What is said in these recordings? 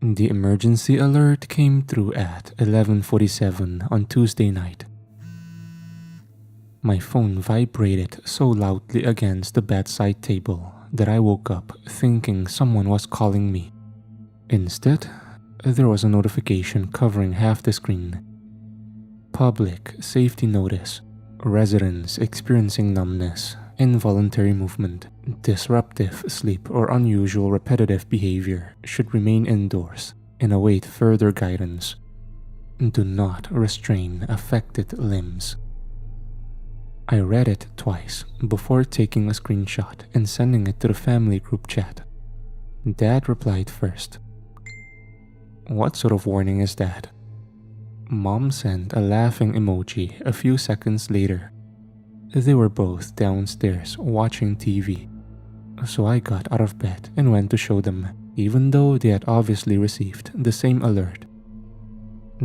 The emergency alert came through at 11:47 on Tuesday night. My phone vibrated so loudly against the bedside table that I woke up thinking someone was calling me. Instead, there was a notification covering half the screen. Public safety notice. Residents experiencing numbness, involuntary movement, disruptive sleep, or unusual repetitive behavior should remain indoors and await further guidance. Do not restrain affected limbs. I read it twice before taking a screenshot and sending it to the family group chat. Dad replied first. "What sort of warning is that?" Mom sent a laughing emoji a few seconds later. They were both downstairs watching TV, so I got out of bed and went to show them, even though they had obviously received the same alert.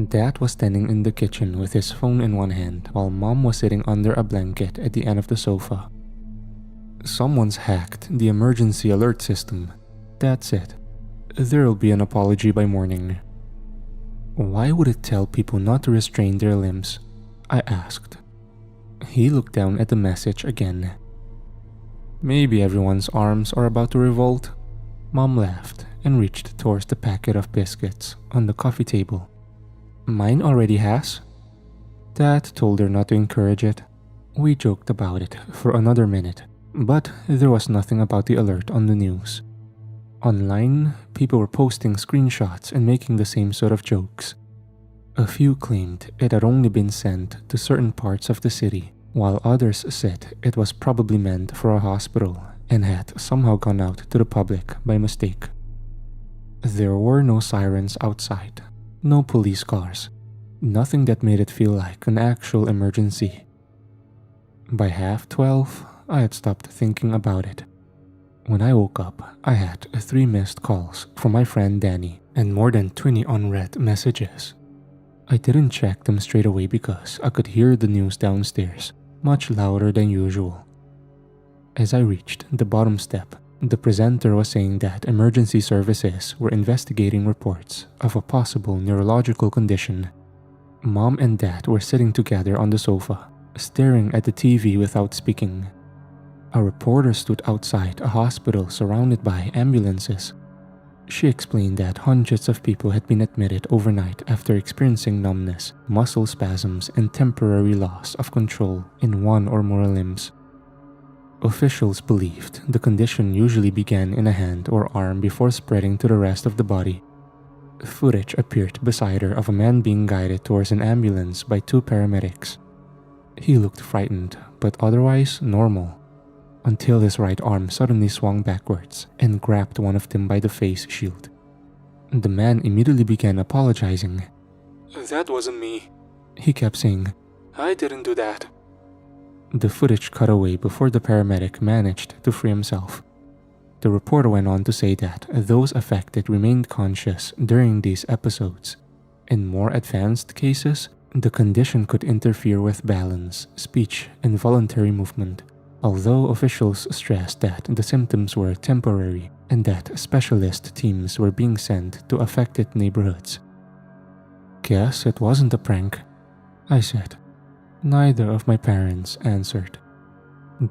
Dad was standing in the kitchen with his phone in one hand while Mom was sitting under a blanket at the end of the sofa. "Someone's hacked the emergency alert system," Dad said. "There'll be an apology by morning." "Why would it tell people not to restrain their limbs?" I asked. He looked down at the message again. "Maybe everyone's arms are about to revolt." Mom laughed and reached towards the packet of biscuits on the coffee table. "Mine already has." Dad told her not to encourage it. We joked about it for another minute, but there was nothing about the alert on the news. Online, people were posting screenshots and making the same sort of jokes. A few claimed it had only been sent to certain parts of the city, while others said it was probably meant for a hospital and had somehow gone out to the public by mistake. There were no sirens outside, no police cars, nothing that made it feel like an actual emergency. By 12:30, I had stopped thinking about it. When I woke up, I had 3 missed calls from my friend Danny and more than 20 unread messages. I didn't check them straight away because I could hear the news downstairs, much louder than usual. As I reached the bottom step, the presenter was saying that emergency services were investigating reports of a possible neurological condition. Mom and Dad were sitting together on the sofa, staring at the TV without speaking. A reporter stood outside a hospital surrounded by ambulances. She explained that hundreds of people had been admitted overnight after experiencing numbness, muscle spasms, and temporary loss of control in one or more limbs. Officials believed the condition usually began in a hand or arm before spreading to the rest of the body. Footage appeared beside her of a man being guided towards an ambulance by 2 paramedics. He looked frightened, but otherwise normal, until his right arm suddenly swung backwards and grabbed one of them by the face shield. The man immediately began apologizing. "That wasn't me," he kept saying. "I didn't do that." The footage cut away before the paramedic managed to free himself. The reporter went on to say that those affected remained conscious during these episodes. In more advanced cases, the condition could interfere with balance, speech, and voluntary movement, although officials stressed that the symptoms were temporary and that specialist teams were being sent to affected neighborhoods. "Guess it wasn't a prank," I said. Neither of my parents answered.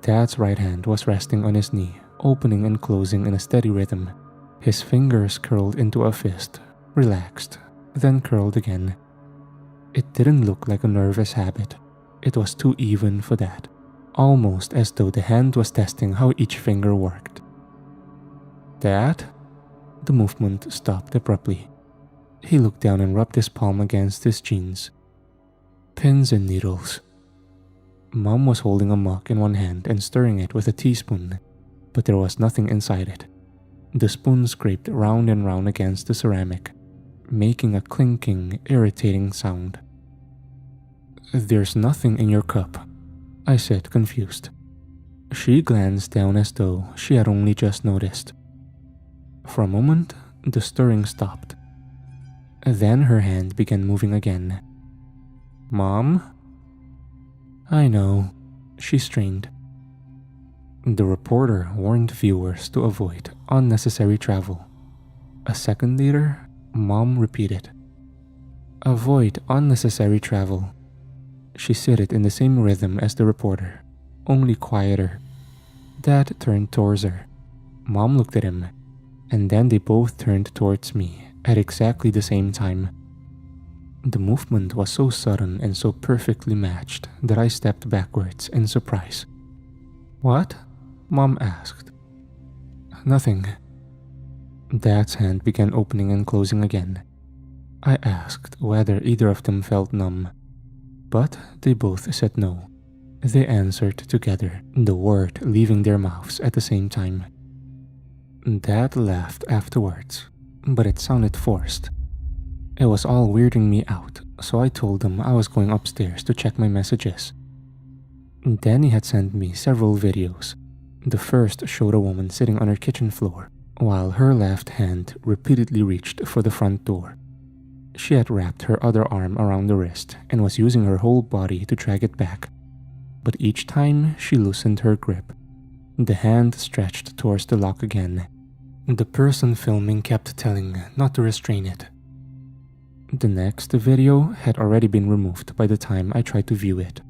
Dad's right hand was resting on his knee, opening and closing in a steady rhythm. His fingers curled into a fist, relaxed, then curled again. It didn't look like a nervous habit. It was too even for that, almost as though the hand was testing how each finger worked. "Dad?" The movement stopped abruptly. He looked down and rubbed his palm against his jeans. "Pins and needles." Mom was holding a mug in one hand and stirring it with a teaspoon, but there was nothing inside it. The spoon scraped round and round against the ceramic, making a clinking, irritating sound. "There's nothing in your cup," I said, confused. She glanced down as though she had only just noticed. For a moment, the stirring stopped. Then her hand began moving again. "Mom?" "I know," she strained. The reporter warned viewers to avoid unnecessary travel. A second later, Mom repeated. Avoid unnecessary travel. She said it in the same rhythm as the reporter, only quieter. Dad turned towards her. Mom looked at him, and then they both turned towards me at exactly the same time. The movement was so sudden and so perfectly matched that I stepped backwards in surprise. What? Mom asked. Nothing. Dad's hand began opening and closing again. I asked whether either of them felt numb, but they both said no. They answered together, the word leaving their mouths at the same time. Dad laughed afterwards, but it sounded forced. It was all weirding me out, so I told them I was going upstairs to check my messages. Danny had sent me several videos. The first showed a woman sitting on her kitchen floor, while her left hand repeatedly reached for the front door. She had wrapped her other arm around the wrist and was using her whole body to drag it back. But each time she loosened her grip, the hand stretched towards the lock again. The person filming kept telling not to restrain it. The next video had already been removed by the time I tried to view it.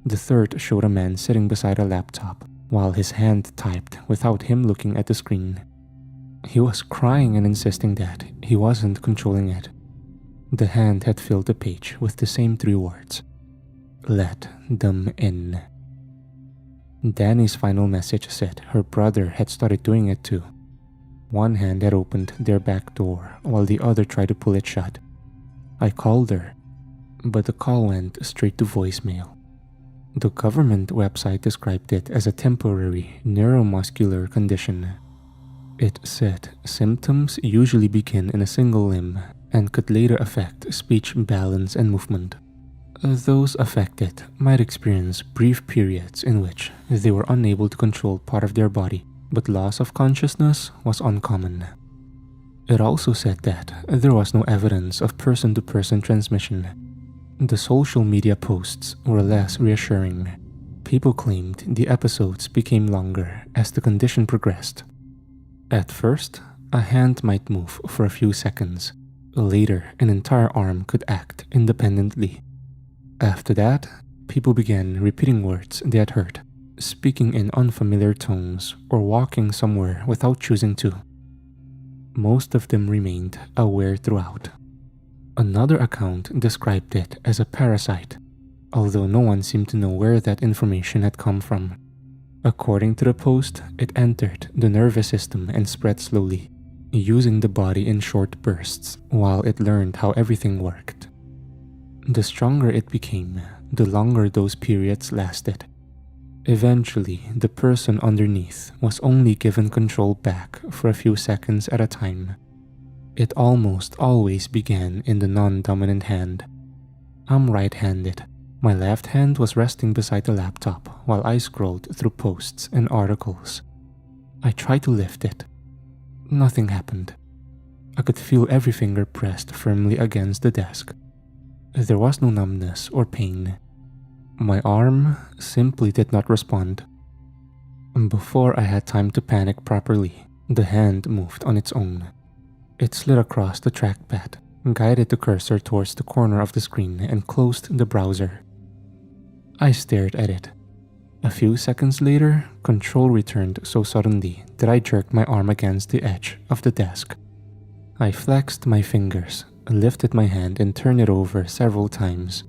The third showed a man sitting beside a laptop while his hand typed without him looking at the screen. He was crying and insisting that he wasn't controlling it. The hand had filled the page with the same 3 words. Let them in. Danny's final message said her brother had started doing it too. One hand had opened their back door while the other tried to pull it shut. I called her, but the call went straight to voicemail. The government website described it as a temporary neuromuscular condition. It said symptoms usually begin in a single limb and could later affect speech, balance, and movement. Those affected might experience brief periods in which they were unable to control part of their body, but loss of consciousness was uncommon. It also said that there was no evidence of person-to-person transmission. The social media posts were less reassuring. People claimed the episodes became longer as the condition progressed. At first, a hand might move for a few seconds. Later, an entire arm could act independently. After that, people began repeating words they had heard, speaking in unfamiliar tones, or walking somewhere without choosing to. Most of them remained aware throughout. Another account described it as a parasite, although no one seemed to know where that information had come from. According to the post, it entered the nervous system and spread slowly, using the body in short bursts while it learned how everything worked. The stronger it became, the longer those periods lasted. Eventually, the person underneath was only given control back for a few seconds at a time. It almost always began in the non-dominant hand. I'm right-handed. My left hand was resting beside the laptop while I scrolled through posts and articles. I tried to lift it. Nothing happened. I could feel every finger pressed firmly against the desk. There was no numbness or pain. My arm simply did not respond. Before I had time to panic properly, the hand moved on its own. It slid across the trackpad, guided the cursor towards the corner of the screen, and closed the browser. I stared at it. A few seconds later, control returned so suddenly that I jerked my arm against the edge of the desk. I flexed my fingers, lifted my hand, and turned it over several times.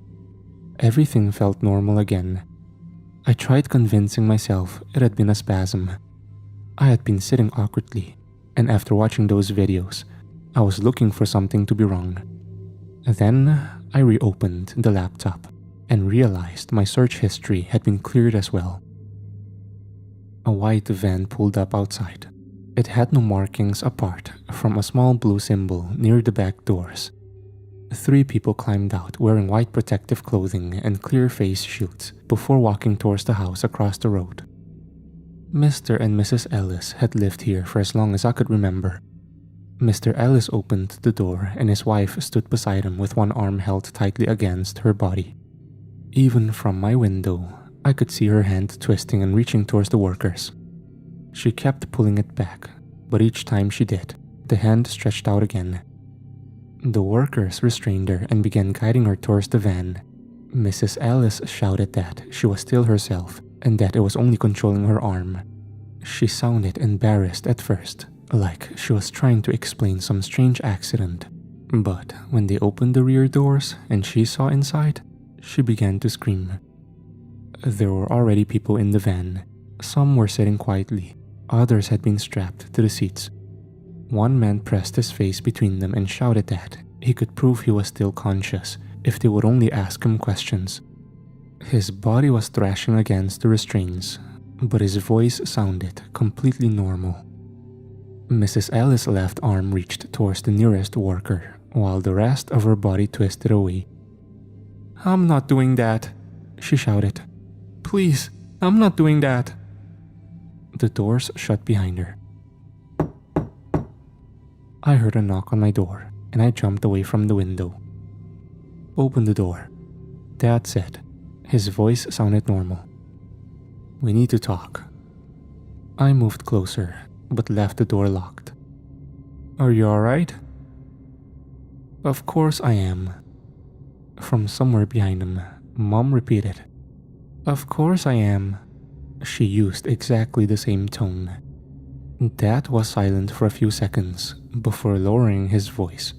Everything felt normal again. I tried convincing myself it had been a spasm. I had been sitting awkwardly, and after watching those videos, I was looking for something to be wrong. Then I reopened the laptop and realized my search history had been cleared as well. A white van pulled up outside. It had no markings apart from a small blue symbol near the back doors. 3 people climbed out wearing white protective clothing and clear face shields before walking towards the house across the road. Mr. and Mrs. Ellis had lived here for as long as I could remember. Mr. Ellis opened the door and his wife stood beside him with one arm held tightly against her body. Even from my window, I could see her hand twisting and reaching towards the workers. She kept pulling it back, but each time she did, the hand stretched out again. The workers restrained her and began guiding her towards the van. Mrs. Ellis shouted that she was still herself and that it was only controlling her arm. She sounded embarrassed at first, like she was trying to explain some strange accident. But when they opened the rear doors and she saw inside, she began to scream. There were already people in the van. Some were sitting quietly, others had been strapped to the seats. One man pressed his face between them and shouted that he could prove he was still conscious if they would only ask him questions. His body was thrashing against the restraints, but his voice sounded completely normal. Mrs. Ellis' left arm reached towards the nearest worker, while the rest of her body twisted away. "I'm not doing that," she shouted. "Please, I'm not doing that." The doors shut behind her. I heard a knock on my door, and I jumped away from the window. "Open the door," Dad said. His voice sounded normal. "We need to talk." I moved closer, but left the door locked. "Are you alright?" "Of course I am." From somewhere behind him, Mom repeated, "Of course I am." She used exactly the same tone. Dad was silent for a few seconds before lowering his voice.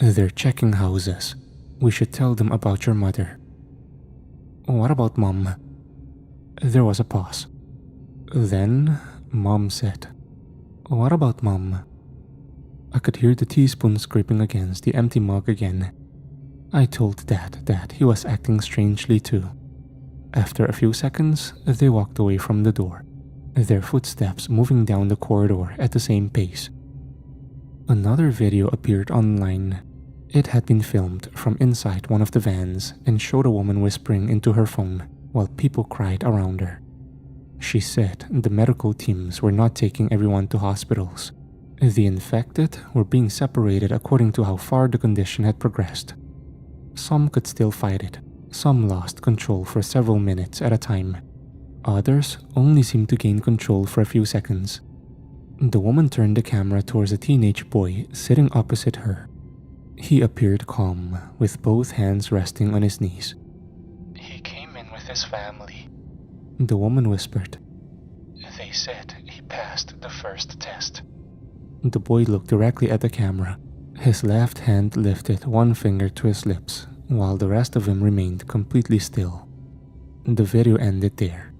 "They're checking houses. We should tell them about your mother." "What about Mom?" There was a pause. Then Mom said, "What about Mom?" I could hear the teaspoon scraping against the empty mug again. I told Dad that he was acting strangely too. After a few seconds, they walked away from the door, their footsteps moving down the corridor at the same pace. Another video appeared online. It had been filmed from inside one of the vans and showed a woman whispering into her phone while people cried around her. She said the medical teams were not taking everyone to hospitals. The infected were being separated according to how far the condition had progressed. Some could still fight it. Some lost control for several minutes at a time. Others only seemed to gain control for a few seconds. The woman turned the camera towards a teenage boy sitting opposite her. He appeared calm, with both hands resting on his knees. "He came in with his family," the woman whispered. "They said he passed the first test." The boy looked directly at the camera. His left hand lifted one finger to his lips, while the rest of him remained completely still. The video ended there.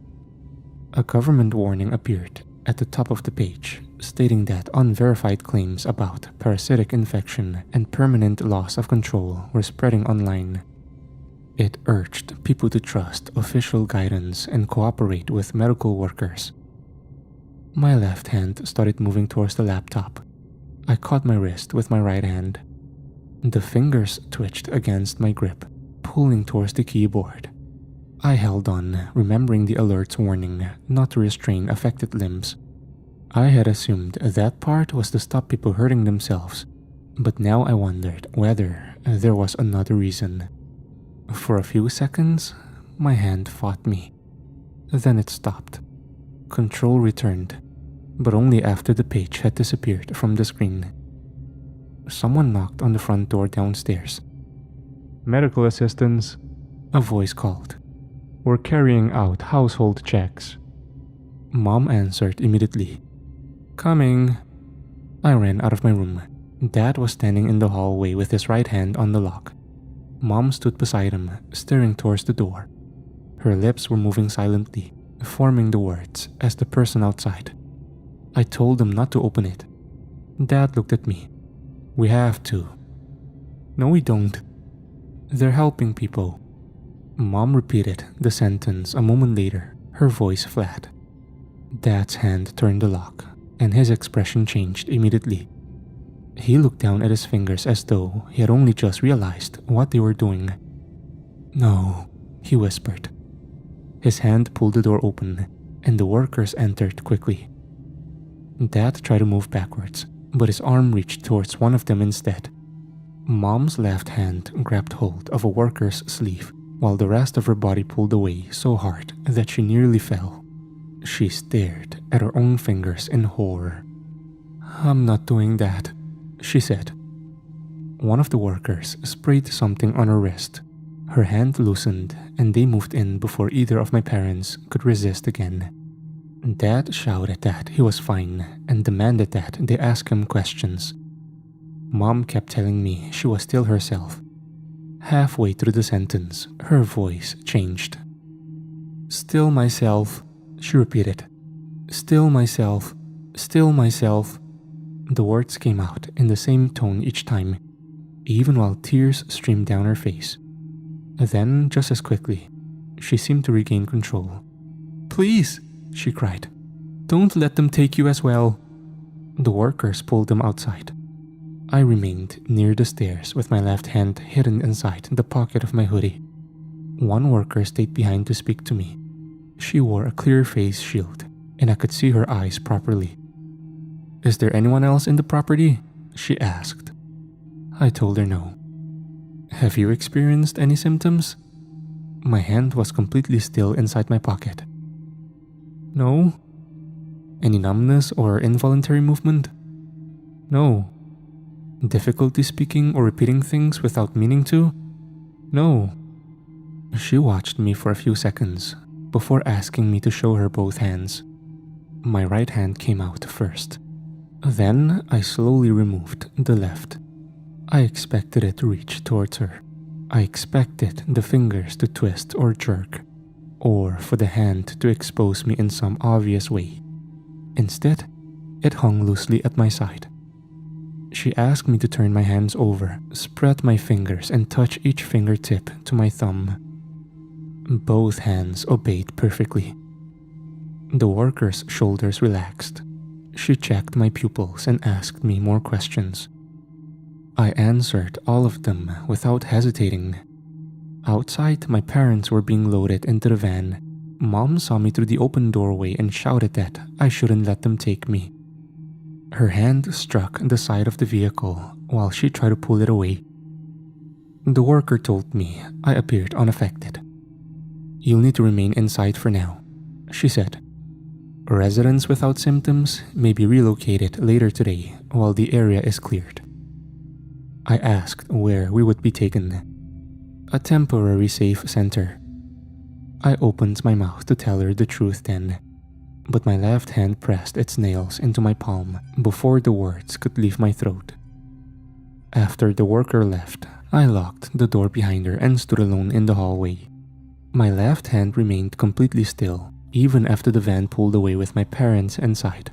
A government warning appeared at the top of the page, stating that unverified claims about parasitic infection and permanent loss of control were spreading online. It urged people to trust official guidance and cooperate with medical workers. My left hand started moving towards the laptop. I caught my wrist with my right hand. The fingers twitched against my grip, pulling towards the keyboard. I held on, remembering the alert's warning not to restrain affected limbs. I had assumed that part was to stop people hurting themselves, but now I wondered whether there was another reason. For a few seconds, my hand fought me. Then it stopped. Control returned, but only after the page had disappeared from the screen. Someone knocked on the front door downstairs. "Medical assistance," a voice called. "We're carrying out household checks." Mom answered immediately. "Coming." I ran out of my room. Dad was standing in the hallway with his right hand on the lock. Mom stood beside him, staring towards the door. Her lips were moving silently, forming the words as the person outside. I told them not to open it. Dad looked at me. "We have to." "No, we don't." "They're helping people." Mom repeated the sentence a moment later, her voice flat. Dad's hand turned the lock, and his expression changed immediately. He looked down at his fingers as though he had only just realized what they were doing. "No," he whispered. His hand pulled the door open, and the workers entered quickly. Dad tried to move backwards, but his arm reached towards one of them instead. Mom's left hand grabbed hold of a worker's sleeve, while the rest of her body pulled away so hard that she nearly fell. She stared at her own fingers in horror. "I'm not doing that," she said. One of the workers sprayed something on her wrist. Her hand loosened and they moved in before either of my parents could resist again. Dad shouted that he was fine and demanded that they ask him questions. Mom kept telling me she was still herself. Halfway through the sentence, her voice changed. "Still myself," she repeated. "Still myself, still myself." The words came out in the same tone each time, even while tears streamed down her face. Then, just as quickly, she seemed to regain control. "Please," she cried, "don't let them take you as well." The workers pulled them outside. I remained near the stairs with my left hand hidden inside the pocket of my hoodie. One worker stayed behind to speak to me. She wore a clear face shield, and I could see her eyes properly. "Is there anyone else in the property?" she asked. I told her no. "Have you experienced any symptoms?" My hand was completely still inside my pocket. "No." "Any numbness or involuntary movement?" "No." "Difficulty speaking or repeating things without meaning to?" "No." She watched me for a few seconds before asking me to show her both hands. My right hand came out first. Then I slowly removed the left. I expected it to reach towards her. I expected the fingers to twist or jerk, or for the hand to expose me in some obvious way. Instead, it hung loosely at my side. She asked me to turn my hands over, spread my fingers, and touch each fingertip to my thumb. Both hands obeyed perfectly. The worker's shoulders relaxed. She checked my pupils and asked me more questions. I answered all of them without hesitating. Outside, my parents were being loaded into the van. Mom saw me through the open doorway and shouted that I shouldn't let them take me. Her hand struck the side of the vehicle while she tried to pull it away. The worker told me I appeared unaffected. "You'll need to remain inside for now," she said. "Residents without symptoms may be relocated later today while the area is cleared." I asked where we would be taken. "A temporary safe center." I opened my mouth to tell her the truth then, but my left hand pressed its nails into my palm before the words could leave my throat. After the worker left, I locked the door behind her and stood alone in the hallway. My left hand remained completely still, even after the van pulled away with my parents inside.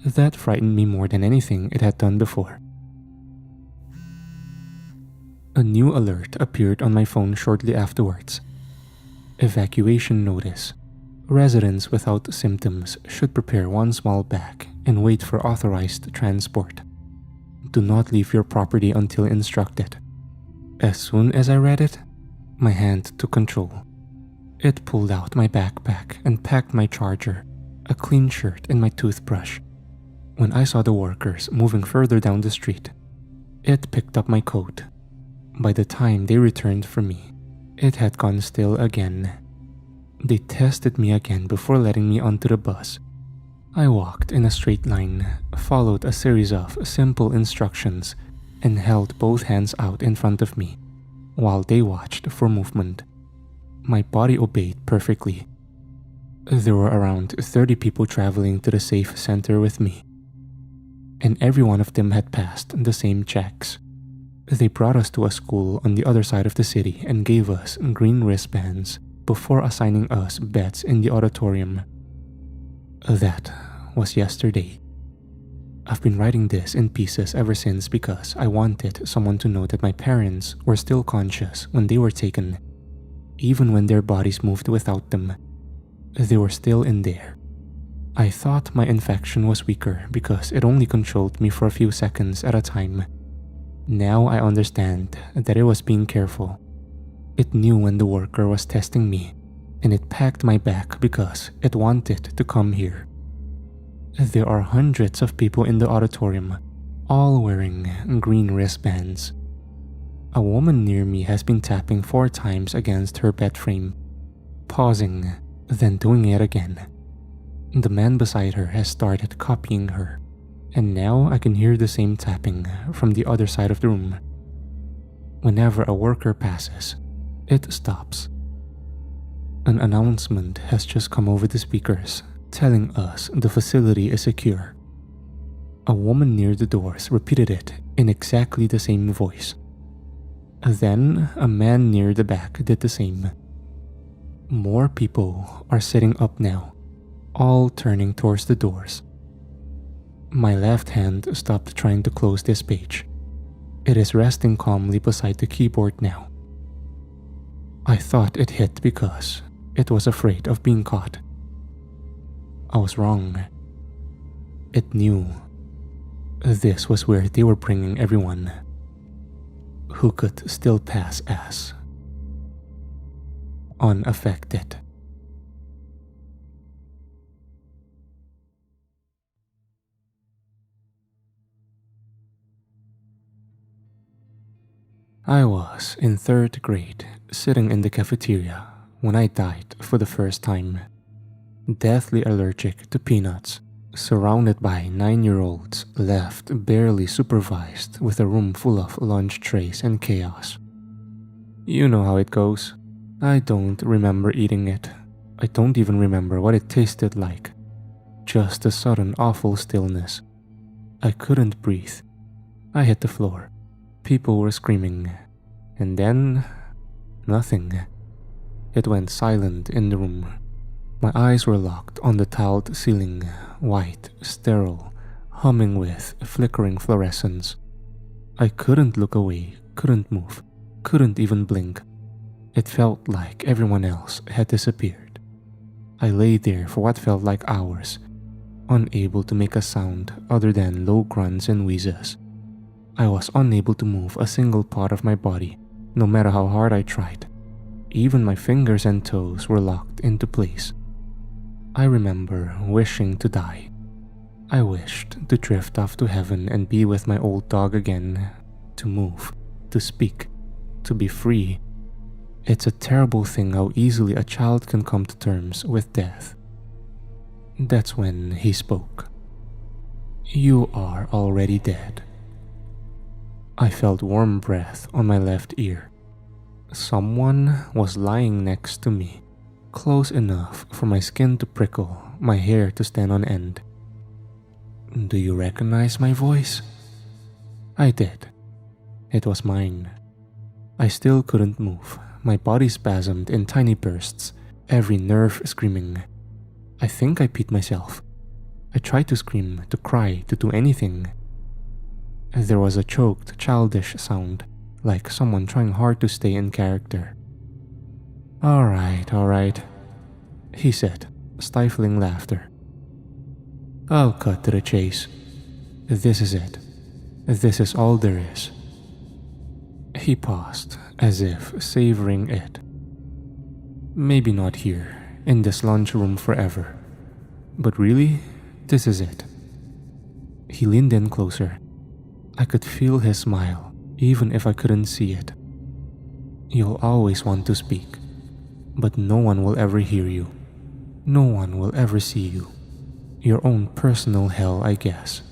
That frightened me more than anything it had done before. A new alert appeared on my phone shortly afterwards. Evacuation notice. Residents without symptoms should prepare one small bag and wait for authorized transport. Do not leave your property until instructed. As soon as I read it, my hand took control. It pulled out my backpack and packed my charger, a clean shirt, and my toothbrush. When I saw the workers moving further down the street, it picked up my coat. By the time they returned for me, it had gone still again. They tested me again before letting me onto the bus. I walked in a straight line, followed a series of simple instructions, and held both hands out in front of me while they watched for movement. My body obeyed perfectly. There were around 30 people traveling to the safe center with me, and every one of them had passed the same checks. They brought us to a school on the other side of the city and gave us green wristbands before assigning us beds in the auditorium. That was yesterday. I've been writing this in pieces ever since because I wanted someone to know that my parents were still conscious when they were taken. Even when their bodies moved without them, they were still in there. I thought my infection was weaker because it only controlled me for a few seconds at a time. Now I understand that it was being careful. It knew when the worker was testing me, and it packed my back because it wanted to come here. There are hundreds of people in the auditorium, all wearing green wristbands. A woman near me has been tapping 4 times against her bed frame, pausing, then doing it again. The man beside her has started copying her, and now I can hear the same tapping from the other side of the room. Whenever a worker passes, it stops. An announcement has just come over the speakers, telling us the facility is secure. A woman near the doors repeated it in exactly the same voice. Then a man near the back did the same. More people are sitting up now, all turning towards the doors. My left hand stopped trying to close this page. It is resting calmly beside the keyboard now. I thought it hit because it was afraid of being caught. I was wrong. It knew. This was where they were bringing everyone who could still pass as unaffected. I was in 3rd grade, sitting in the cafeteria when I died for the first time. Deathly allergic to peanuts, surrounded by 9-year-olds, left barely supervised with a room full of lunch trays and chaos. You know how it goes. I don't remember eating it. I don't even remember what it tasted like. Just a sudden awful stillness. I couldn't breathe. I hit the floor. People were screaming. And then, nothing. It went silent in the room. My eyes were locked on the tiled ceiling, white, sterile, humming with flickering fluorescence. I couldn't look away, couldn't move, couldn't even blink. It felt like everyone else had disappeared. I lay there for what felt like hours, unable to make a sound other than low grunts and wheezes. I was unable to move a single part of my body, no matter how hard I tried. Even my fingers and toes were locked into place. I remember wishing to die. I wished to drift off to heaven and be with my old dog again, to move, to speak, to be free. It's a terrible thing how easily a child can come to terms with death. That's when he spoke. "You are already dead." I felt warm breath on my left ear. Someone was lying next to me, close enough for my skin to prickle, my hair to stand on end. "Do you recognize my voice?" I did. It was mine. I still couldn't move. My body spasmed in tiny bursts, every nerve screaming. I think I peed myself. I tried to scream, to cry, to do anything. There was a choked, childish sound, like someone trying hard to stay in character. All right, he said, stifling laughter. "I'll cut to the chase. This is it. This is all there is." He paused, as if savoring it. "Maybe not here, in this lunchroom forever. But really, this is it." He leaned in closer. I could feel his smile, even if I couldn't see it. "You'll always want to speak, but no one will ever hear you. No one will ever see you. Your own personal hell, I guess."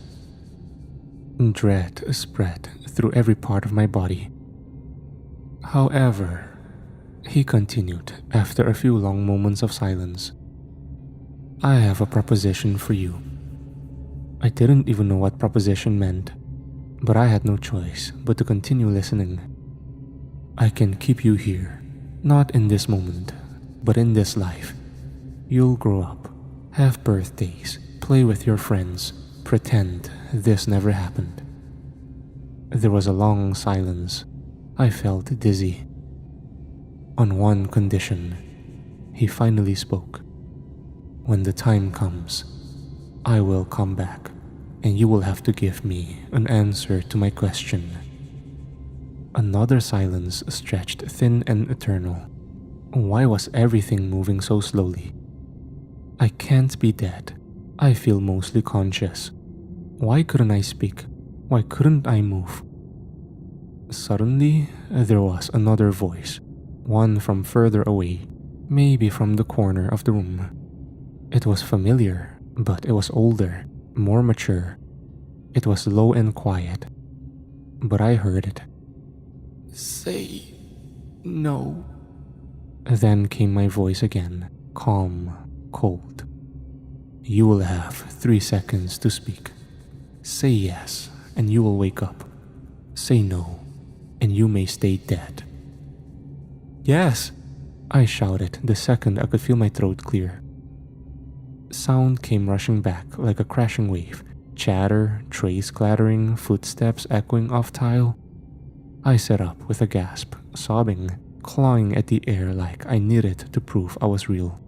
Dread spread through every part of my body. "However," he continued after a few long moments of silence, "I have a proposition for you." I didn't even know what proposition meant, but I had no choice but to continue listening. "I can keep you here, not in this moment, but in this life. You'll grow up, have birthdays, play with your friends, pretend this never happened." There was a long silence. I felt dizzy. "On one condition," he finally spoke. "When the time comes, I will come back, and you will have to give me an answer to my question." Another silence stretched thin and eternal. Why was everything moving so slowly? I can't be dead. I feel mostly conscious. Why couldn't I speak? Why couldn't I move? Suddenly, there was another voice, one from further away, maybe from the corner of the room. It was familiar, but it was older, more mature. It was low and quiet, but I heard it. Say no. Then came my voice again, calm, cold. You will have 3 seconds to speak. Say yes, and you will wake up. Say no, and you may stay dead. Yes, I shouted the second I could feel my throat clear. Sound came rushing back like a crashing wave. Chatter, trays clattering, footsteps echoing off tile. I sat up with a gasp, sobbing, clawing at the air like I needed to prove I was real.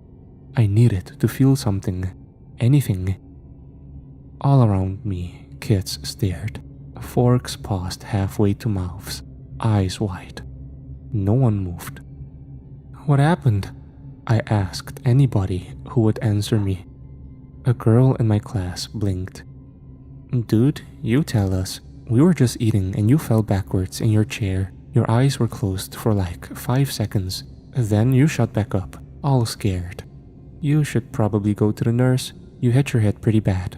I needed to feel something, anything. All around me, kids stared, forks paused halfway to mouths, eyes wide. No one moved. What happened? I asked anybody who would answer me. A girl in my class blinked. Dude, you tell us. We were just eating and you fell backwards in your chair. Your eyes were closed for like 5 seconds. Then you shut back up, all scared. You should probably go to the nurse. You hit your head pretty bad.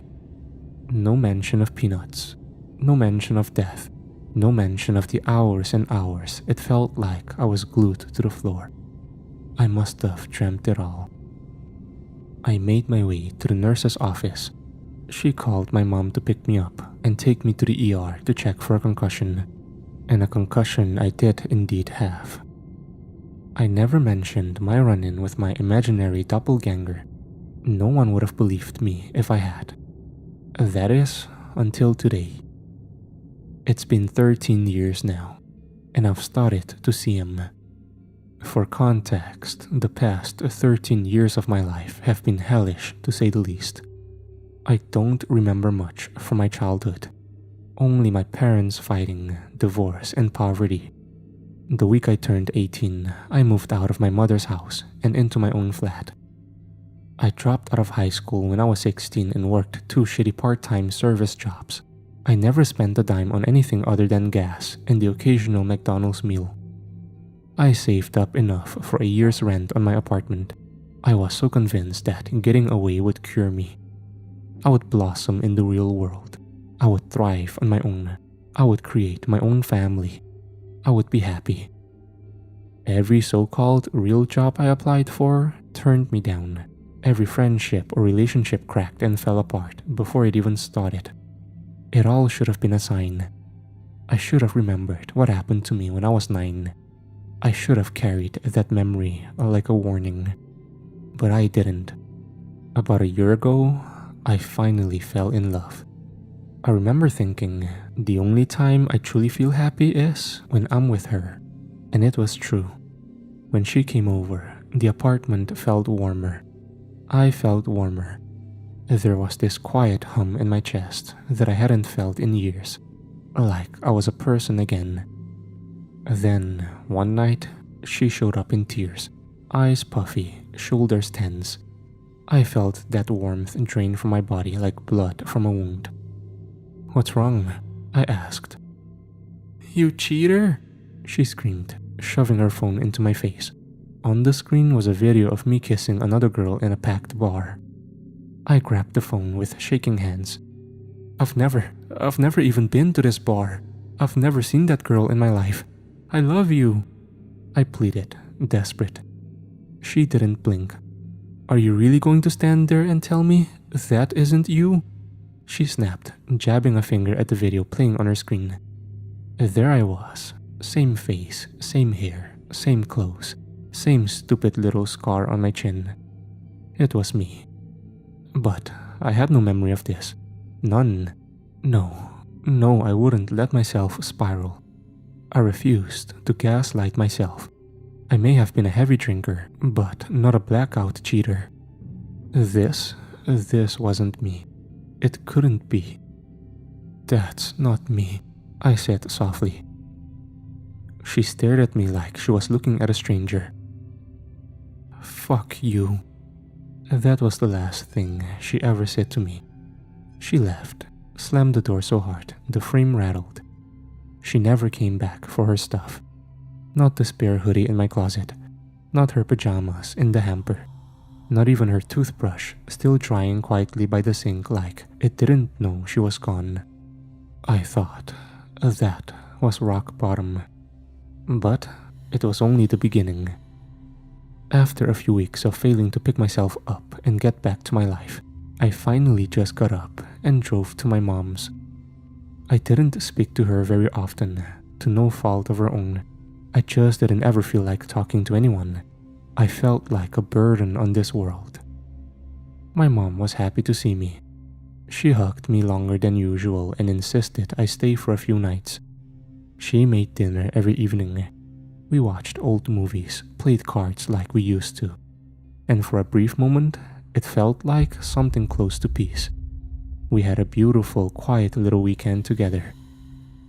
No mention of peanuts. No mention of death. No mention of the hours and hours it felt like I was glued to the floor. I must have dreamt it all. I made my way to the nurse's office. She called my mom to pick me up and take me to the ER to check for a concussion. And a concussion I did indeed have. I never mentioned my run-in with my imaginary doppelganger. No one would have believed me if I had. That is, until today. It's been 13 years now, and I've started to see him. For context, the past 13 years of my life have been hellish to say the least. I don't remember much from my childhood. Only my parents fighting, divorce, and poverty. The week I turned 18, I moved out of my mother's house and into my own flat. I dropped out of high school when I was 16 and worked 2 shitty part-time service jobs. I never spent a dime on anything other than gas and the occasional McDonald's meal. I saved up enough for a year's rent on my apartment. I was so convinced that getting away would cure me. I would blossom in the real world. I would thrive on my own. I would create my own family. I would be happy. Every so-called real job I applied for turned me down. Every friendship or relationship cracked and fell apart before it even started. It all should have been a sign. I should have remembered what happened to me when I was 9. I should have carried that memory like a warning. But I didn't. About a year ago, I finally fell in love. I remember thinking, the only time I truly feel happy is when I'm with her. And it was true. When she came over, the apartment felt warmer. I felt warmer. There was this quiet hum in my chest that I hadn't felt in years. Like I was a person again. Then, one night, she showed up in tears. Eyes puffy, shoulders tense. I felt that warmth drain from my body like blood from a wound. What's wrong? I asked. You cheater! She screamed, shoving her phone into my face. On the screen was a video of me kissing another girl in a packed bar. I grabbed the phone with shaking hands. I've never even been to this bar. I've never seen that girl in my life. I love you. I pleaded, desperate. She didn't blink. Are you really going to stand there and tell me that isn't you? She snapped, jabbing a finger at the video playing on her screen. There I was, same face, same hair, same clothes, same stupid little scar on my chin. It was me. But I had no memory of this. None. No, I wouldn't let myself spiral. I refused to gaslight myself. I may have been a heavy drinker, but not a blackout cheater. This wasn't me. It couldn't be. That's not me, I said softly. She stared at me like she was looking at a stranger. Fuck you. That was the last thing she ever said to me. She left, slammed the door so hard the frame rattled. She never came back for her stuff. Not the spare hoodie in my closet, not her pajamas in the hamper, not even her toothbrush still drying quietly by the sink like it didn't know she was gone. I thought that was rock bottom. But it was only the beginning. After a few weeks of failing to pick myself up and get back to my life, I finally just got up and drove to my mom's. I didn't speak to her very often, to no fault of her own. I just didn't ever feel like talking to anyone. I felt like a burden on this world. My mom was happy to see me. She hugged me longer than usual and insisted I stay for a few nights. She made dinner every evening. We watched old movies, played cards like we used to. And for a brief moment, it felt like something close to peace. We had a beautiful, quiet little weekend together.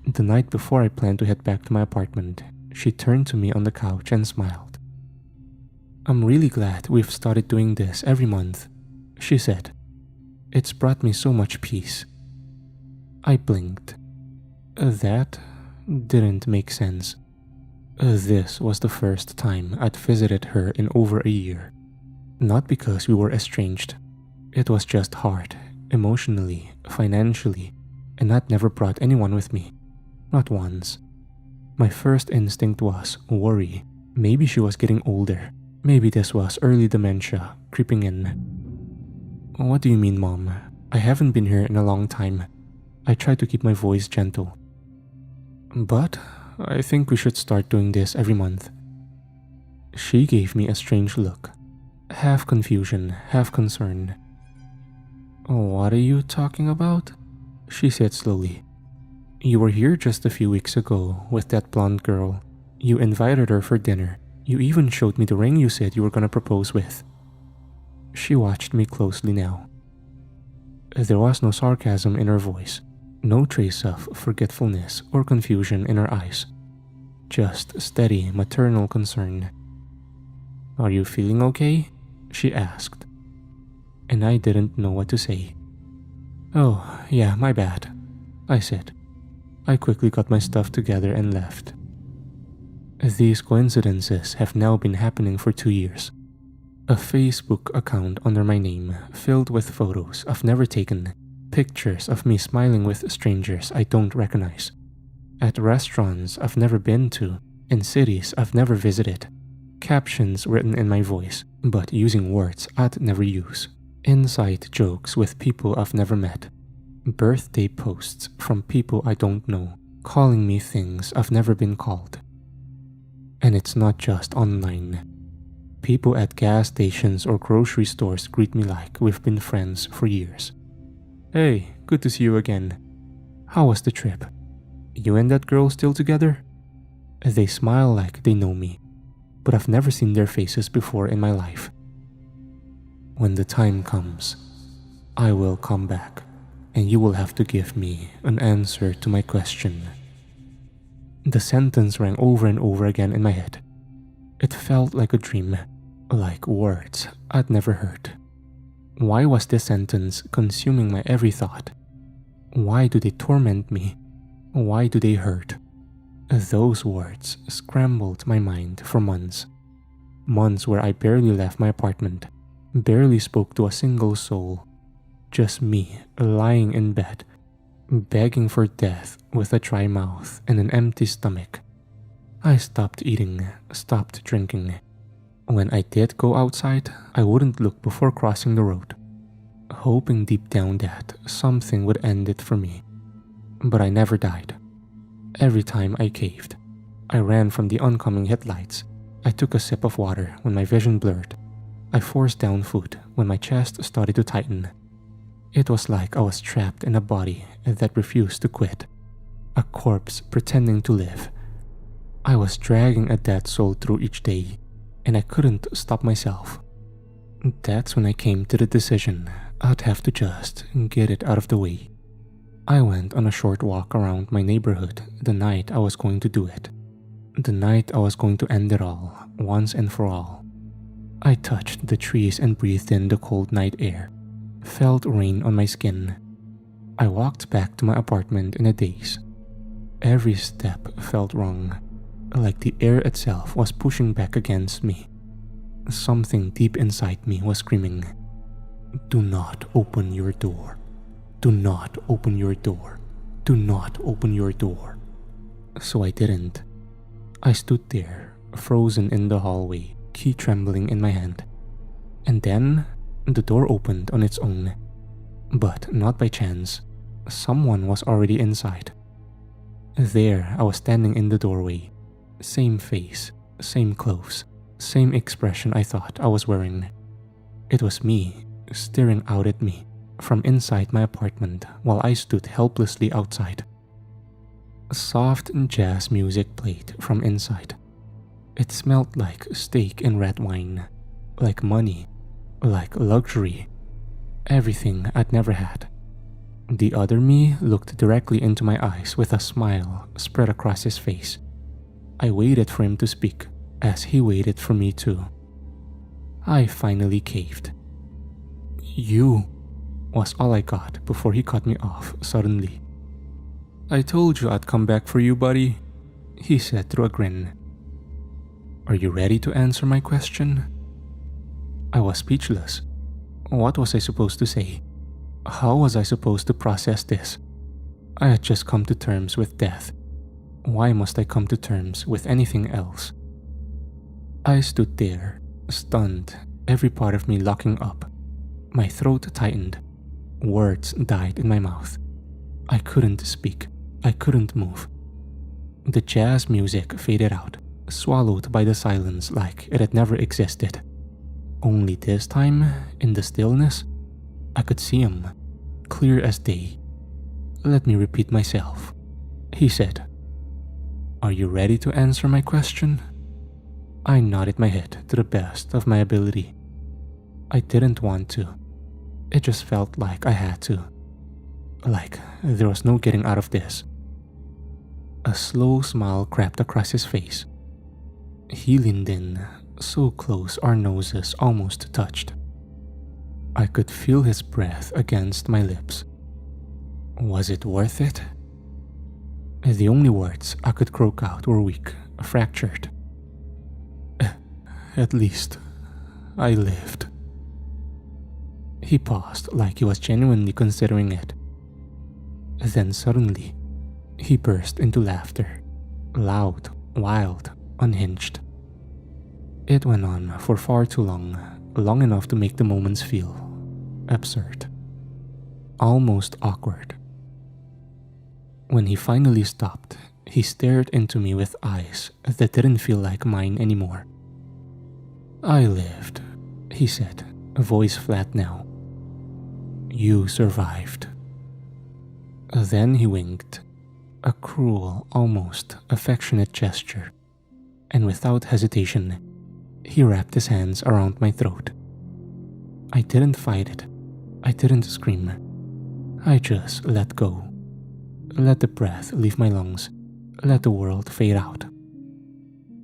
The night before I planned to head back to my apartment, she turned to me on the couch and smiled. "I'm really glad we've started doing this every month," she said. "It's brought me so much peace." I blinked. That didn't make sense. This was the first time I'd visited her in over a year. Not because we were estranged. It was just hard, emotionally, financially, and I'd never brought anyone with me. Not once. My first instinct was worry. Maybe she was getting older. Maybe this was early dementia creeping in. "What do you mean, Mom? I haven't been here in a long time." I tried to keep my voice gentle. "But I think we should start doing this every month." She gave me a strange look. Half confusion, half concern. "What are you talking about?" she said slowly. "You were here just a few weeks ago with that blonde girl. You invited her for dinner. You even showed me the ring you said you were gonna propose with." She watched me closely now. There was no sarcasm in her voice, no trace of forgetfulness or confusion in her eyes. Just steady maternal concern. "Are you feeling okay?" she asked. And I didn't know what to say. "Oh, yeah, my bad," I said. I quickly got my stuff together and left. These coincidences have now been happening for 2 years. A Facebook account under my name filled with photos I've never taken, pictures of me smiling with strangers I don't recognize, at restaurants I've never been to, in cities I've never visited, captions written in my voice but using words I'd never use, inside jokes with people I've never met, birthday posts from people I don't know, calling me things I've never been called. And it's not just online. People at gas stations or grocery stores greet me like we've been friends for years. "Hey, good to see you again. How was the trip? You and that girl still together?" They smile like they know me, but I've never seen their faces before in my life. "When the time comes, I will come back, and you will have to give me an answer to my question." The sentence rang over and over again in my head. It felt like a dream, like words I'd never heard. Why was this sentence consuming my every thought? Why do they torment me? Why do they hurt? Those words scrambled my mind for months. Months where I barely left my apartment, barely spoke to a single soul. Just me lying in bed, begging for death with a dry mouth and an empty stomach. I stopped eating, stopped drinking. When I did go outside, I wouldn't look before crossing the road, hoping deep down that something would end it for me. But I never died. Every time I caved, I ran from the oncoming headlights. I took a sip of water when my vision blurred. I forced down food when my chest started to tighten. It was like I was trapped in a body that refused to quit, a corpse pretending to live. I was dragging a dead soul through each day, and I couldn't stop myself. That's when I came to the decision I'd have to just get it out of the way. I went on a short walk around my neighborhood the night I was going to do it. The night I was going to end it all, once and for all. I touched the trees and breathed in the cold night air, felt rain on my skin. I walked back to my apartment in a daze. Every step felt wrong, like the air itself was pushing back against me. Something deep inside me was screaming, "Do not open your door. Do not open your door. Do not open your door." So I didn't. I stood there, frozen in the hallway, key trembling in my hand. And then the door opened on its own. But not by chance. Someone was already inside. There I was standing in the doorway. Same face, same clothes, same expression I thought I was wearing. It was me, staring out at me from inside my apartment while I stood helplessly outside. Soft jazz music played from inside. It smelled like steak and red wine, like money, like luxury, everything I'd never had. The other me looked directly into my eyes with a smile spread across his face. I waited for him to speak, as he waited for me too. I finally caved. "You," was all I got before he cut me off suddenly. "I told you I'd come back for you, buddy," he said through a grin. "Are you ready to answer my question?" I was speechless. What was I supposed to say? How was I supposed to process this? I had just come to terms with death. Why must I come to terms with anything else? I stood there, stunned, every part of me locking up. My throat tightened. Words died in my mouth. I couldn't speak. I couldn't move. The jazz music faded out, swallowed by the silence like it had never existed. Only this time, in the stillness, I could see him, clear as day. "Let me repeat myself," he said. "Are you ready to answer my question?" I nodded my head to the best of my ability. I didn't want to. It just felt like I had to. Like there was no getting out of this. A slow smile crept across his face. He leaned in, so close our noses almost touched. I could feel his breath against my lips. Was it worth it? The only words I could croak out were weak, fractured. At least, I lived." He paused like he was genuinely considering it. Then suddenly, he burst into laughter. Loud, wild, unhinged. It went on for far too long, long enough to make the moments feel absurd. Almost awkward. When he finally stopped, he stared into me with eyes that didn't feel like mine anymore. "I lived," he said, voice flat now. "You survived." Then he winked, a cruel, almost affectionate gesture, and without hesitation, he wrapped his hands around my throat. I didn't fight it. I didn't scream. I just let go. Let the breath leave my lungs. Let the world fade out.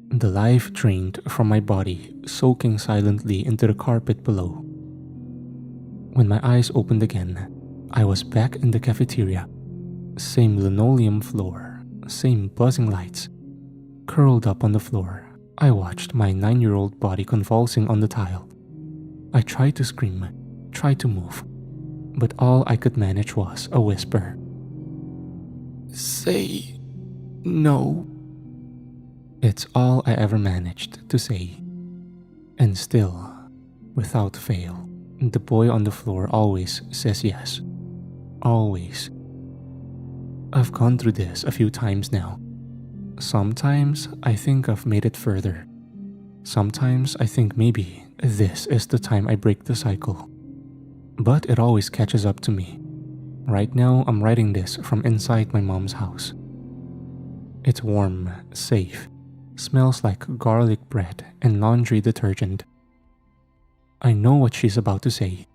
The life drained from my body, soaking silently into the carpet below. When my eyes opened again, I was back in the cafeteria. Same linoleum floor, same buzzing lights. Curled up on the floor, I watched my 9-year-old body convulsing on the tile. I tried to scream, tried to move, but all I could manage was a whisper. "Say no." It's all I ever managed to say. And still, without fail, the boy on the floor always says yes. Always. I've gone through this a few times now. Sometimes I think I've made it further. Sometimes I think maybe this is the time I break the cycle. But it always catches up to me. Right now I'm writing this from inside my mom's house. It's warm, safe, smells like garlic bread and laundry detergent. I know what she's about to say.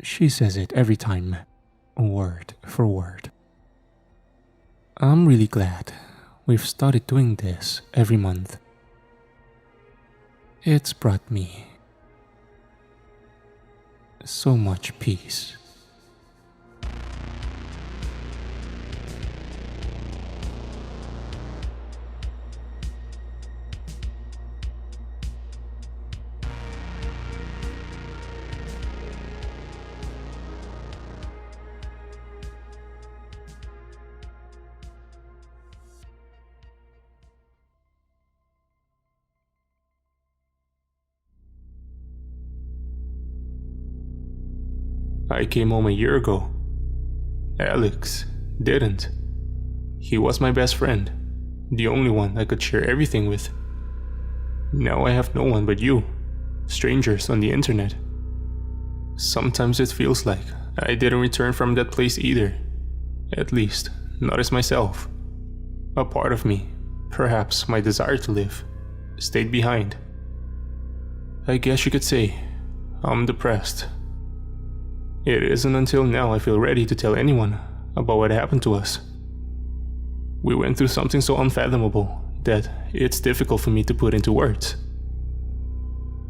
She says it every time, word for word. I'm really glad we've started doing this every month. It's brought me so much peace. I came home a year ago. Alex didn't. He was my best friend, the only one I could share everything with. Now I have no one but you, strangers on the internet. Sometimes it feels like I didn't return from that place either. At least, not as myself. A part of me, perhaps my desire to live, stayed behind. I guess you could say I'm depressed. It isn't until now I feel ready to tell anyone about what happened to us. We went through something so unfathomable that it's difficult for me to put into words.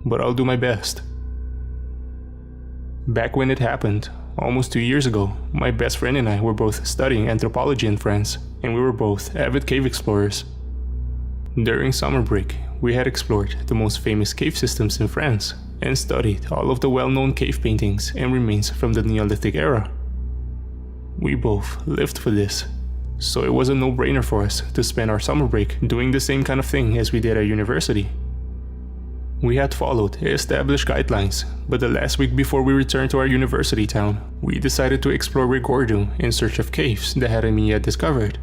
But I'll do my best. Back when it happened, almost 2 years ago, my best friend and I were both studying anthropology in France, and we were both avid cave explorers. During summer break, we had explored the most famous cave systems in France and studied all of the well-known cave paintings and remains from the Neolithic era. We both lived for this, so it was a no-brainer for us to spend our summer break doing the same kind of thing as we did at university. We had followed established guidelines, but the last week before we returned to our university town, we decided to explore Rigordon in search of caves that hadn't been yet discovered.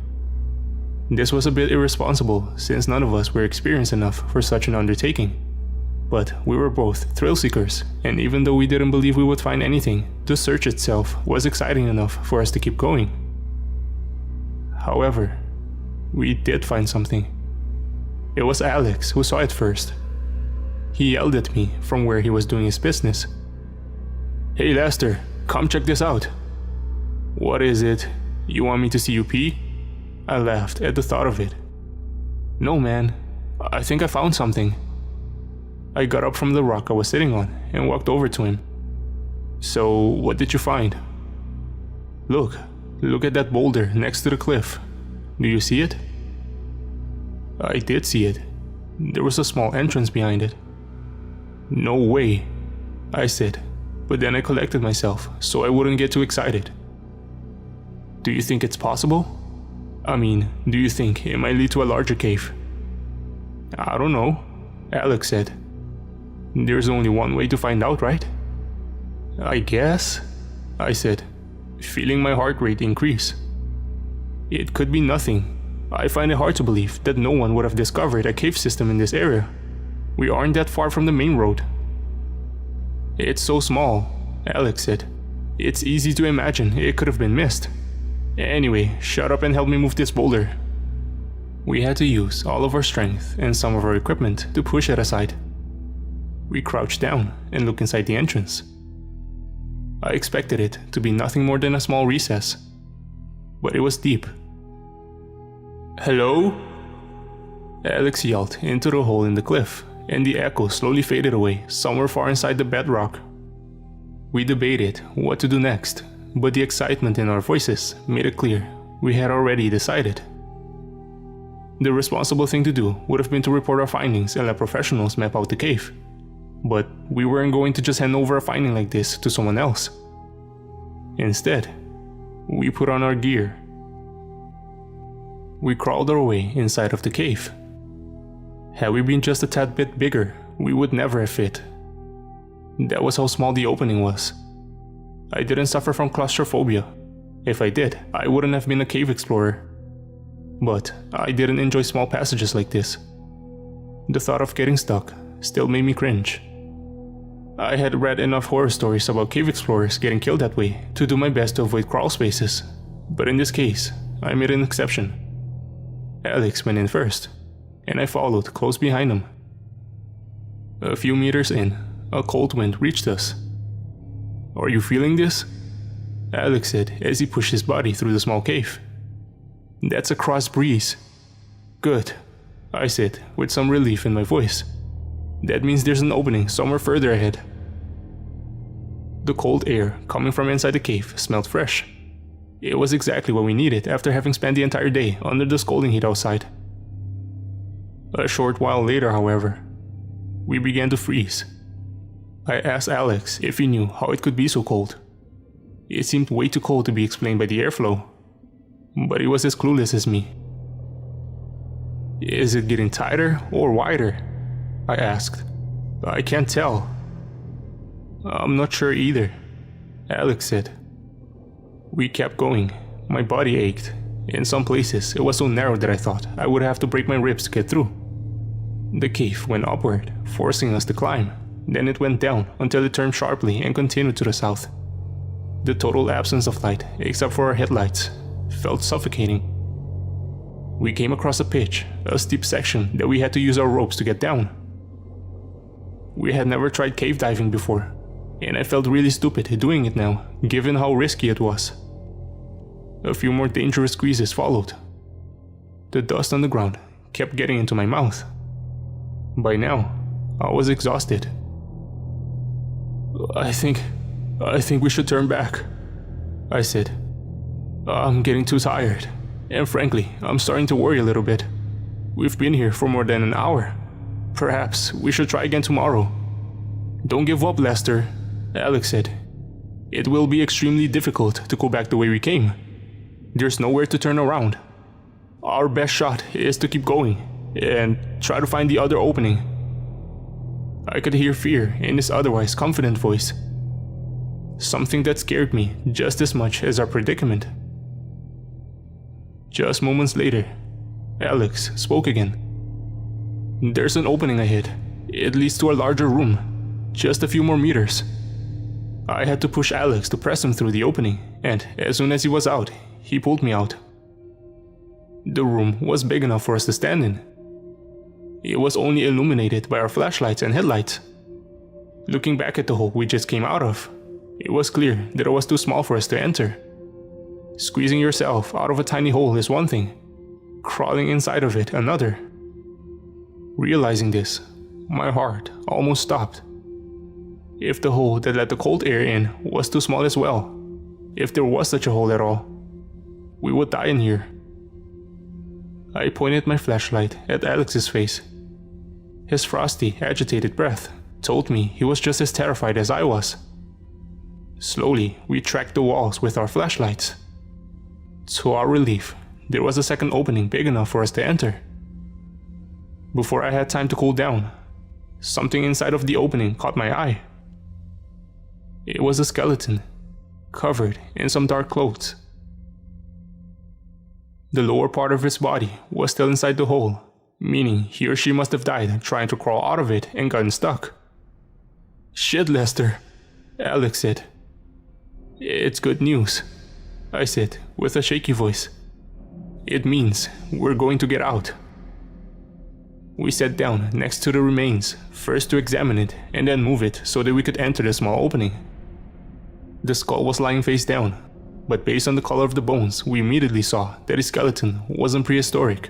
This was a bit irresponsible since none of us were experienced enough for such an undertaking. But we were both thrill seekers, and even though we didn't believe we would find anything, the search itself was exciting enough for us to keep going. However, we did find something. It was Alex who saw it first. He yelled at me from where he was doing his business. "Hey Lester, come check this out." "What is it? You want me to see you pee?" I laughed at the thought of it. "No man, I think I found something." I got up from the rock I was sitting on and walked over to him. "So, what did you find?" Look at that boulder next to the cliff. Do you see it?" I did see it. There was a small entrance behind it. "No way," I said, but then I collected myself so I wouldn't get too excited. "Do you think it's possible? I mean, do you think it might lead to a larger cave?" "I don't know," Alex said. "There's only one way to find out, right?" "I guess," I said, feeling my heart rate increase. It could be nothing. I find it hard to believe that no one would have discovered a cave system in this area. We aren't that far from the main road. "It's so small," Alex said. "It's easy to imagine it could have been missed. Anyway, shut up and help me move this boulder." We had to use all of our strength and some of our equipment to push it aside. We crouched down and looked inside the entrance. I expected it to be nothing more than a small recess, but it was deep. "Hello?" Alex yelled into the hole in the cliff, and the echo slowly faded away somewhere far inside the bedrock. We debated what to do next, but the excitement in our voices made it clear we had already decided. The responsible thing to do would have been to report our findings and let professionals map out the cave. But we weren't going to just hand over a finding like this to someone else. Instead, we put on our gear. We crawled our way inside of the cave. Had we been just a tad bit bigger, we would never have fit. That was how small the opening was. I didn't suffer from claustrophobia. If I did, I wouldn't have been a cave explorer. But I didn't enjoy small passages like this. The thought of getting stuck still made me cringe. I had read enough horror stories about cave explorers getting killed that way to do my best to avoid crawl spaces, but in this case, I made an exception. Alex went in first, and I followed close behind him. A few meters in, a cold wind reached us. "Are you feeling this?" Alex said as he pushed his body through the small cave. "That's a cross breeze." "Good," I said with some relief in my voice. "That means there's an opening somewhere further ahead." The cold air coming from inside the cave smelled fresh. It was exactly what we needed after having spent the entire day under the scalding heat outside. A short while later, however, we began to freeze. I asked Alex if he knew how it could be so cold. It seemed way too cold to be explained by the airflow, but he was as clueless as me. "Is it getting tighter or wider?" I asked. "I can't tell." "I'm not sure either." Alex said. We kept going. My body ached. In some places, it was so narrow that I thought I would have to break my ribs to get through. The cave went upward, forcing us to climb. Then it went down until it turned sharply and continued to the south. The total absence of light, except for our headlights, felt suffocating. We came across a pitch, a steep section that we had to use our ropes to get down. We had never tried cave diving before, and I felt really stupid doing it now, given how risky it was. A few more dangerous squeezes followed. The dust on the ground kept getting into my mouth. By now, I was exhausted. I think we should turn back, I said. I'm getting too tired, and frankly, I'm starting to worry a little bit. We've been here for more than an hour. Perhaps we should try again tomorrow. Don't give up, Lester, Alex said. It will be extremely difficult to go back the way we came. There's nowhere to turn around. Our best shot is to keep going and try to find the other opening. I could hear fear in his otherwise confident voice. Something that scared me just as much as our predicament. Just moments later, Alex spoke again. There's an opening ahead. It leads to a larger room, just a few more meters. I had to push Alex to press him through the opening, and as soon as he was out, he pulled me out. The room was big enough for us to stand in. It was only illuminated by our flashlights and headlights. Looking back at the hole we just came out of, it was clear that it was too small for us to enter. Squeezing yourself out of a tiny hole is one thing, crawling inside of it another. Realizing this, my heart almost stopped. If the hole that let the cold air in was too small as well, if there was such a hole at all, we would die in here. I pointed my flashlight at Alex's face. His frosty, agitated breath told me he was just as terrified as I was. Slowly, we tracked the walls with our flashlights. To our relief, there was a second opening big enough for us to enter. Before I had time to cool down, something inside of the opening caught my eye. It was a skeleton, covered in some dark clothes. The lower part of his body was still inside the hole, meaning he or she must have died trying to crawl out of it and gotten stuck. Shit, Lester, Alex said. It's good news, I said with a shaky voice. It means we're going to get out. We sat down next to the remains, first to examine it and then move it so that we could enter the small opening. The skull was lying face down, but based on the color of the bones, we immediately saw that his skeleton wasn't prehistoric.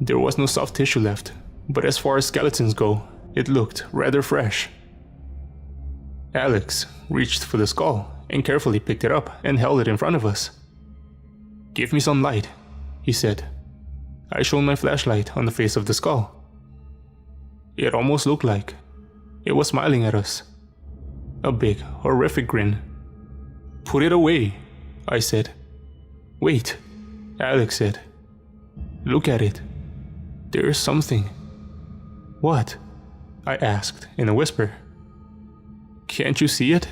There was no soft tissue left, but as far as skeletons go, it looked rather fresh. Alex reached for the skull and carefully picked it up and held it in front of us. Give me some light, he said. I shone my flashlight on the face of the skull. It almost looked like it was smiling at us. A big, horrific grin. Put it away, I said. Wait, Alex said. Look at it. There is something. What? I asked in a whisper. Can't you see it?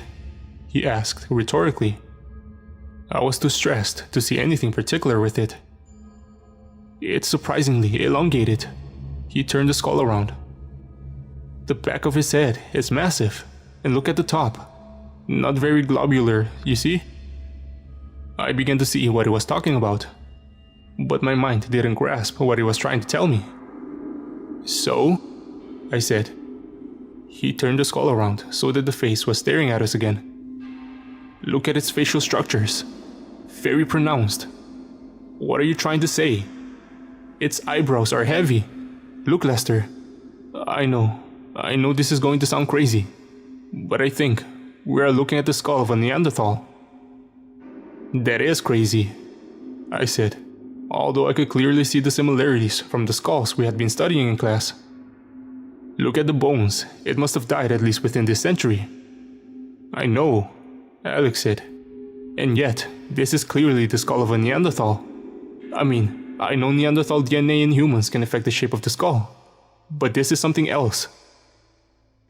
He asked rhetorically. I was too stressed to see anything particular with it. It's surprisingly elongated. He turned the skull around. The back of his head is massive, and look at the top. Not very globular, you see? I began to see what he was talking about, but my mind didn't grasp what he was trying to tell me. So? I said. He turned the skull around so that the face was staring at us again. Look at its facial structures. Very pronounced. What are you trying to say? Its eyebrows are heavy. Look, Lester. I know this is going to sound crazy, but I think we are looking at the skull of a Neanderthal. That is crazy, I said, although I could clearly see the similarities from the skulls we had been studying in class. Look at the bones. It must have died at least within this century. I know, Alex said. And yet, this is clearly the skull of a Neanderthal. I know Neanderthal DNA in humans can affect the shape of the skull, but this is something else.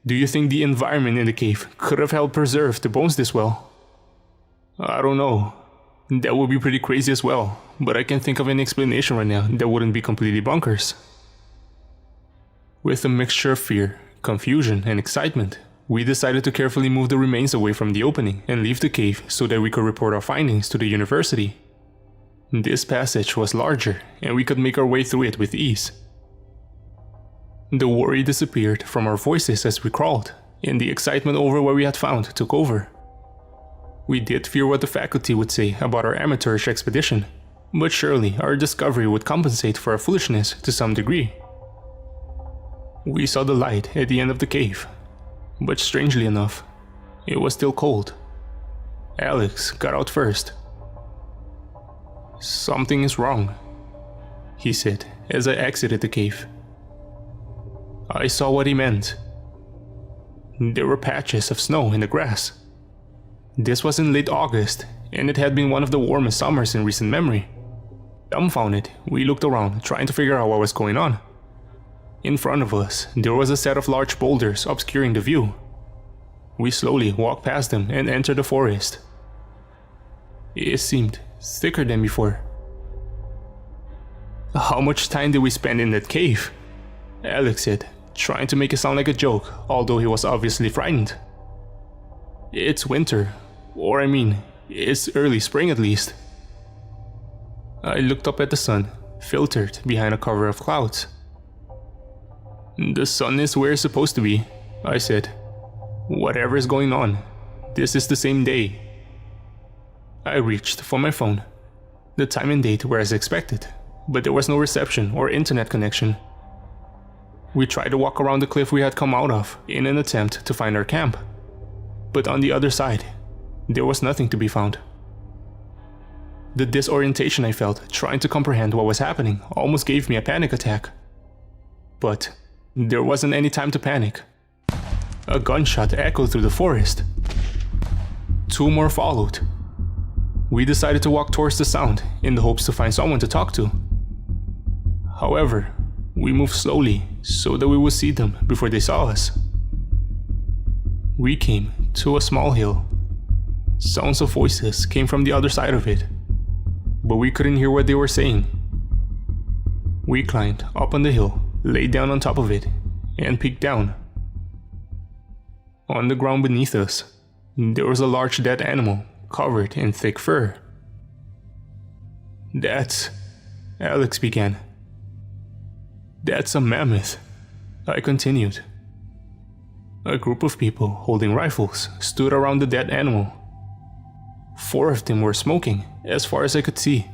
Do you think the environment in the cave could have helped preserve the bones this well? I don't know. That would be pretty crazy as well, but I can't think of any explanation right now that wouldn't be completely bonkers. With a mixture of fear, confusion, and excitement, we decided to carefully move the remains away from the opening and leave the cave so that we could report our findings to the university. This passage was larger, and we could make our way through it with ease. The worry disappeared from our voices as we crawled, and the excitement over what we had found took over. We did fear what the faculty would say about our amateurish expedition, but surely our discovery would compensate for our foolishness to some degree. We saw the light at the end of the cave, but strangely enough, it was still cold. Alex got out first. "Something is wrong," he said as I exited the cave. I saw what he meant. There were patches of snow in the grass. This was in late August, and it had been one of the warmest summers in recent memory. Dumbfounded, we looked around, trying to figure out what was going on. In front of us, there was a set of large boulders obscuring the view. We slowly walked past them and entered the forest. It seemed thicker than before. "How much time did we spend in that cave?" Alex said, trying to make it sound like a joke, although he was obviously frightened. "It's winter, or it's early spring at least." I looked up at the sun, filtered behind a cover of clouds. "The sun is where it's supposed to be," I said. "Whatever is going on, this is the same day." I reached for my phone. The time and date were as expected, but there was no reception or internet connection. We tried to walk around the cliff we had come out of in an attempt to find our camp, but on the other side, there was nothing to be found. The disorientation I felt trying to comprehend what was happening almost gave me a panic attack. But there wasn't any time to panic. A gunshot echoed through the forest. 2 more followed. We decided to walk towards the sound in the hopes to find someone to talk to. However, we moved slowly so that we would see them before they saw us. We came to a small hill. Sounds of voices came from the other side of it, but we couldn't hear what they were saying. We climbed up on the hill, laid down on top of it, and peeked down. On the ground beneath us, there was a large dead animal covered in thick fur. "That's..." Alex began. "That's a mammoth," I continued. A group of people holding rifles stood around the dead animal. 4 of them were smoking, as far as I could see.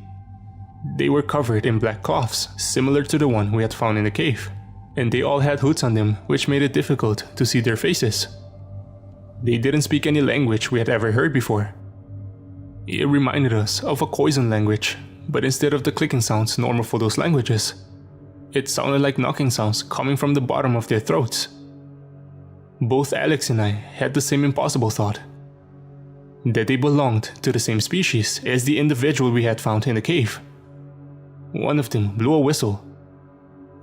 They were covered in black cloths, similar to the one we had found in the cave, and they all had hoods on them, which made it difficult to see their faces. They didn't speak any language we had ever heard before. It reminded us of a Khoisan language, but instead of the clicking sounds normal for those languages, it sounded like knocking sounds coming from the bottom of their throats. Both Alex and I had the same impossible thought, that they belonged to the same species as the individual we had found in the cave. One of them blew a whistle.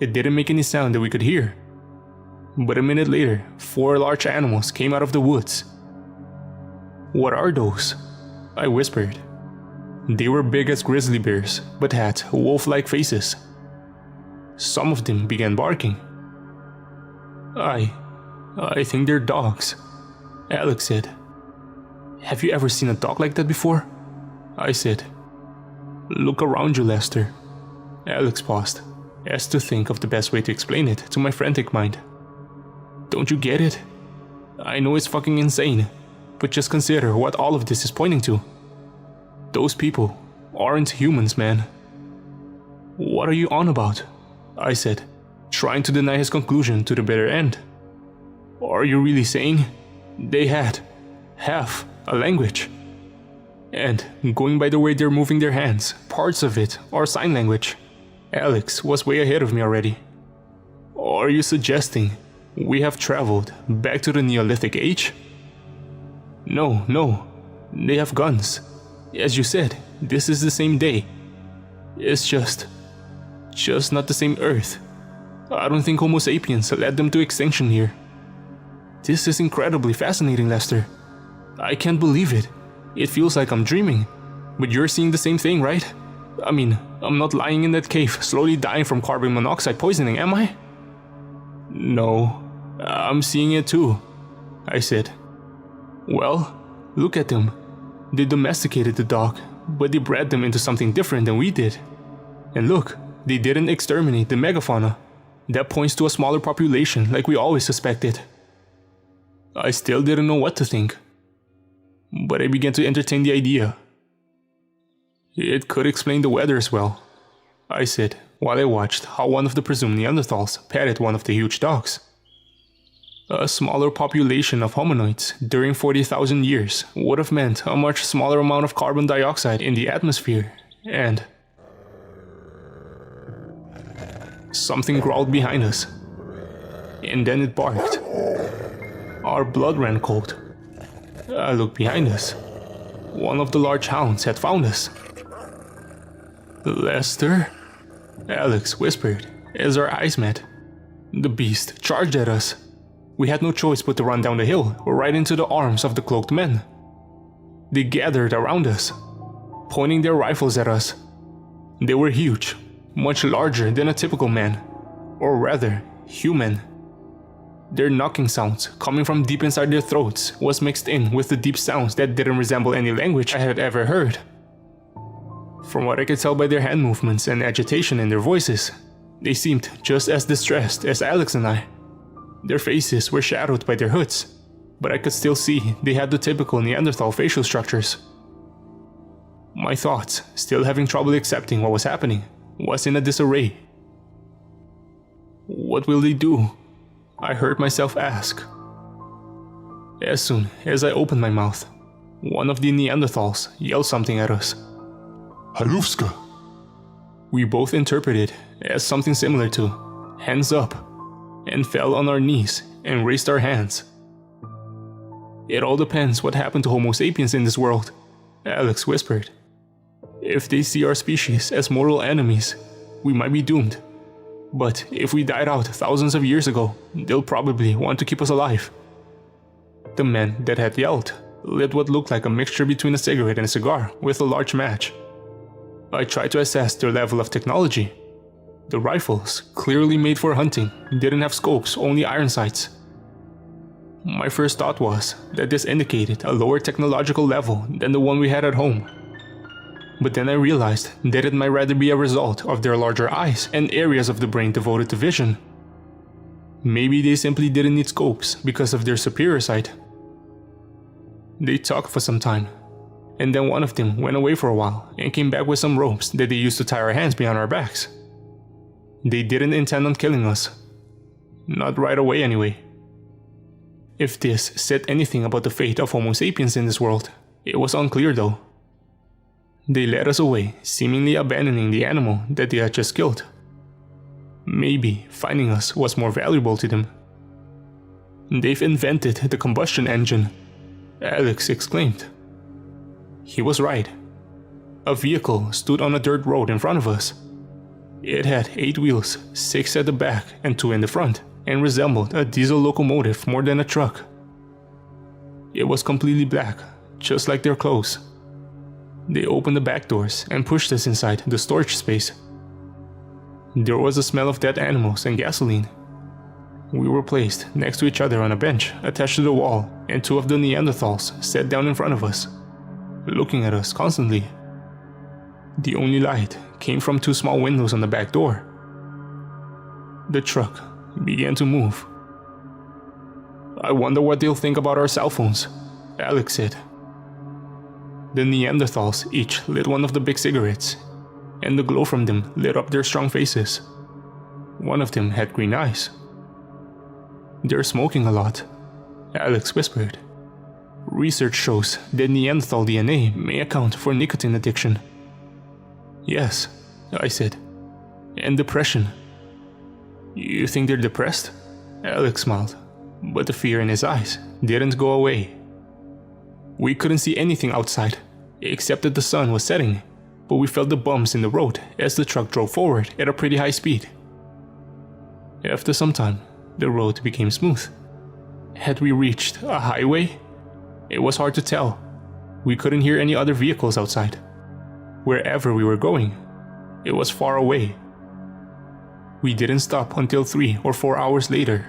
It didn't make any sound that we could hear. But a minute later, 4 large animals came out of the woods. "What are those?" I whispered. They were big as grizzly bears, but had wolf-like faces. Some of them began barking. I think they're dogs," Alex said. "Have you ever seen a dog like that before?" I said. "Look around you, Lester." Alex paused, as to think of the best way to explain it to my frantic mind. "Don't you get it? I know it's fucking insane, but just consider what all of this is pointing to. Those people aren't humans, man." "What are you on about?" I said, trying to deny his conclusion to the bitter end. "Are you really saying they had half a language? And going by the way they're moving their hands, parts of it are sign language." Alex was way ahead of me already. "Are you suggesting we have traveled back to the Neolithic age?" No, they have guns. As you said, this is the same day. It's just not the same Earth. I don't think Homo sapiens led them to extinction here. This is incredibly fascinating, Lester. I can't believe it. It feels like I'm dreaming. But you're seeing the same thing, right? I mean, I'm not lying in that cave, slowly dying from carbon monoxide poisoning, am I? No, I'm seeing it too, I said. Well, look at them. They domesticated the dog, but they bred them into something different than we did. And look, they didn't exterminate the megafauna. That points to a smaller population like we always suspected. I still didn't know what to think, but I began to entertain the idea. It could explain the weather as well, I said, while I watched how one of the presumed Neanderthals patted one of the huge dogs. A smaller population of hominoids during 40,000 years would have meant a much smaller amount of carbon dioxide in the atmosphere, and... something growled behind us, and then it barked. Our blood ran cold. I looked behind us. One of the large hounds had found us. Lester? Alex whispered as our eyes met. The beast charged at us. We had no choice but to run down the hill or right into the arms of the cloaked men. They gathered around us, pointing their rifles at us. They were huge, much larger than a typical man, or rather, human. Their knocking sounds, coming from deep inside their throats, was mixed in with the deep sounds that didn't resemble any language I had ever heard. From what I could tell by their hand movements and agitation in their voices, they seemed just as distressed as Alex and I. Their faces were shadowed by their hoods, but I could still see they had the typical Neanderthal facial structures. My thoughts, still having trouble accepting what was happening, was in a disarray. What will they do? I heard myself ask. As soon as I opened my mouth, one of the Neanderthals yelled something at us. Halufska! We both interpreted as something similar to hands up, and fell on our knees and raised our hands. It all depends what happened to Homo sapiens in this world, Alex whispered. If they see our species as mortal enemies, we might be doomed. But if we died out thousands of years ago, they'll probably want to keep us alive. The man that had yelled lit what looked like a mixture between a cigarette and a cigar with a large match. I tried to assess their level of technology. The rifles, clearly made for hunting, didn't have scopes, only iron sights. My first thought was that this indicated a lower technological level than the one we had at home. But then I realized that it might rather be a result of their larger eyes and areas of the brain devoted to vision. Maybe they simply didn't need scopes because of their superior sight. They talked for some time, and then one of them went away for a while and came back with some ropes that they used to tie our hands behind our backs. They didn't intend on killing us. Not right away anyway. If this said anything about the fate of Homo sapiens in this world, it was unclear though. They led us away, seemingly abandoning the animal that they had just killed. Maybe finding us was more valuable to them. They've invented the combustion engine, Alex exclaimed. He was right. A vehicle stood on a dirt road in front of us. It had 8 wheels, 6 at the back and 2 in the front, and resembled a diesel locomotive more than a truck. It was completely black, just like their clothes. They opened the back doors and pushed us inside the storage space. There was a smell of dead animals and gasoline. We were placed next to each other on a bench attached to the wall, and 2 of the Neanderthals sat down in front of us, looking at us constantly. The only light came from 2 small windows on the back door. The truck began to move. I wonder what they'll think about our cell phones, Alex said. The Neanderthals each lit one of the big cigarettes, and the glow from them lit up their strong faces. One of them had green eyes. They're smoking a lot, Alex whispered. Research shows that Neanderthal DNA may account for nicotine addiction. Yes, I said. And depression. You think they're depressed? Alex smiled, but the fear in his eyes didn't go away. We couldn't see anything outside, except that the sun was setting, but we felt the bumps in the road as the truck drove forward at a pretty high speed. After some time, the road became smooth. Had we reached a highway? It was hard to tell. We couldn't hear any other vehicles outside. Wherever we were going, it was far away. We didn't stop until 3 or 4 hours later.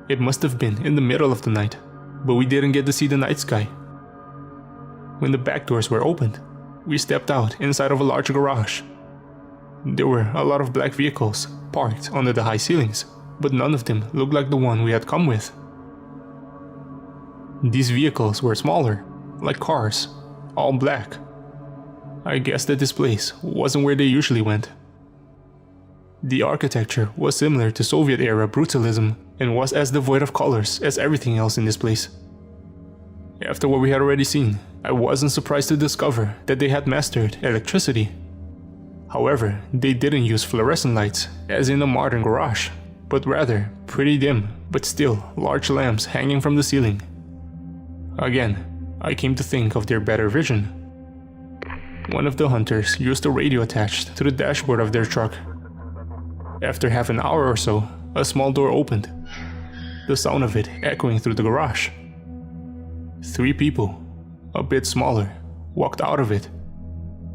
It must have been in the middle of the night, but we didn't get to see the night sky. When the back doors were opened, we stepped out inside of a large garage. There were a lot of black vehicles parked under the high ceilings, but none of them looked like the one we had come with. These vehicles were smaller, like cars, all black. I guess that this place wasn't where they usually went. The architecture was similar to Soviet-era brutalism and was as devoid of colors as everything else in this place. After what we had already seen, I wasn't surprised to discover that they had mastered electricity. However, they didn't use fluorescent lights, as in a modern garage, but rather pretty dim, but still large lamps hanging from the ceiling. Again, I came to think of their better vision. One of the hunters used a radio attached to the dashboard of their truck. After half an hour or so, a small door opened, the sound of it echoing through the garage. 3 people, a bit smaller, walked out of it.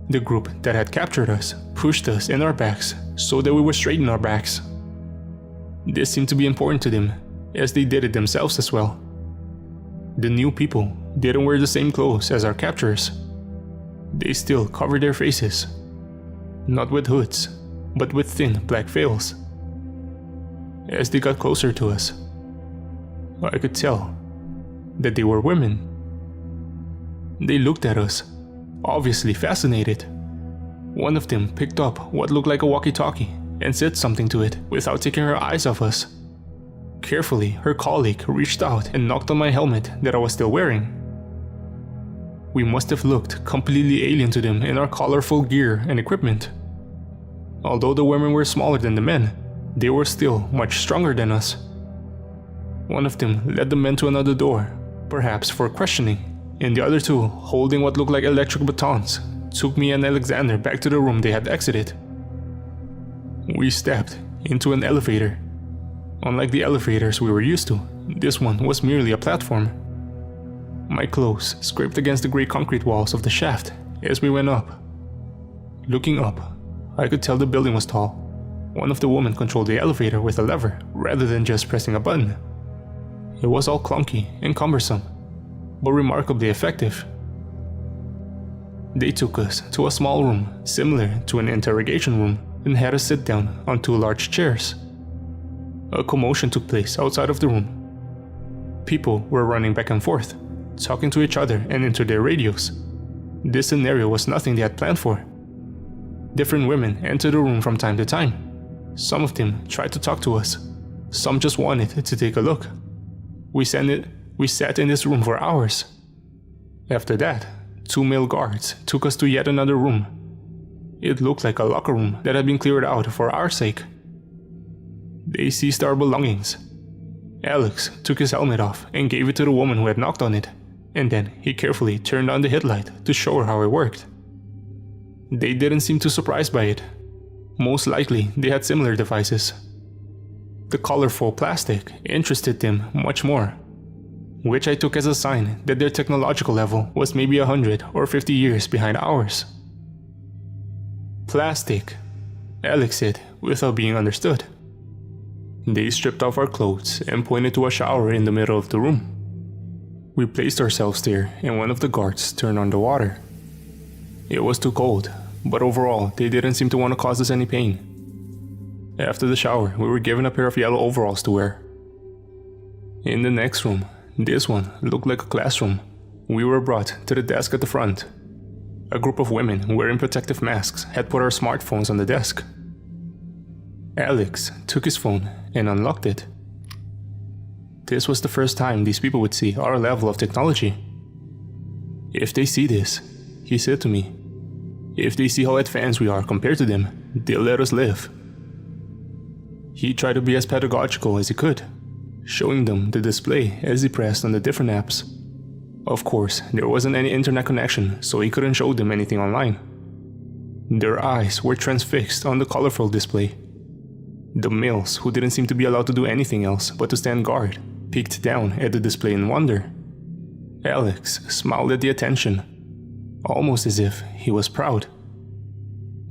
The group that had captured us pushed us in our backs so that we were straight in our backs. This seemed to be important to them, as they did it themselves as well. The new people didn't wear the same clothes as our captors. They still covered their faces, not with hoods, but with thin black veils. As they got closer to us, I could tell that they were women. They looked at us, obviously fascinated. One of them picked up what looked like a walkie-talkie and said something to it without taking her eyes off us. Carefully, her colleague reached out and knocked on my helmet that I was still wearing. We must have looked completely alien to them in our colorful gear and equipment. Although the women were smaller than the men, they were still much stronger than us. One of them led the men to another door, perhaps for questioning, and the other 2, holding what looked like electric batons, took me and Alexander back to the room they had exited. We stepped into an elevator. Unlike the elevators we were used to, this one was merely a platform. My clothes scraped against the gray concrete walls of the shaft as we went up. Looking up, I could tell the building was tall. One of the women controlled the elevator with a lever rather than just pressing a button. It was all clunky and cumbersome, but remarkably effective. They took us to a small room similar to an interrogation room and had us sit down on 2 large chairs. A commotion took place outside of the room. People were running back and forth, talking to each other and into their radios. This scenario was nothing they had planned for. Different women entered the room from time to time. Some of them tried to talk to us. Some just wanted to take a look. We sat in this room for hours. After that, 2 male guards took us to yet another room. It looked like a locker room that had been cleared out for our sake. They seized our belongings. Alex took his helmet off and gave it to the woman who had knocked on it, and then he carefully turned on the headlight to show her how it worked. They didn't seem too surprised by it. Most likely, they had similar devices. The colorful plastic interested them much more, which I took as a sign that their technological level was maybe 100 or 50 years behind ours. Plastic, Alex said without being understood. They stripped off our clothes and pointed to a shower in the middle of the room. We placed ourselves there and one of the guards turned on the water. It was too cold, but overall they didn't seem to want to cause us any pain. After the shower, we were given a pair of yellow overalls to wear. In the next room, this one looked like a classroom, we were brought to the desk at the front. A group of women wearing protective masks had put our smartphones on the desk. Alex took his phone and unlocked it. This was the first time these people would see our level of technology. If they see this, he said to me, if they see how advanced we are compared to them, they'll let us live. He tried to be as pedagogical as he could, showing them the display as he pressed on the different apps. Of course, there wasn't any internet connection, so he couldn't show them anything online. Their eyes were transfixed on the colorful display. The males, who didn't seem to be allowed to do anything else but to stand guard, peeked down at the display in wonder. Alex smiled at the attention, almost as if he was proud.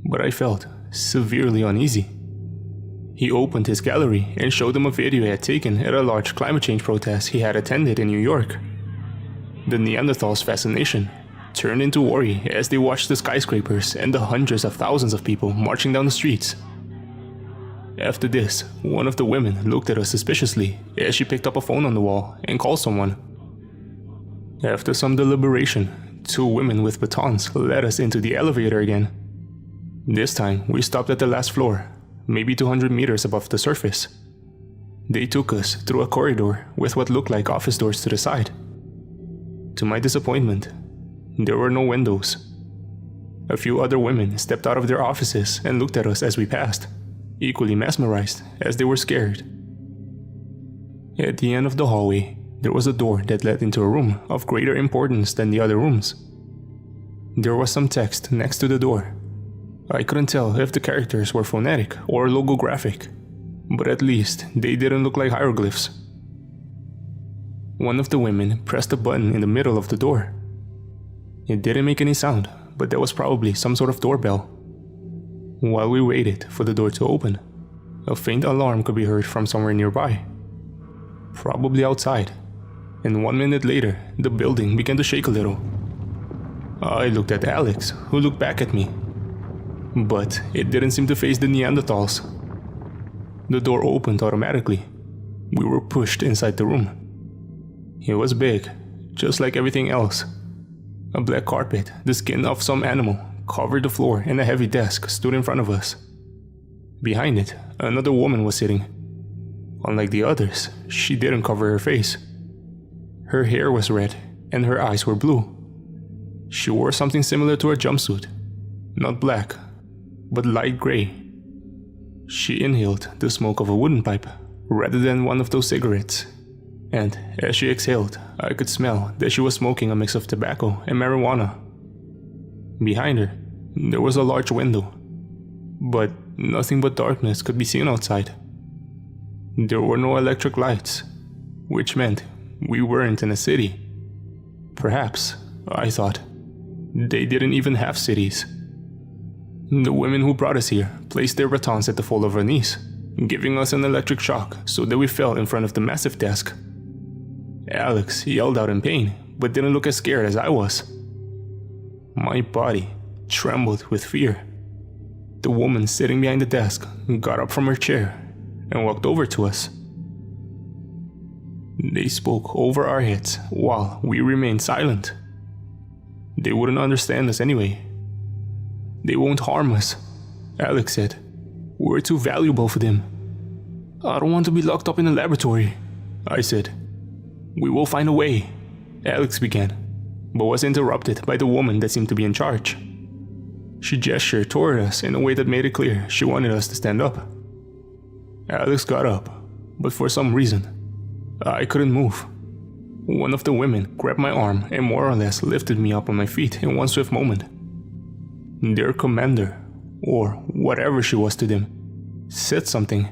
But I felt severely uneasy. He opened his gallery and showed them a video he had taken at a large climate change protest he had attended in New York. The Neanderthals' fascination turned into worry as they watched the skyscrapers and the hundreds of thousands of people marching down the streets. After this, one of the women looked at us suspiciously as she picked up a phone on the wall and called someone. After some deliberation, 2 women with batons led us into the elevator again. This time, we stopped at the last floor, maybe 200 meters above the surface. They took us through a corridor with what looked like office doors to the side. To my disappointment, there were no windows. A few other women stepped out of their offices and looked at us as we passed, equally mesmerized as they were scared. At the end of the hallway, there was a door that led into a room of greater importance than the other rooms. There was some text next to the door. I couldn't tell if the characters were phonetic or logographic, but at least they didn't look like hieroglyphs. One of the women pressed a button in the middle of the door. It didn't make any sound, but that was probably some sort of doorbell. While we waited for the door to open, a faint alarm could be heard from somewhere nearby. Probably outside, and 1 minute later, the building began to shake a little. I looked at Alex, who looked back at me. But it didn't seem to face the Neanderthals. The door opened automatically. We were pushed inside the room. It was big, just like everything else. A black carpet, the skin of some animal, covered the floor, and a heavy desk stood in front of us. Behind it, another woman was sitting. Unlike the others, she didn't cover her face. Her hair was red, and her eyes were blue. She wore something similar to a jumpsuit. Not black, but light gray. She inhaled the smoke of a wooden pipe rather than one of those cigarettes. And as she exhaled, I could smell that she was smoking a mix of tobacco and marijuana. Behind her, there was a large window, but nothing but darkness could be seen outside. There were no electric lights, which meant we weren't in a city. Perhaps, I thought, they didn't even have cities. The women who brought us here placed their batons at the fold of our knees, giving us an electric shock so that we fell in front of the massive desk. Alex yelled out in pain, but didn't look as scared as I was. My body trembled with fear. The woman sitting behind the desk got up from her chair and walked over to us. They spoke over our heads while we remained silent. They wouldn't understand us anyway. "They won't harm us," Alex said. "We're too valuable for them." "I don't want to be locked up in a laboratory," I said. "We will find a way," Alex began, but was interrupted by the woman that seemed to be in charge. She gestured toward us in a way that made it clear she wanted us to stand up. Alex got up, but for some reason, I couldn't move. One of the women grabbed my arm and more or less lifted me up on my feet in one swift moment. Their commander, or whatever she was to them, said something.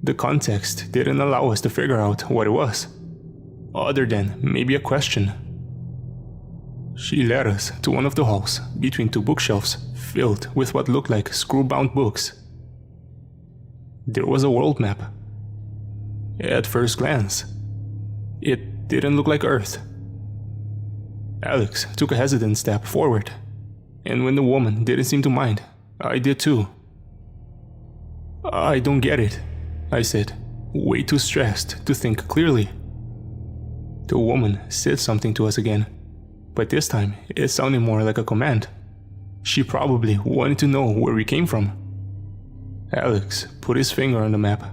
The context didn't allow us to figure out what it was, other than maybe a question. She led us to one of the halls between 2 bookshelves filled with what looked like screw-bound books. There was a world map. At first glance, it didn't look like Earth. Alex took a hesitant step forward, and when the woman didn't seem to mind, I did too. "I don't get it," I said, way too stressed to think clearly. The woman said something to us again, but this time it sounded more like a command. She probably wanted to know where we came from. Alex put his finger on the map.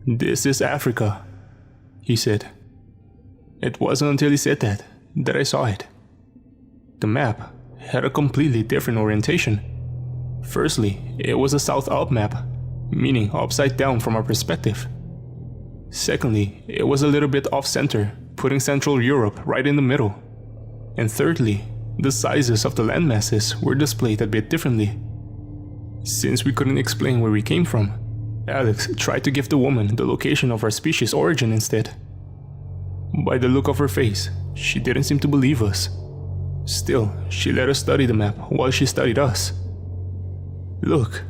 "This is Africa," he said. It wasn't until he said that I saw it. The map had a completely different orientation. Firstly, it was a south-up map, meaning upside down from our perspective. Secondly, it was a little bit off-center, putting Central Europe right in the middle. And thirdly, the sizes of the landmasses were displayed a bit differently. Since we couldn't explain where we came from, Alex tried to give the woman the location of our species' origin instead. By the look of her face, she didn't seem to believe us. Still, she let us study the map while she studied us. "Look,"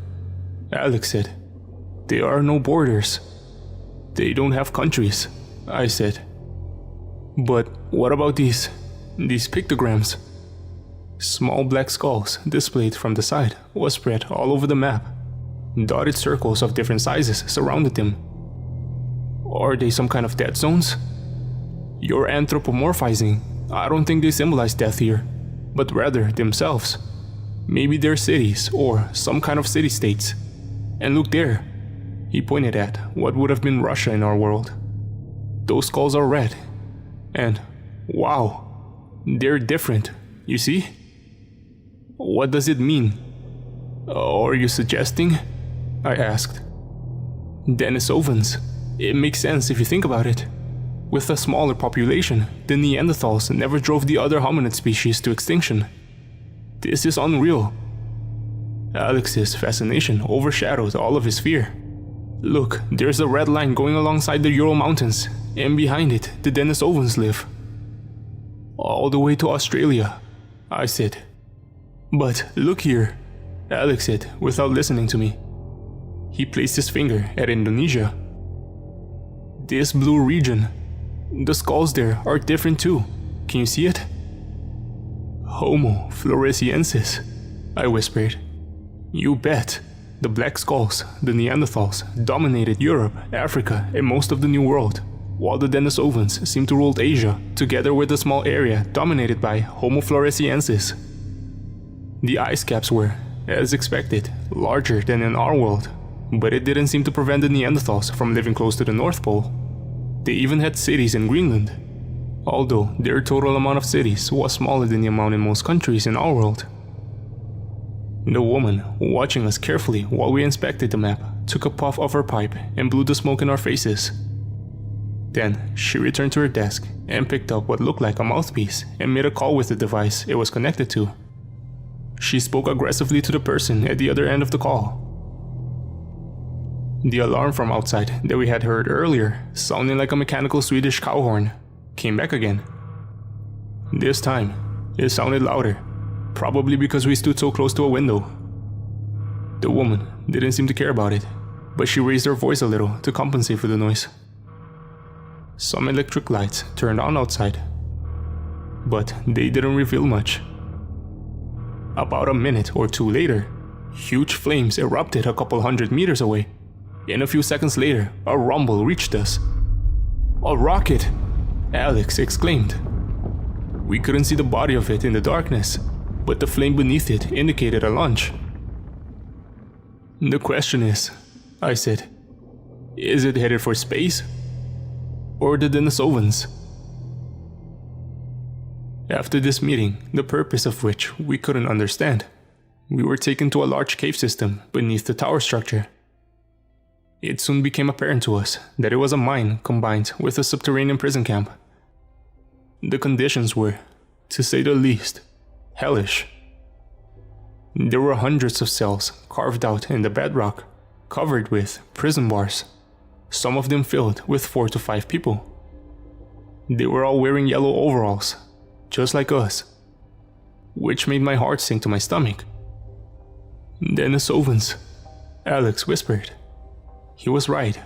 Alex said. "There are no borders. They don't have countries," I said. "But what about these pictograms?" Small black skulls displayed from the side was spread all over the map. Dotted circles of different sizes surrounded them. "Are they some kind of dead zones?" "You're anthropomorphizing. I don't think they symbolize death here, but rather themselves. Maybe they're cities or some kind of city-states. And look there." He pointed at what would have been Russia in our world. "Those skulls are red. And, wow, they're different, you see?" "What does it mean?" "Are you suggesting?" I asked. "Denisovans. It makes sense if you think about it. With a smaller population, the Neanderthals never drove the other hominid species to extinction. This is unreal." Alex's fascination overshadowed all of his fear. "Look, there's a red line going alongside the Ural Mountains, and behind it, the Denisovans live. All the way to Australia," I said. "But look here," Alex said without listening to me. He placed his finger at Indonesia. "This blue region, the skulls there are different too. Can you see it?" "Homo floresiensis," I whispered. "You bet. The black skulls, the Neanderthals, dominated Europe, Africa, and most of the New World, while the Denisovans seem to rule Asia, together with a small area dominated by Homo floresiensis. The ice caps were, as expected, larger than in our world, but it didn't seem to prevent the Neanderthals from living close to the North Pole. They even had cities in Greenland, although their total amount of cities was smaller than the amount in most countries in our world." The woman, watching us carefully while we inspected the map, took a puff of her pipe and blew the smoke in our faces. Then she returned to her desk and picked up what looked like a mouthpiece and made a call with the device it was connected to. She spoke aggressively to the person at the other end of the call. The alarm from outside that we had heard earlier, sounding like a mechanical Swedish cow horn, came back again. This time, it sounded louder, probably because we stood so close to a window. The woman didn't seem to care about it, but she raised her voice a little to compensate for the noise. Some electric lights turned on outside, but they didn't reveal much. About a minute or two later, huge flames erupted a couple 100 meters away, and a few seconds later, a rumble reached us. "A rocket!" Alex exclaimed. We couldn't see the body of it in the darkness, but the flame beneath it indicated a launch. "The question is," I said, "is it headed for space? Or the Denisovans?" After this meeting, the purpose of which we couldn't understand, we were taken to a large cave system beneath the tower structure. It soon became apparent to us that it was a mine combined with a subterranean prison camp. The conditions were, to say the least, hellish. There were hundreds of cells carved out in the bedrock, covered with prison bars, some of them filled with 4 to 5 people. They were all wearing yellow overalls, just like us, which made my heart sink to my stomach. "Denisovans," Alex whispered. He was right.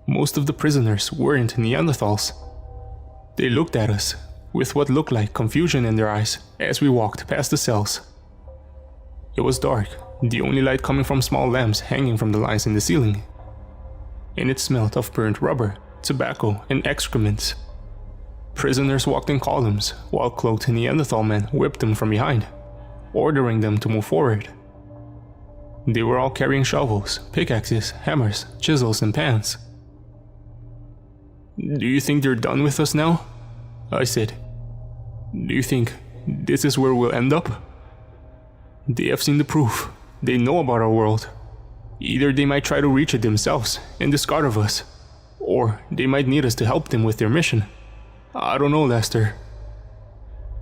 Most of the prisoners weren't Neanderthals. They looked at us with what looked like confusion in their eyes as we walked past the cells. It was dark, the only light coming from small lamps hanging from the lines in the ceiling. And it smelled of burnt rubber, tobacco, and excrements. Prisoners walked in columns, while cloaked Neanderthal men whipped them from behind, ordering them to move forward. They were all carrying shovels, pickaxes, hammers, chisels, and pans. "Do you think they're done with us now?" I said. "Do you think this is where we'll end up? They have seen the proof. They know about our world. Either they might try to reach it themselves and discard of us, or they might need us to help them with their mission. I don't know, Lester."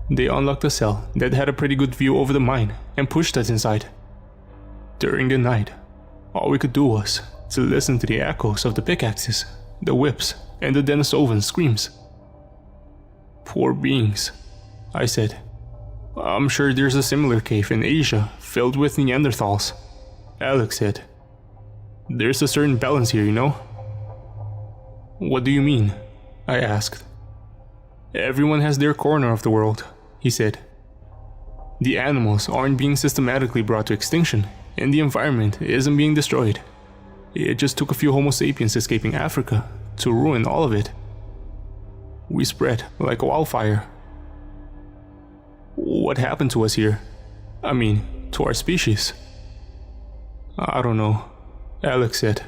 They unlocked a cell that had a pretty good view over the mine and pushed us inside. During the night, all we could do was to listen to the echoes of the pickaxes, the whips, and the Denisovan screams. "Poor beings," I said. I'm sure there's a similar cave in Asia filled with Neanderthals, Alex said. There's a certain balance here, you know? What do you mean? I asked. Everyone has their corner of the world, he said. The animals aren't being systematically brought to extinction, and the environment isn't being destroyed. It just took a few Homo sapiens escaping Africa to ruin all of it. We spread like a wildfire. What happened to us here? I mean, to our species? I don't know, Alex said.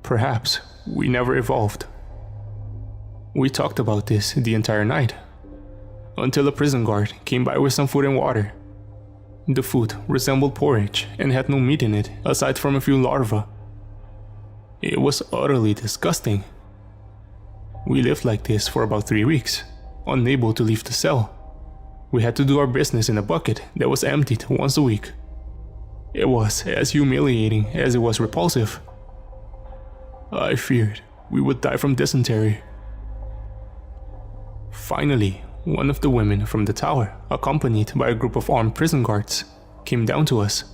Perhaps we never evolved. We talked about this the entire night, until a prison guard came by with some food and water. The food resembled porridge and had no meat in it aside from a few larvae. It was utterly disgusting. We lived like this for about 3 weeks, unable to leave the cell. We had to do our business in a bucket that was emptied once a week. It was as humiliating as it was repulsive. I feared we would die from dysentery. Finally, one of the women from the tower, accompanied by a group of armed prison guards, came down to us.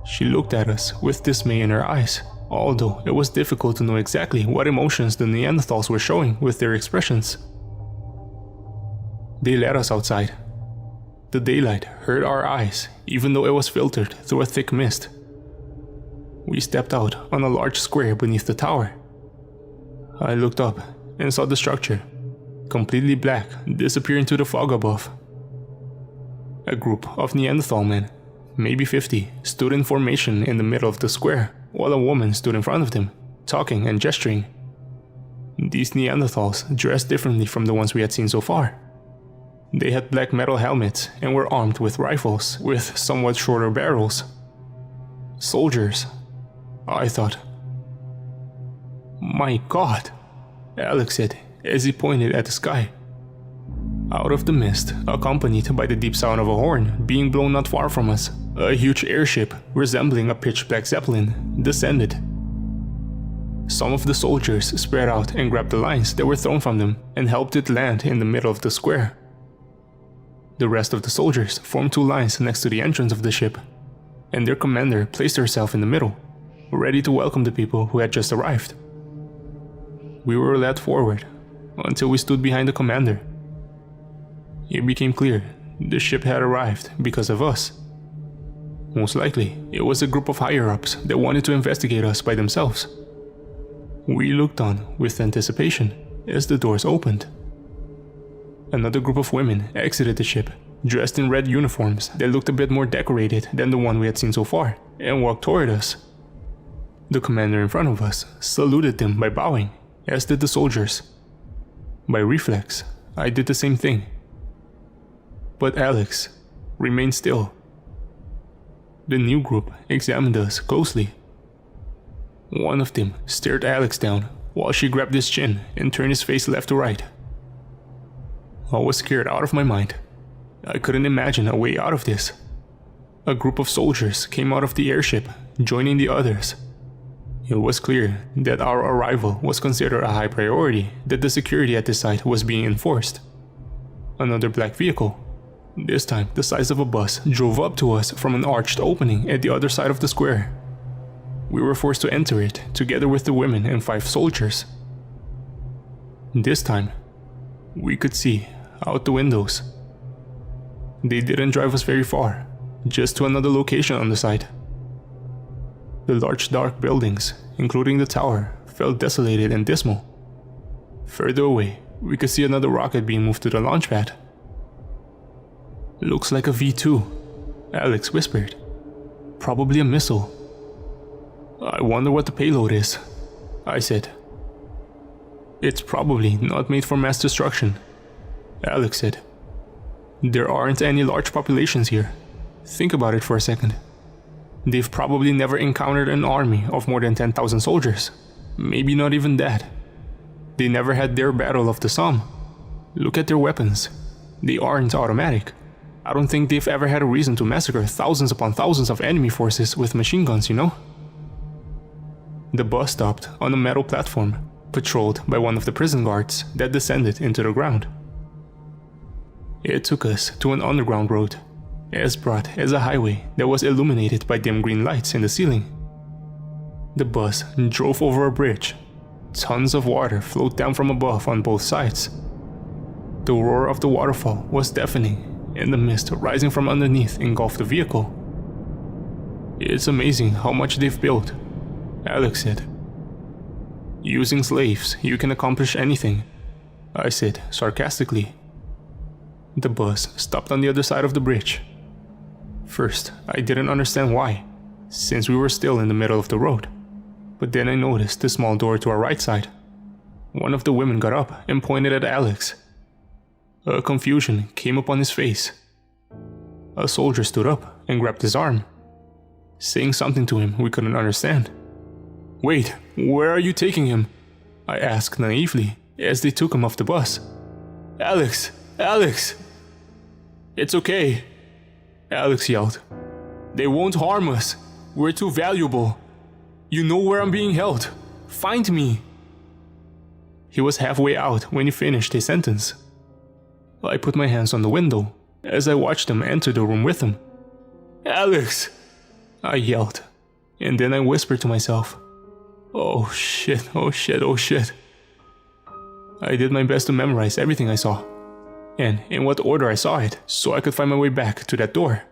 She looked at us with dismay in her eyes, although it was difficult to know exactly what emotions the Neanderthals were showing with their expressions. They led us outside. The daylight hurt our eyes, even though it was filtered through a thick mist. We stepped out on a large square beneath the tower. I looked up and saw the structure, completely black, disappear into the fog above. A group of Neanderthal men, maybe 50, stood in formation in the middle of the square, while a woman stood in front of them, talking and gesturing. These Neanderthals dressed differently from the ones we had seen so far. They had black metal helmets and were armed with rifles with somewhat shorter barrels. Soldiers, I thought. My God, Alex said as he pointed at the sky. Out of the mist, accompanied by the deep sound of a horn being blown not far from us, a huge airship resembling a pitch-black zeppelin descended. Some of the soldiers spread out and grabbed the lines that were thrown from them and helped it land in the middle of the square. The rest of the soldiers formed 2 lines next to the entrance of the ship, and their commander placed herself in the middle, ready to welcome the people who had just arrived. We were led forward until we stood behind the commander. It became clear the ship had arrived because of us. Most likely, it was a group of higher-ups that wanted to investigate us by themselves. We looked on with anticipation as the doors opened. Another group of women exited the ship, dressed in red uniforms that looked a bit more decorated than the one we had seen so far, and walked toward us. The commander in front of us saluted them by bowing, as did the soldiers. By reflex, I did the same thing. But Alex remained still. The new group examined us closely. One of them stared Alex down while she grabbed his chin and turned his face left to right. I was scared out of my mind. I couldn't imagine a way out of this. A group of soldiers came out of the airship, joining the others. It was clear that our arrival was considered a high priority, that the security at the site was being enforced. Another black vehicle, this time the size of a bus, drove up to us from an arched opening at the other side of the square. We were forced to enter it, together with the women and 5 soldiers. This time, we could see out the windows. They didn't drive us very far, just to another location on the site. The large dark buildings, including the tower, felt desolated and dismal. Further away, we could see another rocket being moved to the launch pad. Looks like a V2, Alex whispered. Probably a missile. I wonder what the payload is, I said. It's probably not made for mass destruction, Alex said. There aren't any large populations here. Think about it for a second. They've probably never encountered an army of more than 10,000 soldiers. Maybe not even that. They never had their battle of the Somme. Look at their weapons. They aren't automatic. I don't think they've ever had a reason to massacre thousands upon thousands of enemy forces with machine guns, you know? The bus stopped on a metal platform, patrolled by one of the prison guards that descended into the ground. It took us to an underground road, as broad as a highway that was illuminated by dim green lights in the ceiling. The bus drove over a bridge. Tons of water flowed down from above on both sides. The roar of the waterfall was deafening, and the mist rising from underneath engulfed the vehicle. "It's amazing how much they've built," Alex said. "Using slaves, you can accomplish anything," I said sarcastically. The bus stopped on the other side of the bridge. First, I didn't understand why, since we were still in the middle of the road. But then I noticed the small door to our right side. One of the women got up and pointed at Alex. A confusion came upon his face. A soldier stood up and grabbed his arm, saying something to him we couldn't understand. "Wait, where are you taking him?" I asked naively as they took him off the bus. "Alex! Alex!" "It's okay," Alex yelled. "They won't harm us. We're too valuable. You know where I'm being held. Find me." He was halfway out when he finished his sentence. I put my hands on the window as I watched him enter the room with him. "Alex!" I yelled, and then I whispered to myself, "Oh shit, oh shit, oh shit." I did my best to memorize everything I saw, and in what order I saw it, so I could find my way back to that door.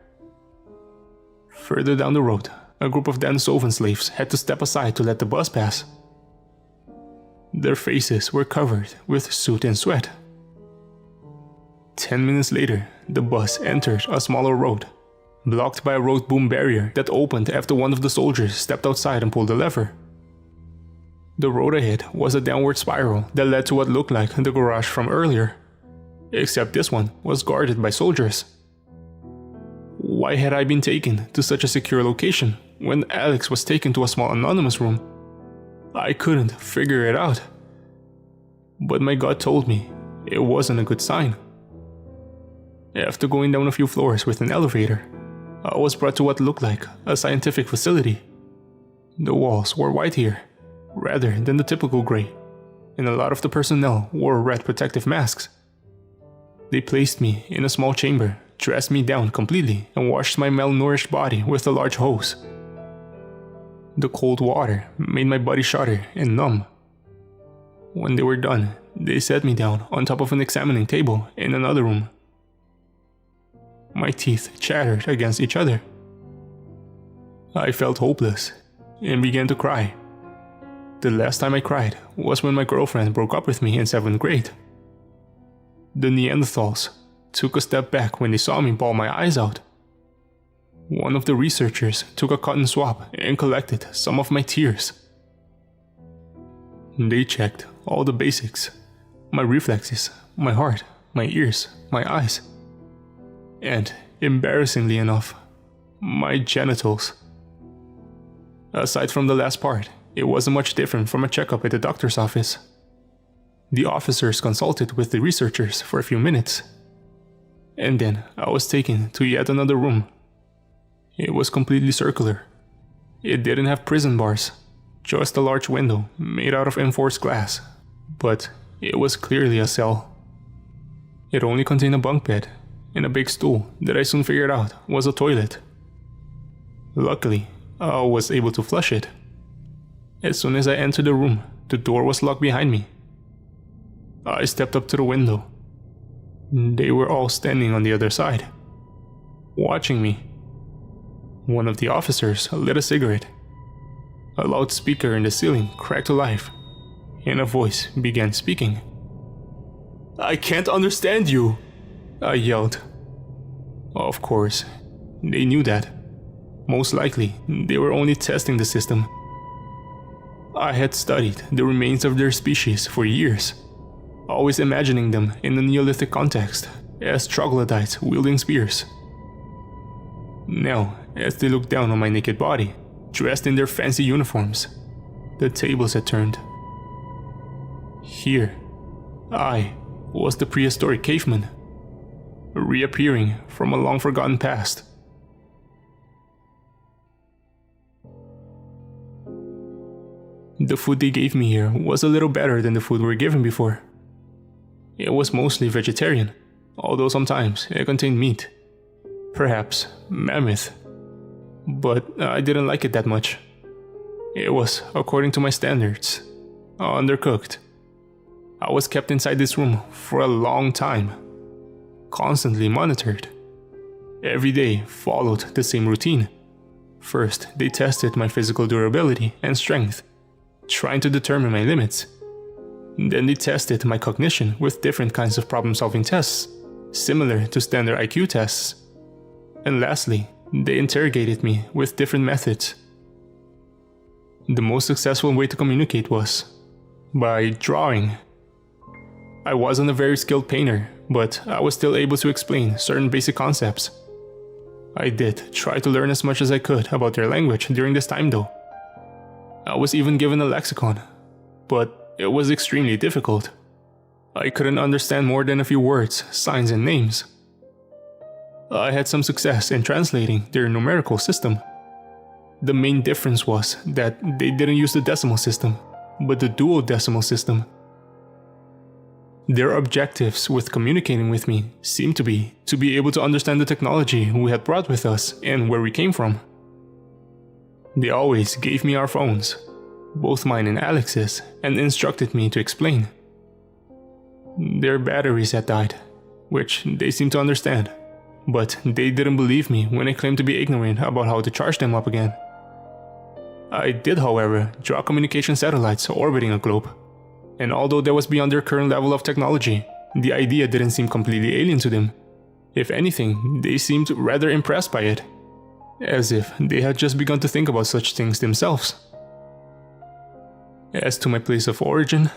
Further down the road, a group of Denisovan slaves had to step aside to let the bus pass. Their faces were covered with soot and sweat. 10 minutes later, the bus entered a smaller road, blocked by a road boom barrier that opened after one of the soldiers stepped outside and pulled the lever. The road ahead was a downward spiral that led to what looked like the garage from earlier, except this one was guarded by soldiers. Why had I been taken to such a secure location when Alex was taken to a small anonymous room? I couldn't figure it out. But my gut told me it wasn't a good sign. After going down a few floors with an elevator, I was brought to what looked like a scientific facility. The walls were white here, rather than the typical gray, and a lot of the personnel wore red protective masks. They placed me in a small chamber, dressed me down completely, and washed my malnourished body with a large hose. The cold water made my body shudder and numb. When they were done, they set me down on top of an examining table in another room. My teeth chattered against each other. I felt hopeless and began to cry. The last time I cried was when my girlfriend broke up with me in 7th grade. The Neanderthals took a step back when they saw me bawl my eyes out. One of the researchers took a cotton swab and collected some of my tears. They checked all the basics: my reflexes, my heart, my ears, my eyes, and, embarrassingly enough, my genitals. Aside from the last part, it wasn't much different from a checkup at the doctor's office. The officers consulted with the researchers for a few minutes, and then I was taken to yet another room. It was completely circular. It didn't have prison bars, just a large window made out of enforced glass, but it was clearly a cell. It only contained a bunk bed and a big stool that I soon figured out was a toilet. Luckily, I was able to flush it. As soon as I entered the room, the door was locked behind me. I stepped up to the window. They were all standing on the other side, watching me. One of the officers lit a cigarette. A loudspeaker in the ceiling cracked to life, and a voice began speaking. "I can't understand you," I yelled. Of course, they knew that. Most likely, they were only testing the system. I had studied the remains of their species for years, always imagining them in a Neolithic context as troglodytes wielding spears. Now, as they looked down on my naked body, dressed in their fancy uniforms, the tables had turned. Here, I was the prehistoric caveman, reappearing from a long-forgotten past. The food they gave me here was a little better than the food we were given before. It was mostly vegetarian, although sometimes it contained meat. Perhaps mammoth. But I didn't like it that much. It was, according to my standards, undercooked. I was kept inside this room for a long time, constantly monitored. Every day followed the same routine. First, they tested my physical durability and strength, trying to determine my limits. Then they tested my cognition with different kinds of problem-solving tests, similar to standard IQ tests. And lastly, they interrogated me with different methods. The most successful way to communicate was by drawing. I wasn't a very skilled painter, but I was still able to explain certain basic concepts. I did try to learn as much as I could about their language during this time though. I was even given a lexicon, but it was extremely difficult. I couldn't understand more than a few words, signs, and names. I had some success in translating their numerical system. The main difference was that they didn't use the decimal system, but the duodecimal system. Their objectives with communicating with me seemed to be able to understand the technology we had brought with us and where we came from. They always gave me our phones, both mine and Alex's, and instructed me to explain. Their batteries had died, which they seemed to understand, but they didn't believe me when I claimed to be ignorant about how to charge them up again. I did, however, draw communication satellites orbiting a globe. And although that was beyond their current level of technology, the idea didn't seem completely alien to them. If anything, they seemed rather impressed by it, as if they had just begun to think about such things themselves. As to my place of origin,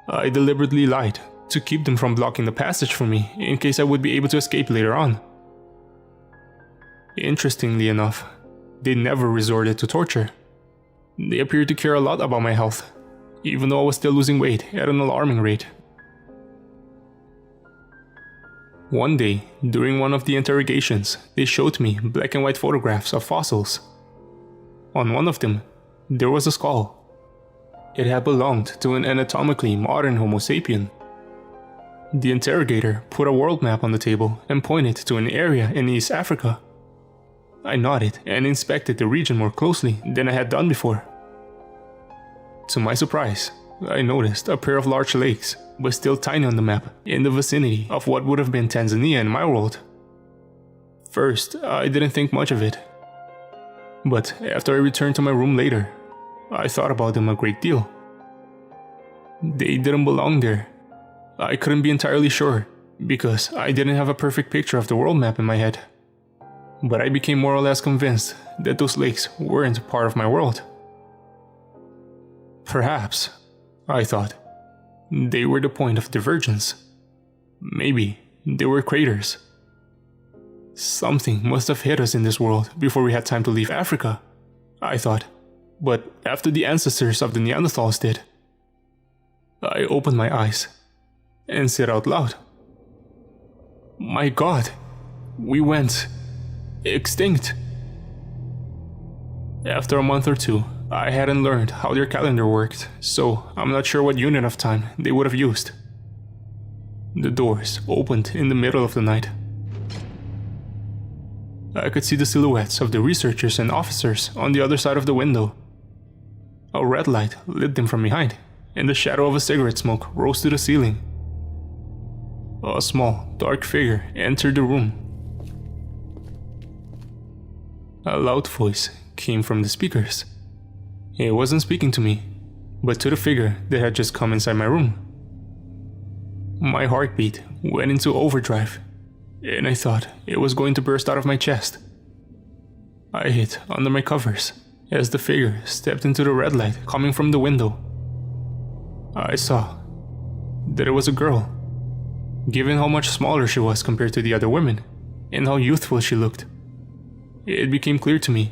I deliberately lied to keep them from blocking the passage for me in case I would be able to escape later on. Interestingly enough, they never resorted to torture. They appeared to care a lot about my health, even though I was still losing weight at an alarming rate. One day, during one of the interrogations, they showed me black and white photographs of fossils. On one of them, there was a skull. It had belonged to an anatomically modern Homo sapien. The interrogator put a world map on the table and pointed to an area in East Africa. I nodded and inspected the region more closely than I had done before. To my surprise, I noticed a pair of large lakes, but still tiny on the map, in the vicinity of what would have been Tanzania in my world. First, I didn't think much of it. But after I returned to my room later, I thought about them a great deal. They didn't belong there. I couldn't be entirely sure, because I didn't have a perfect picture of the world map in my head. But I became more or less convinced that those lakes weren't part of my world. Perhaps, I thought, they were the point of divergence. Maybe they were craters. Something must have hit us in this world before we had time to leave Africa, I thought, but after the ancestors of the Neanderthals did. I opened my eyes and said out loud, "My God, we went extinct." After a month or two, I hadn't learned how their calendar worked, so I'm not sure what unit of time they would have used. The doors opened in the middle of the night. I could see the silhouettes of the researchers and officers on the other side of the window. A red light lit them from behind, and the shadow of a cigarette smoke rose to the ceiling. A small, dark figure entered the room. A loud voice came from the speakers. It wasn't speaking to me, but to the figure that had just come inside my room. My heartbeat went into overdrive, and I thought it was going to burst out of my chest. I hid under my covers as the figure stepped into the red light coming from the window. I saw that it was a girl. Given how much smaller she was compared to the other women, and how youthful she looked, it became clear to me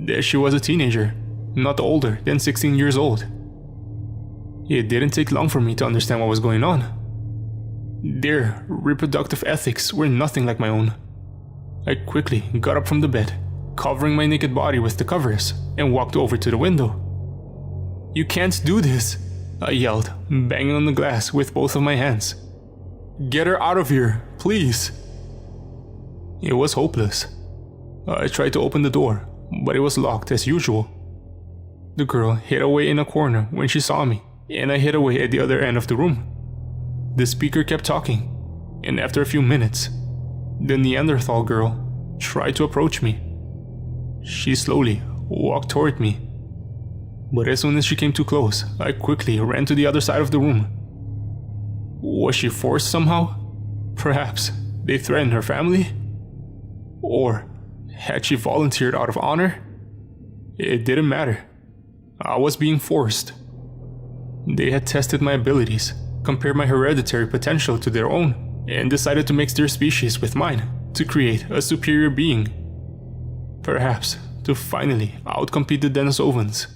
that she was a teenager, not older than 16 years old. It didn't take long for me to understand what was going on. Their reproductive ethics were nothing like my own. I quickly got up from the bed, covering my naked body with the covers, and walked over to the window. "You can't do this," I yelled, banging on the glass with both of my hands. "Get her out of here, please." It was hopeless. I tried to open the door, but it was locked as usual. The girl hid away in a corner when she saw me, and I hid away at the other end of the room. The speaker kept talking, and after a few minutes, the Neanderthal girl tried to approach me. She slowly walked toward me, but as soon as she came too close, I quickly ran to the other side of the room. Was she forced somehow? Perhaps they threatened her family? Or had she volunteered out of honor? It didn't matter. I was being forced. They had tested my abilities, compared my hereditary potential to their own, and decided to mix their species with mine to create a superior being. Perhaps to finally outcompete the Denisovans.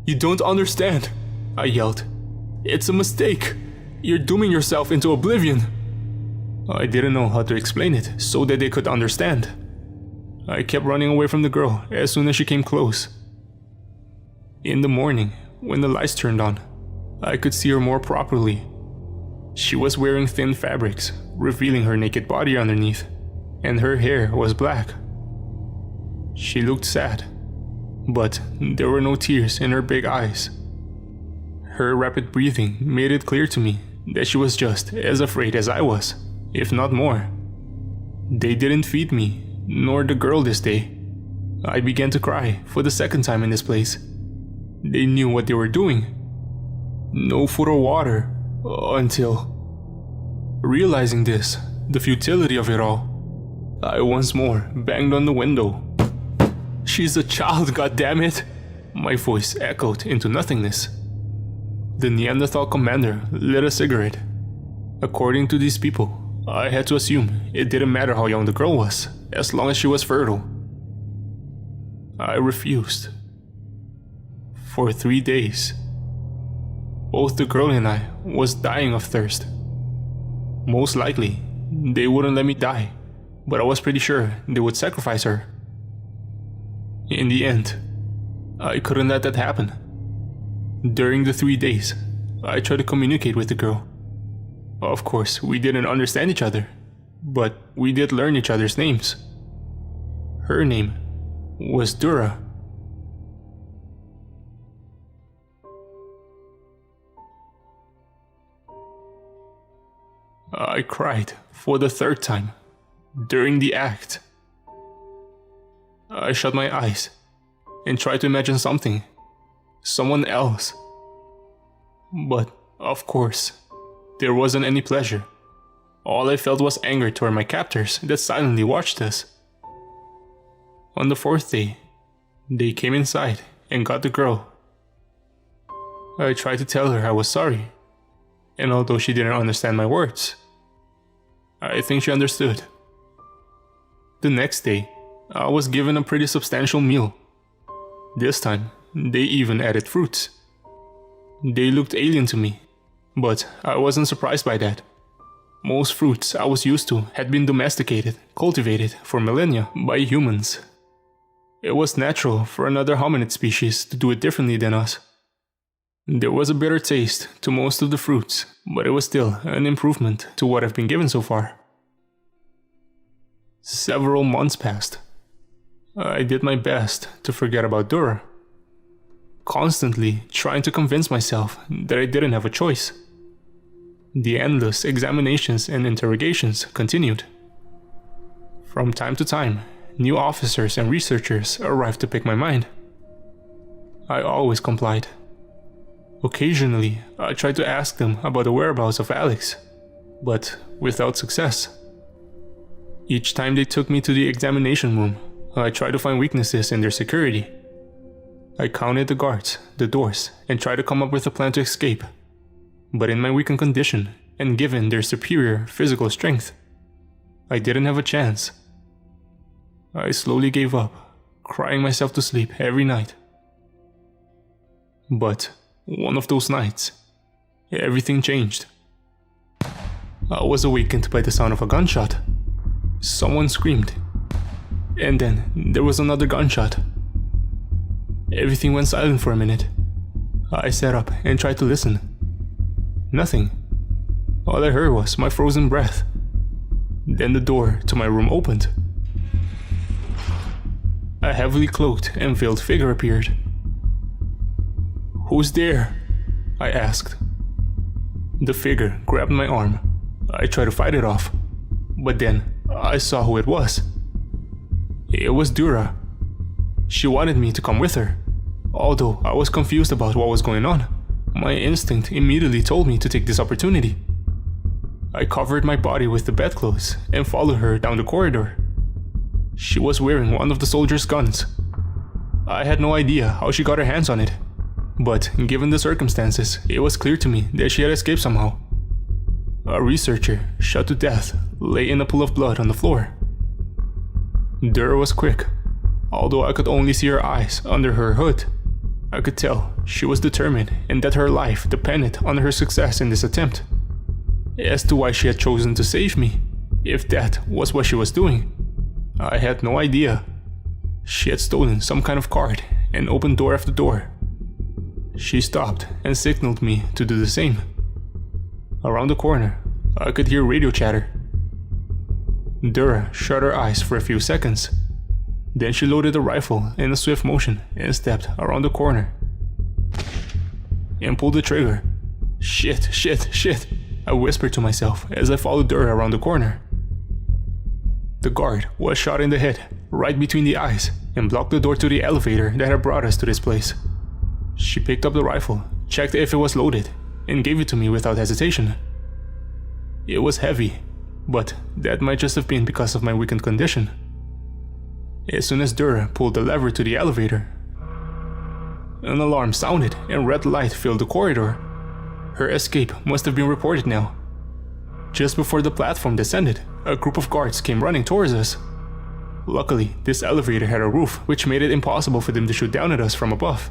"You don't understand," I yelled. "It's a mistake. You're dooming yourself into oblivion." I didn't know how to explain it so that they could understand. I kept running away from the girl as soon as she came close. In the morning, when the lights turned on, I could see her more properly. She was wearing thin fabrics, revealing her naked body underneath, and her hair was black. She looked sad, but there were no tears in her big eyes. Her rapid breathing made it clear to me that she was just as afraid as I was, if not more. They didn't feed me, nor the girl this day. I began to cry for the second time in this place. They knew what they were doing. No food or water, until... Realizing this, the futility of it all, I once more banged on the window. "She's a child, goddammit!" My voice echoed into nothingness. The Neanderthal commander lit a cigarette. According to these people, I had to assume it didn't matter how young the girl was, as long as she was fertile. I refused. For 3 days, both the girl and I was dying of thirst. Most likely, they wouldn't let me die, but I was pretty sure they would sacrifice her. In the end, I couldn't let that happen. During the 3 days, I tried to communicate with the girl. Of course, we didn't understand each other, but we did learn each other's names. Her name was Dura. I cried for the third time during the act. I shut my eyes and tried to imagine something, someone else. But, of course, there wasn't any pleasure. All I felt was anger toward my captors that silently watched us. On the 4th day, they came inside and got the girl. I tried to tell her I was sorry, and although she didn't understand my words, I think she understood. The next day, I was given a pretty substantial meal. This time, they even added fruits. They looked alien to me, but I wasn't surprised by that. Most fruits I was used to had been domesticated, cultivated for millennia by humans. It was natural for another hominid species to do it differently than us. There was a bitter taste to most of the fruits, but it was still an improvement to what I've been given so far. Several months passed. I did my best to forget about Dura, constantly trying to convince myself that I didn't have a choice. The endless examinations and interrogations continued. From time to time, new officers and researchers arrived to pick my mind. I always complied. Occasionally, I tried to ask them about the whereabouts of Alex, but without success. Each time they took me to the examination room, I tried to find weaknesses in their security. I counted the guards, the doors, and tried to come up with a plan to escape. But in my weakened condition, and given their superior physical strength, I didn't have a chance. I slowly gave up, crying myself to sleep every night. But one of those nights, everything changed. I was awakened by the sound of a gunshot. Someone screamed, and then there was another gunshot. Everything went silent for a minute. I sat up and tried to listen. Nothing. All I heard was my frozen breath. Then the door to my room opened. A heavily cloaked and veiled figure appeared. "Who's there?" I asked. The figure grabbed my arm. I tried to fight it off, but then I saw who it was. It was Dura. She wanted me to come with her. Although I was confused about what was going on, my instinct immediately told me to take this opportunity. I covered my body with the bedclothes and followed her down the corridor. She was wearing one of the soldiers' guns. I had no idea how she got her hands on it, but given the circumstances, it was clear to me that she had escaped somehow. A researcher, shot to death, lay in a pool of blood on the floor. Dura was quick. Although I could only see her eyes under her hood, I could tell she was determined and that her life depended on her success in this attempt. As to why she had chosen to save me, if that was what she was doing, I had no idea. She had stolen some kind of card and opened door after door. She stopped and signaled me to do the same. Around the corner, I could hear radio chatter. Dura shut her eyes for a few seconds. Then she loaded the rifle in a swift motion and stepped around the corner and pulled the trigger. Shit, shit, shit, I whispered to myself as I followed Dura around the corner. The guard was shot in the head, right between the eyes, and blocked the door to the elevator that had brought us to this place. She picked up the rifle, checked if it was loaded, and gave it to me without hesitation. It was heavy, but that might just have been because of my weakened condition. As soon as Dura pulled the lever to the elevator, an alarm sounded and red light filled the corridor. Her escape must have been reported now. Just before the platform descended, a group of guards came running towards us. Luckily, this elevator had a roof which made it impossible for them to shoot down at us from above.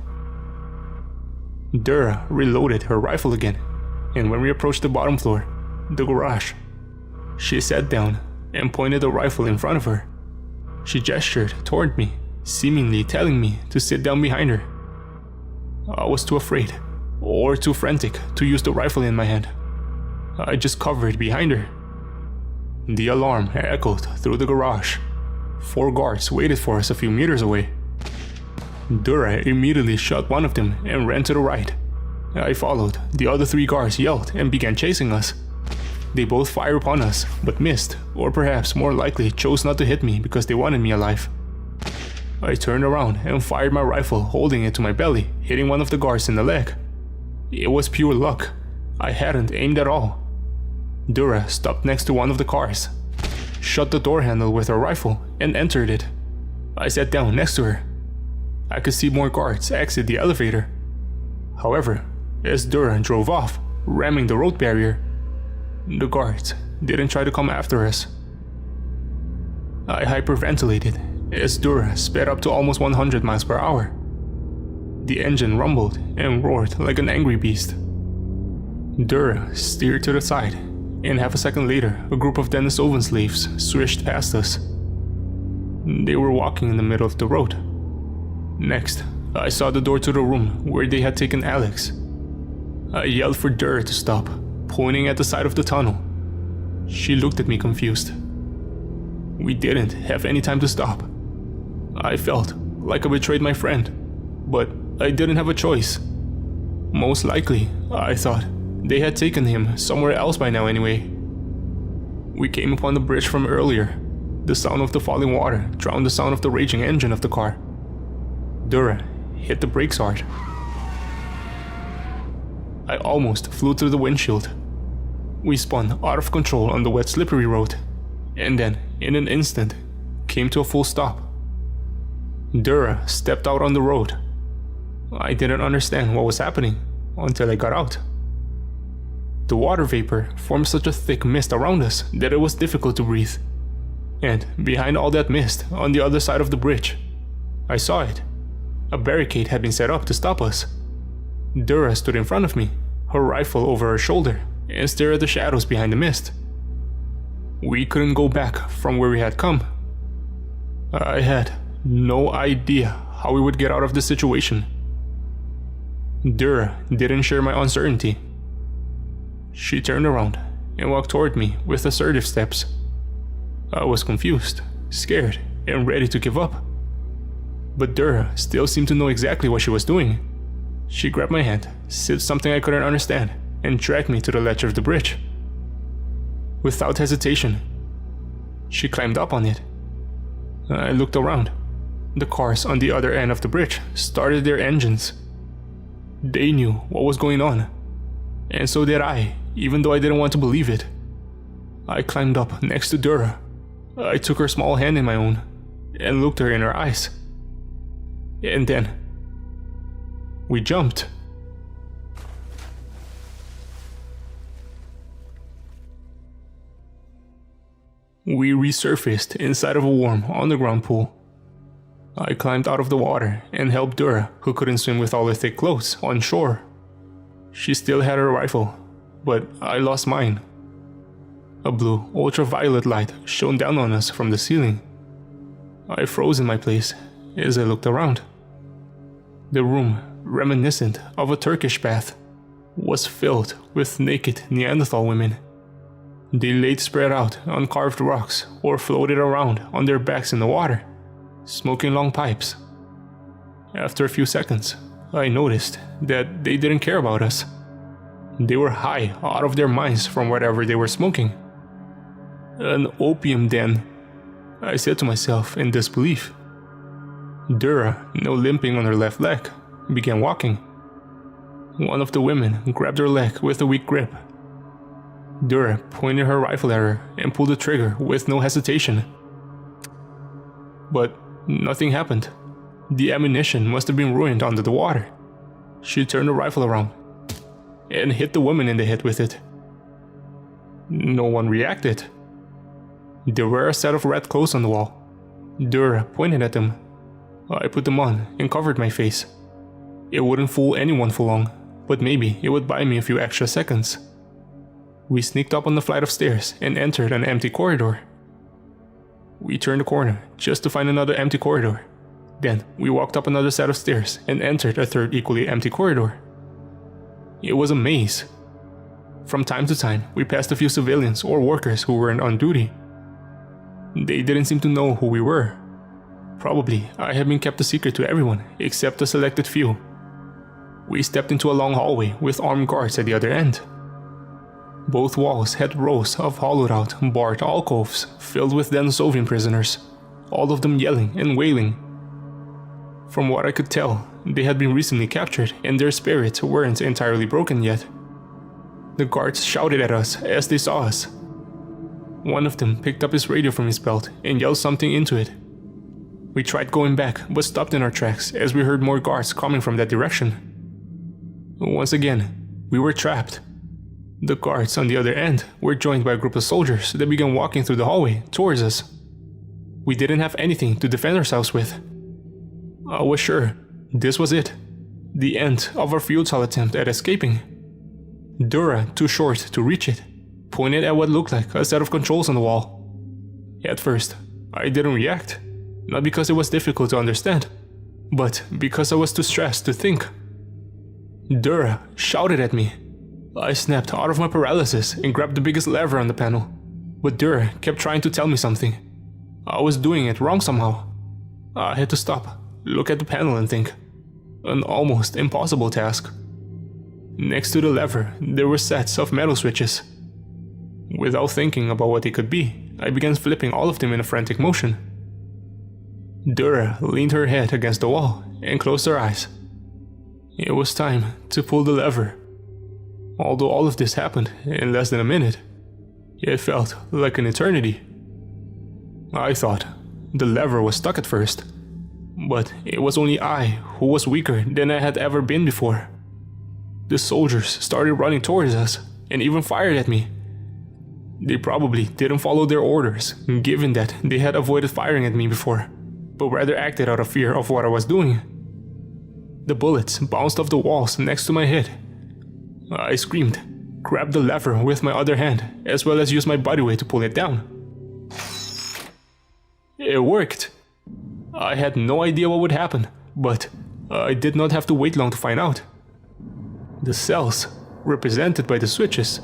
Dura reloaded her rifle again, and when we approached the bottom floor, the garage, she sat down and pointed the rifle in front of her. She gestured toward me, seemingly telling me to sit down behind her. I was too afraid, or too frantic, to use the rifle in my hand. I just covered behind her. The alarm echoed through the garage. 4 guards waited for us a few meters away. Dura immediately shot one of them and ran to the right. I followed. The other 3 guards yelled and began chasing us. They both fired upon us, but missed, or perhaps more likely chose not to hit me because they wanted me alive. I turned around and fired my rifle, holding it to my belly, hitting one of the guards in the leg. It was pure luck. I hadn't aimed at all. Dura stopped next to one of the cars, shut the door handle with her rifle, and entered it. I sat down next to her. I could see more guards exit the elevator. However, as Dura drove off, ramming the road barrier, the guards didn't try to come after us. I hyperventilated as Dura sped up to almost 100 miles per hour. The engine rumbled and roared like an angry beast. Dura steered to the side, and half a second later, a group of Denisovan slaves swished past us. They were walking in the middle of the road. Next, I saw the door to the room where they had taken Alex. I yelled for Dura to stop, pointing at the side of the tunnel. She looked at me confused. We didn't have any time to stop. I felt like I betrayed my friend, but I didn't have a choice. Most likely, I thought, they had taken him somewhere else by now anyway. We came upon the bridge from earlier. The sound of the falling water drowned the sound of the raging engine of the car. Dura hit the brakes hard. I almost flew through the windshield. We spun out of control on the wet, slippery road, and then, in an instant, came to a full stop. Dura stepped out on the road. I didn't understand what was happening until I got out. The water vapor formed such a thick mist around us that it was difficult to breathe. And behind all that mist, on the other side of the bridge, I saw it. A barricade had been set up to stop us. Dura stood in front of me, her rifle over her shoulder, and stared at the shadows behind the mist. We couldn't go back from where we had come. I had no idea how we would get out of this situation. Dura didn't share my uncertainty. She turned around and walked toward me with assertive steps. I was confused, scared, and ready to give up. But Dura still seemed to know exactly what she was doing. She grabbed my hand, said something I couldn't understand, and dragged me to the ledge of the bridge. Without hesitation, she climbed up on it. I looked around. The cars on the other end of the bridge started their engines. They knew what was going on, and so did I, even though I didn't want to believe it. I climbed up next to Dura. I took her small hand in my own and looked her in her eyes. And then we jumped. We resurfaced inside of a warm underground pool. I climbed out of the water and helped Dura, who couldn't swim with all her thick clothes, on shore. She still had her rifle, but I lost mine. A blue, ultraviolet light shone down on us from the ceiling. I froze in my place as I looked around. The room, reminiscent of a Turkish bath, was filled with naked Neanderthal women. They laid spread out on carved rocks or floated around on their backs in the water, smoking long pipes. After a few seconds, I noticed that they didn't care about us. They were high out of their minds from whatever they were smoking. An opium den, I said to myself in disbelief. Dura, now limping on her left leg, began walking. One of the women grabbed her leg with a weak grip. Dura pointed her rifle at her and pulled the trigger with no hesitation. But nothing happened. The ammunition must have been ruined under the water. She turned the rifle around and hit the woman in the head with it. No one reacted. There were a set of red clothes on the wall. Dura pointed at them. I put them on and covered my face. It wouldn't fool anyone for long, but maybe it would buy me a few extra seconds. We sneaked up on the flight of stairs and entered an empty corridor. We turned the corner just to find another empty corridor. Then we walked up another set of stairs and entered a third equally empty corridor. It was a maze. From time to time, we passed a few civilians or workers who weren't on duty. They didn't seem to know who we were. Probably I had been kept a secret to everyone except a selected few. We stepped into a long hallway with armed guards at the other end. Both walls had rows of hollowed-out, barred alcoves filled with Denisovian prisoners, all of them yelling and wailing. From what I could tell, they had been recently captured and their spirits weren't entirely broken yet. The guards shouted at us as they saw us. One of them picked up his radio from his belt and yelled something into it. We tried going back but stopped in our tracks as we heard more guards coming from that direction. Once again, we were trapped. The guards on the other end were joined by a group of soldiers that began walking through the hallway towards us. We didn't have anything to defend ourselves with. I was sure this was it, the end of our futile attempt at escaping. Dura, too short to reach it, pointed at what looked like a set of controls on the wall. At first, I didn't react, not because it was difficult to understand, but because I was too stressed to think. Dura shouted at me. I snapped out of my paralysis and grabbed the biggest lever on the panel, but Dura kept trying to tell me something. I was doing it wrong somehow. I had to stop, look at the panel and think. An almost impossible task. Next to the lever, there were sets of metal switches. Without thinking about what they could be, I began flipping all of them in a frantic motion. Dura leaned her head against the wall and closed her eyes. It was time to pull the lever. Although all of this happened in less than a minute, it felt like an eternity. I thought the lever was stuck at first, but it was only I who was weaker than I had ever been before. The soldiers started running towards us and even fired at me. They probably didn't follow their orders, given that they had avoided firing at me before, but rather acted out of fear of what I was doing. The bullets bounced off the walls next to my head. I screamed, grabbed the lever with my other hand, as well as used my body weight to pull it down. It worked. I had no idea what would happen, but I did not have to wait long to find out. The cells, represented by the switches,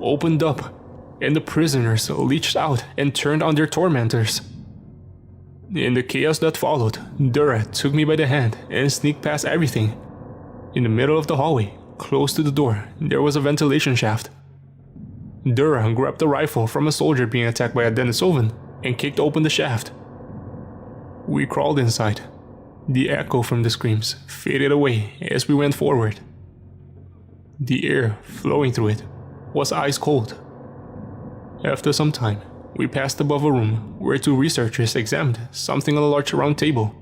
opened up, and the prisoners leached out and turned on their tormentors. In the chaos that followed, Dura took me by the hand and sneaked past everything. In the middle of the hallway, close to the door, there was a ventilation shaft. Dura grabbed a rifle from a soldier being attacked by a Denisovan and kicked open the shaft. We crawled inside. The echo from the screams faded away as we went forward. The air flowing through it was ice cold. After some time, we passed above a room where two researchers examined something on a large round table.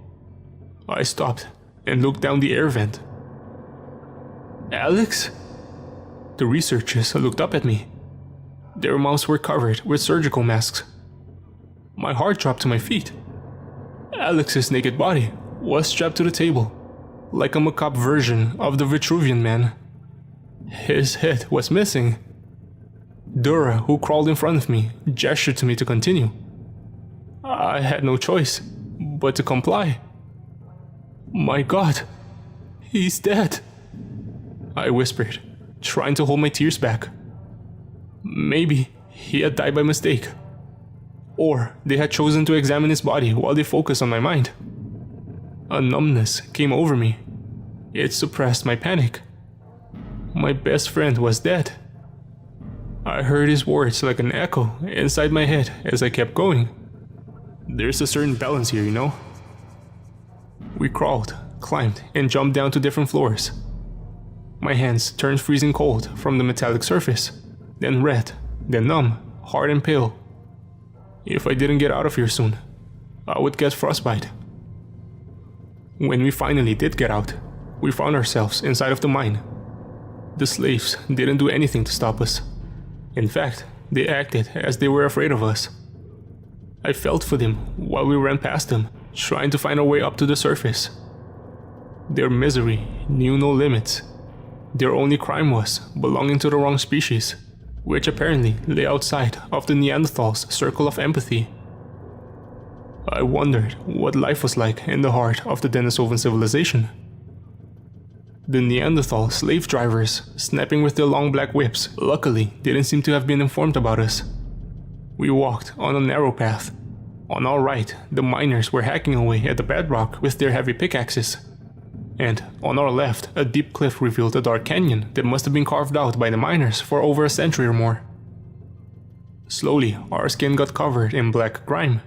I stopped and looked down the air vent. "Alex?" The researchers looked up at me. Their mouths were covered with surgical masks. My heart dropped to my feet. Alex's naked body was strapped to the table, like a macabre version of the Vitruvian Man. His head was missing. Dura, who crawled in front of me, gestured to me to continue. I had no choice but to comply. "My God, he's dead," I whispered, trying to hold my tears back. Maybe he had died by mistake. Or they had chosen to examine his body while they focused on my mind. A numbness came over me. It suppressed my panic. My best friend was dead. I heard his words like an echo inside my head as I kept going. There's a certain balance here, you know? We crawled, climbed, and jumped down to different floors. My hands turned freezing cold from the metallic surface, then red, then numb, hard and pale. If I didn't get out of here soon, I would get frostbite. When we finally did get out, we found ourselves inside of the mine. The slaves didn't do anything to stop us. In fact, they acted as they were afraid of us. I felt for them while we ran past them, trying to find our way up to the surface. Their misery knew no limits. Their only crime was belonging to the wrong species, which apparently lay outside of the Neanderthals' circle of empathy. I wondered what life was like in the heart of the Denisovan civilization. The Neanderthal slave drivers, snapping with their long black whips, luckily didn't seem to have been informed about us. We walked on a narrow path. On our right, the miners were hacking away at the bedrock with their heavy pickaxes. And on our left, a deep cliff revealed a dark canyon that must have been carved out by the miners for over a century or more. Slowly, our skin got covered in black grime.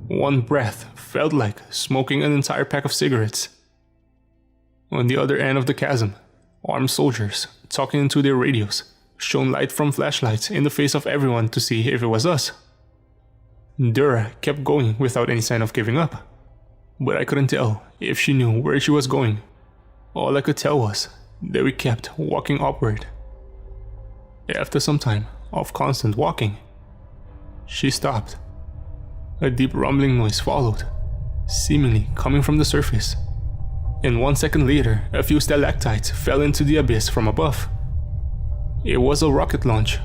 One breath felt like smoking an entire pack of cigarettes. On the other end of the chasm, armed soldiers, talking into their radios, shone light from flashlights in the face of everyone to see if it was us. Dura kept going without any sign of giving up, but I couldn't tell if she knew where she was going. All I could tell was that we kept walking upward. After some time of constant walking, she stopped. A deep rumbling noise followed, seemingly coming from the surface. And 1 second later, a few stalactites fell into the abyss from above. It was a rocket launch,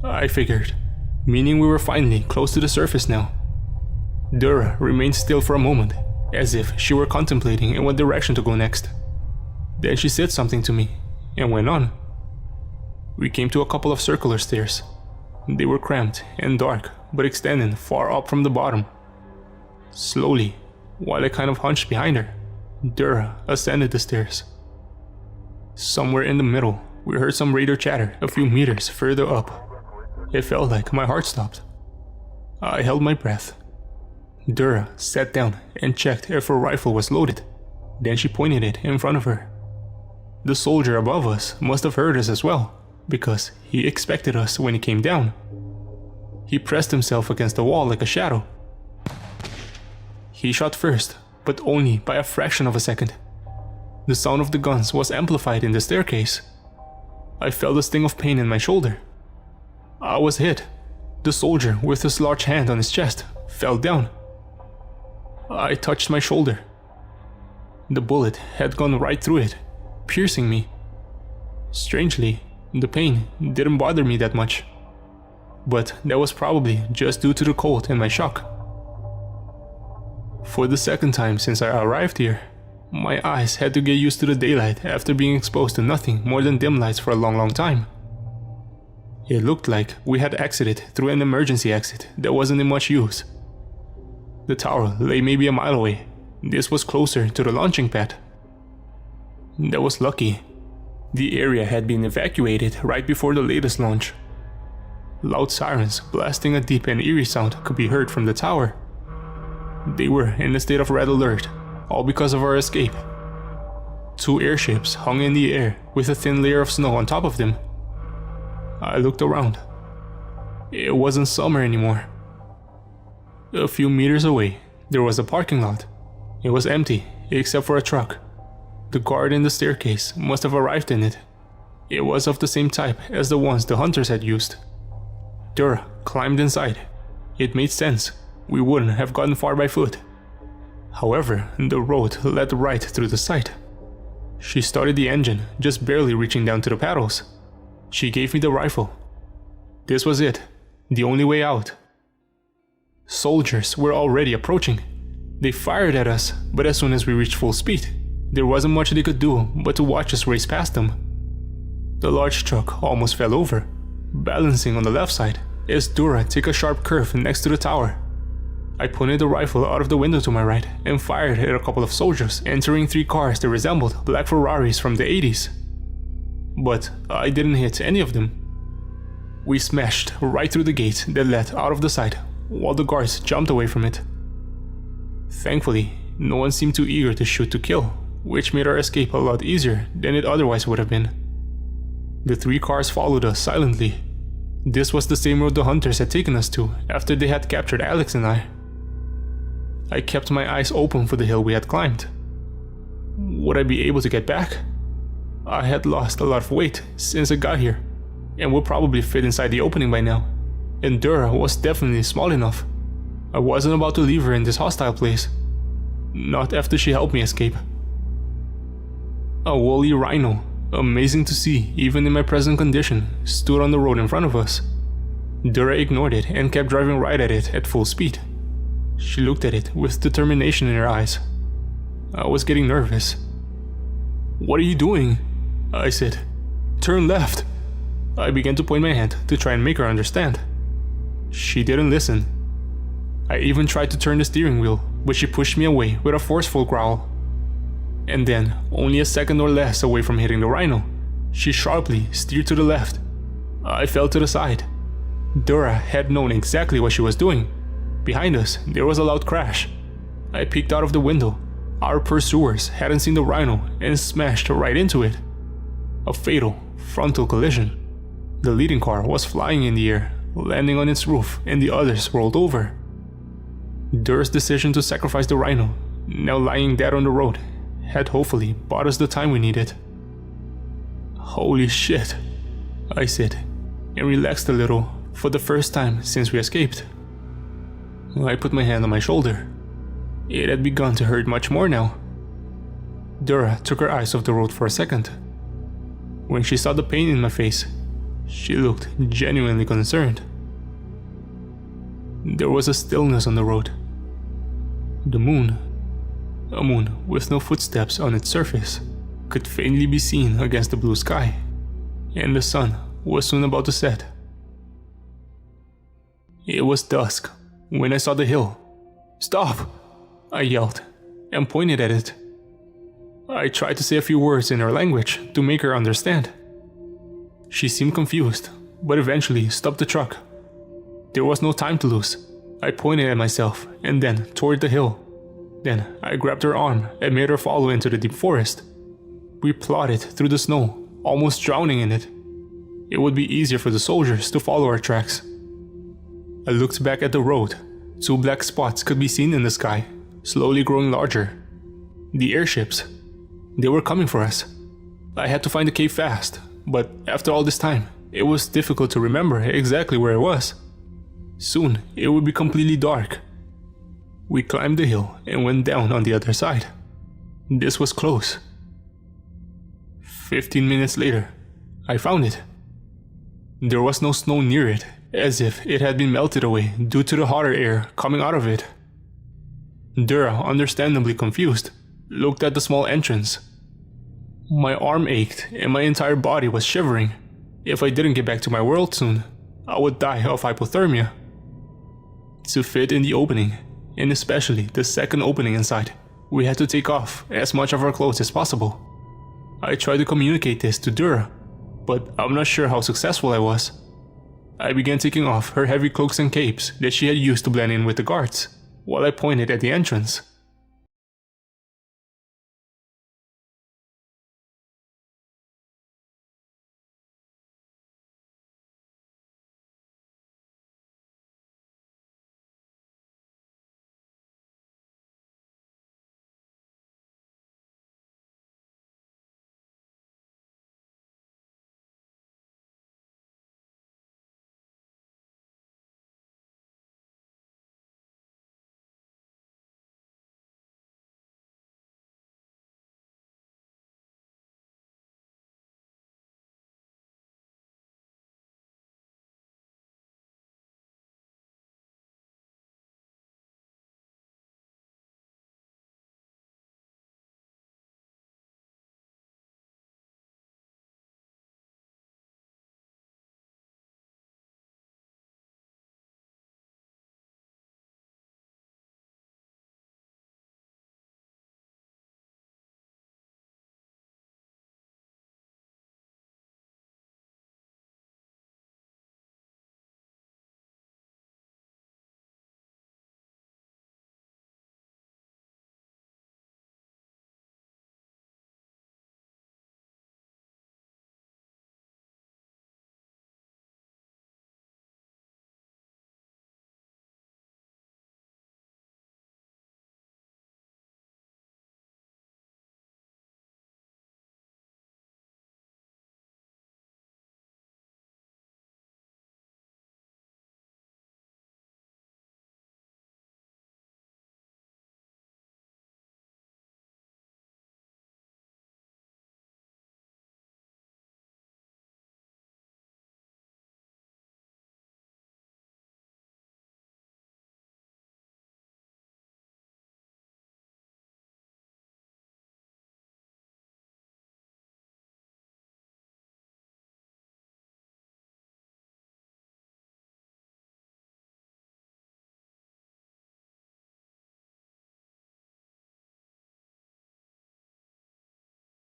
I figured, meaning we were finally close to the surface now. Dura remained still for a moment, as if she were contemplating in what direction to go next. Then she said something to me, and went on. We came to a couple of circular stairs. They were cramped and dark, but extending far up from the bottom. Slowly, while I kind of hunched behind her, Dura ascended the stairs. Somewhere in the middle, we heard some radar chatter a few meters further up. It felt like my heart stopped. I held my breath. Dura sat down and checked if her rifle was loaded. Then she pointed it in front of her. The soldier above us must have heard us as well, because he expected us when he came down. He pressed himself against the wall like a shadow. He shot first, but only by a fraction of a second. The sound of the guns was amplified in the staircase. I felt a sting of pain in my shoulder. I was hit. The soldier, with his large hand on his chest, fell down. I touched my shoulder. The bullet had gone right through it, piercing me. Strangely, the pain didn't bother me that much. But that was probably just due to the cold and my shock. For the second time since I arrived here, my eyes had to get used to the daylight after being exposed to nothing more than dim lights for a long time. It looked like we had exited through an emergency exit that wasn't in much use. The tower lay maybe a mile away. This was closer to the launching pad. That was lucky. The area had been evacuated right before the latest launch. Loud sirens blasting a deep and eerie sound could be heard from the tower. They were in a state of red alert, all because of our escape. 2 airships hung in the air with a thin layer of snow on top of them. I looked around. It wasn't summer anymore. A few meters away, there was a parking lot. It was empty, except for a truck. The guard in the staircase must have arrived in it. It was of the same type as the ones the hunters had used. Dura climbed inside. It made sense. We wouldn't have gotten far by foot. However, the road led right through the site. She started the engine, just barely reaching down to the paddles. She gave me the rifle. This was it, the only way out. Soldiers were already approaching. They fired at us, but as soon as we reached full speed, there wasn't much they could do but to watch us race past them. The large truck almost fell over, balancing on the left side as Dura took a sharp curve next to the tower. I pointed the rifle out of the window to my right and fired at a couple of soldiers entering 3 cars that resembled black Ferraris from the 80s. But I didn't hit any of them. We smashed right through the gate that led out of the site, while the guards jumped away from it. Thankfully, no one seemed too eager to shoot to kill, which made our escape a lot easier than it otherwise would have been. The 3 cars followed us silently. This was the same road the hunters had taken us to after they had captured Alex and I kept my eyes open for the hill we had climbed. Would I be able to get back? I had lost a lot of weight since I got here, and would probably fit inside the opening by now, and Dura was definitely small enough. I wasn't about to leave her in this hostile place. Not after she helped me escape. A woolly rhino, amazing to see even in my present condition, stood on the road in front of us. Dura ignored it and kept driving right at it at full speed. She looked at it with determination in her eyes. I was getting nervous. "What are you doing?" I said. "Turn left." I began to point my hand to try and make her understand. She didn't listen. I even tried to turn the steering wheel, but she pushed me away with a forceful growl. And then, only a second or less away from hitting the rhino, she sharply steered to the left. I fell to the side. Dura had known exactly what she was doing. Behind us, there was a loud crash. I peeked out of the window. Our pursuers hadn't seen the rhino and smashed right into it. A fatal frontal collision. The leading car was flying in the air, landing on its roof, and the others rolled over. Dura's decision to sacrifice the rhino, now lying dead on the road, had hopefully bought us the time we needed. "Holy shit," I said, and relaxed a little for the first time since we escaped. I put my hand on my shoulder. It had begun to hurt much more now. Dura took her eyes off the road for a second. When she saw the pain in my face, she looked genuinely concerned. There was a stillness on the road. The moon, a moon with no footsteps on its surface, could faintly be seen against the blue sky, and the sun was soon about to set. It was dusk when I saw the hill. "Stop!" I yelled, and pointed at it. I tried to say a few words in her language to make her understand. She seemed confused, but eventually stopped the truck. There was no time to lose. I pointed at myself and then toward the hill. Then I grabbed her arm and made her follow into the deep forest. We plodded through the snow, almost drowning in it. It would be easier for the soldiers to follow our tracks. I looked back at the road. 2 black spots could be seen in the sky, slowly growing larger. The airships. They were coming for us. I had to find the cave fast, but after all this time, it was difficult to remember exactly where I was. Soon, it would be completely dark. We climbed the hill and went down on the other side. This was close. 15 minutes later, I found it. There was no snow near it, as if it had been melted away due to the hotter air coming out of it. Dura, understandably confused, looked at the small entrance. My arm ached and my entire body was shivering. If I didn't get back to my world soon, I would die of hypothermia. To fit in the opening, and especially the second opening inside, we had to take off as much of our clothes as possible. I tried to communicate this to Dura, but I'm not sure how successful I was. I began taking off her heavy cloaks and capes that she had used to blend in with the guards, while I pointed at the entrance.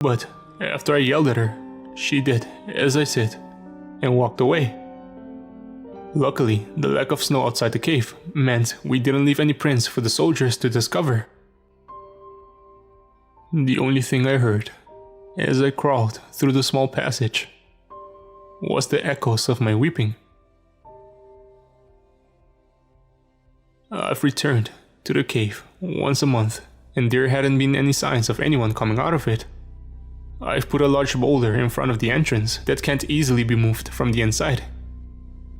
But after I yelled at her, she did as I said and walked away. Luckily, the lack of snow outside the cave meant we didn't leave any prints for the soldiers to discover. The only thing I heard as I crawled through the small passage was the echoes of my weeping. I've returned to the cave once a month, and there hadn't been any signs of anyone coming out of it. I've put a large boulder in front of the entrance that can't easily be moved from the inside,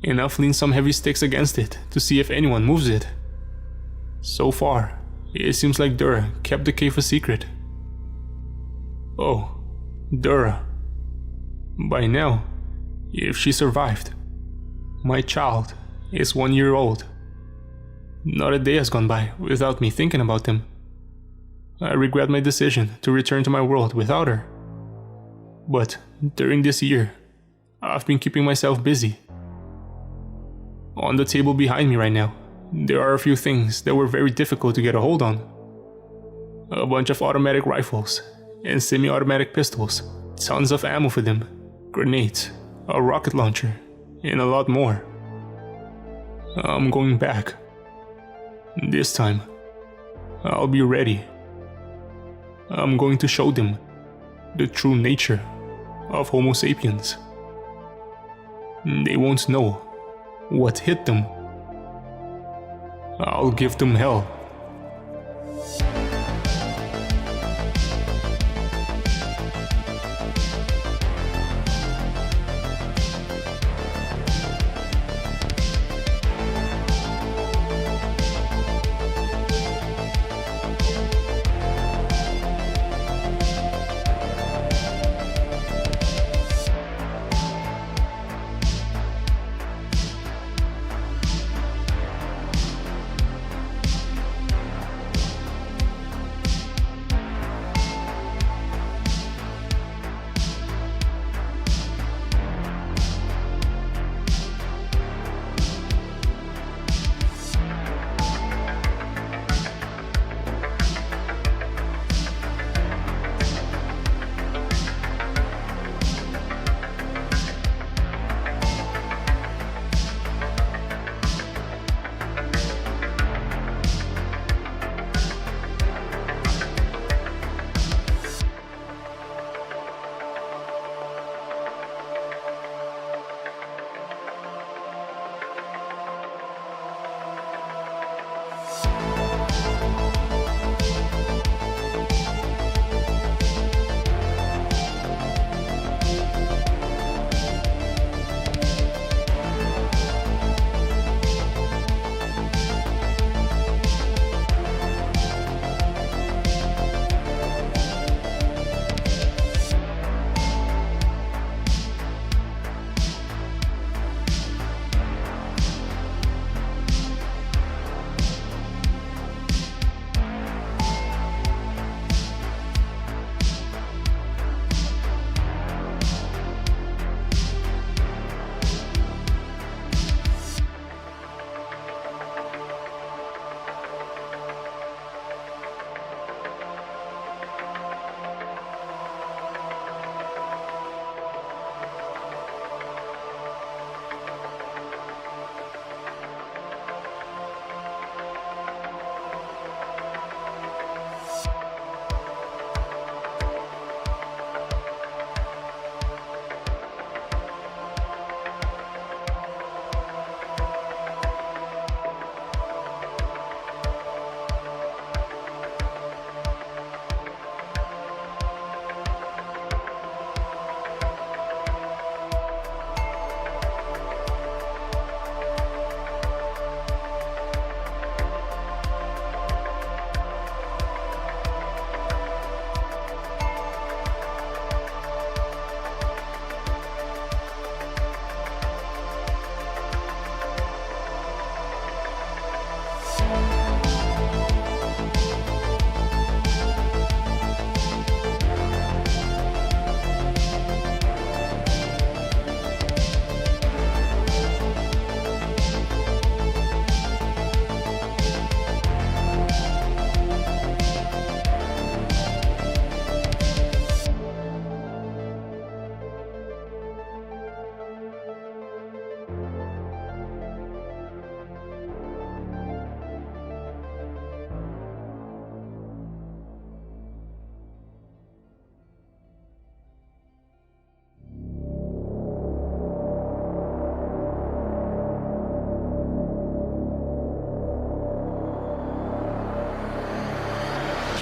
and I've leaned some heavy sticks against it to see if anyone moves it. So far, it seems like Dura kept the cave a secret. Oh, Dura. By now, if she survived, my child is 1 year old. Not a day has gone by without me thinking about them. I regret my decision to return to my world without her. But during this year, I've been keeping myself busy. On the table behind me right now, there are a few things that were very difficult to get a hold on. A bunch of automatic rifles and semi-automatic pistols, tons of ammo for them, grenades, a rocket launcher, and a lot more. I'm going back. This time, I'll be ready. I'm going to show them the true nature of Homo sapiens. They won't know what hit them. I'll give them hell.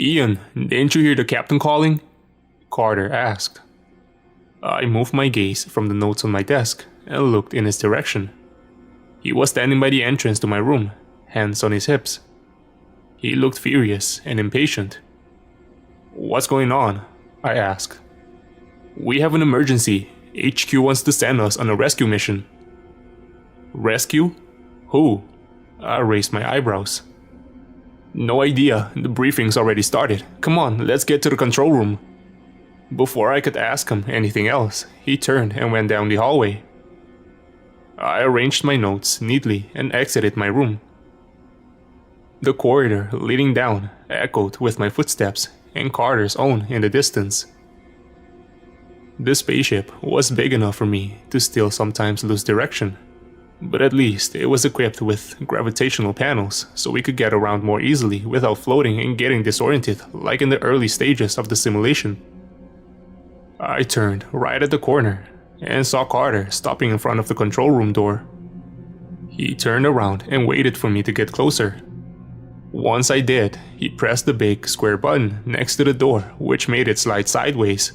Ian, didn't you hear the captain calling? Carter asked. I moved my gaze from the notes on my desk and looked in his direction. He was standing by the entrance to my room, hands on his hips. He looked furious and impatient. What's going on? I asked. We have an emergency. HQ wants to send us on a rescue mission. Rescue? Who? I raised my eyebrows. No idea, the briefing's already started. Come on, let's get to the control room. Before I could ask him anything else, he turned and went down the hallway. I arranged my notes neatly and exited my room. The corridor leading down echoed with my footsteps and Carter's own in the distance. The spaceship was big enough for me to still sometimes lose direction, but at least it was equipped with gravitational panels so we could get around more easily without floating and getting disoriented like in the early stages of the simulation. I turned right at the corner and saw Carter stopping in front of the control room door. He turned around and waited for me to get closer. Once I did, he pressed the big square button next to the door, which made it slide sideways.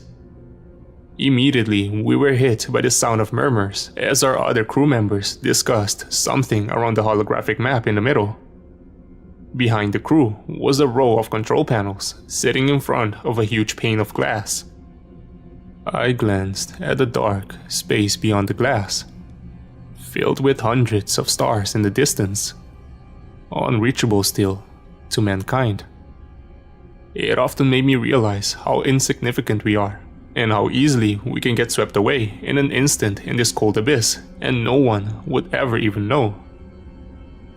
Immediately, we were hit by the sound of murmurs as our other crew members discussed something around the holographic map in the middle. Behind the crew was a row of control panels sitting in front of a huge pane of glass. I glanced at the dark space beyond the glass, filled with hundreds of stars in the distance, unreachable still to mankind. It often made me realize how insignificant we are, and how easily we can get swept away in an instant in this cold abyss, and no one would ever even know.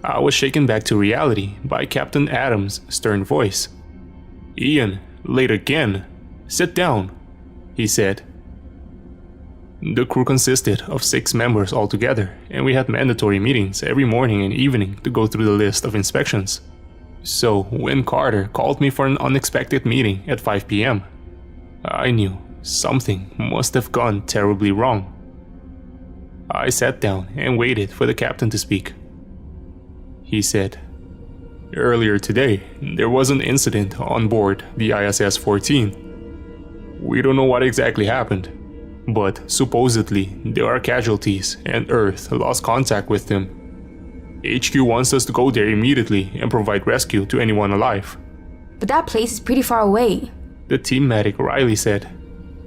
I was shaken back to reality by Captain Adams' stern voice. Ian, late again. Sit down, he said. The crew consisted of 6 members altogether, and we had mandatory meetings every morning and evening to go through the list of inspections. So, when Carter called me for an unexpected meeting at 5 p.m., I knew something must have gone terribly wrong. I sat down and waited for the captain to speak. He said, "Earlier today, there was an incident on board the ISS-14. We don't know what exactly happened, but supposedly there are casualties and Earth lost contact with them. HQ wants us to go there immediately and provide rescue to anyone alive." But that place is pretty far away. The team medic Riley said.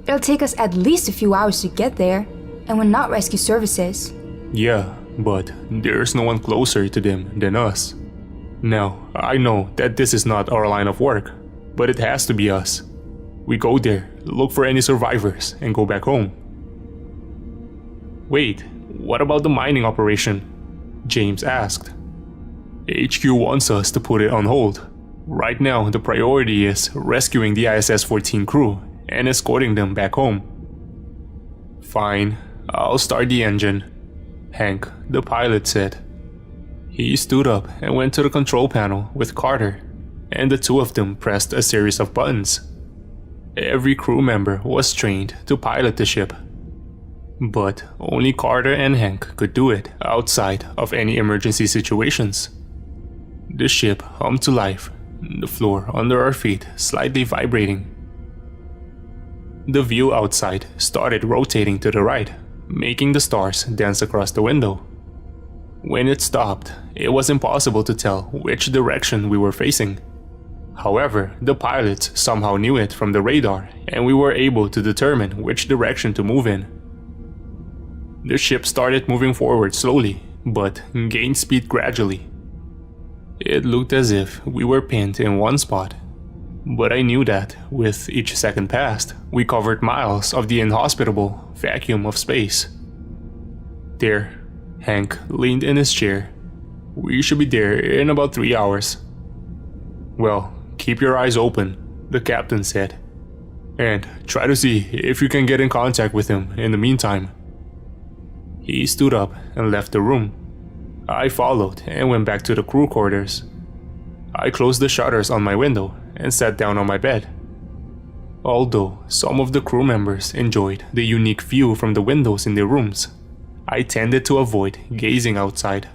It'll take us at least a few hours to get there, and we're not rescue services. Yeah, but there's no one closer to them than us. Now, I know that this is not our line of work, but it has to be us. We go there, look for any survivors, and go back home. Wait, what about the mining operation? James asked. HQ wants us to put it on hold. Right now, the priority is rescuing the ISS-14 crew and escorting them back home. Fine, I'll start the engine, Hank, the pilot, said. He stood up and went to the control panel with Carter, and the two of them pressed a series of buttons. Every crew member was trained to pilot the ship, but only Carter and Hank could do it outside of any emergency situations. The ship hummed to life, the floor under our feet slightly vibrating. The view outside started rotating to the right, making the stars dance across the window. When it stopped, it was impossible to tell which direction we were facing. However, the pilots somehow knew it from the radar, and we were able to determine which direction to move in. The ship started moving forward slowly, but gained speed gradually. It looked as if we were pinned in one spot, but I knew that with each second passed, we covered miles of the inhospitable vacuum of space. There, Hank leaned in his chair. We should be there in about 3 hours. Well, keep your eyes open, the captain said, and try to see if you can get in contact with him in the meantime. He stood up and left the room. I followed and went back to the crew quarters. I closed the shutters on my window and sat down on my bed. Although some of the crew members enjoyed the unique view from the windows in their rooms, I tended to avoid gazing outside,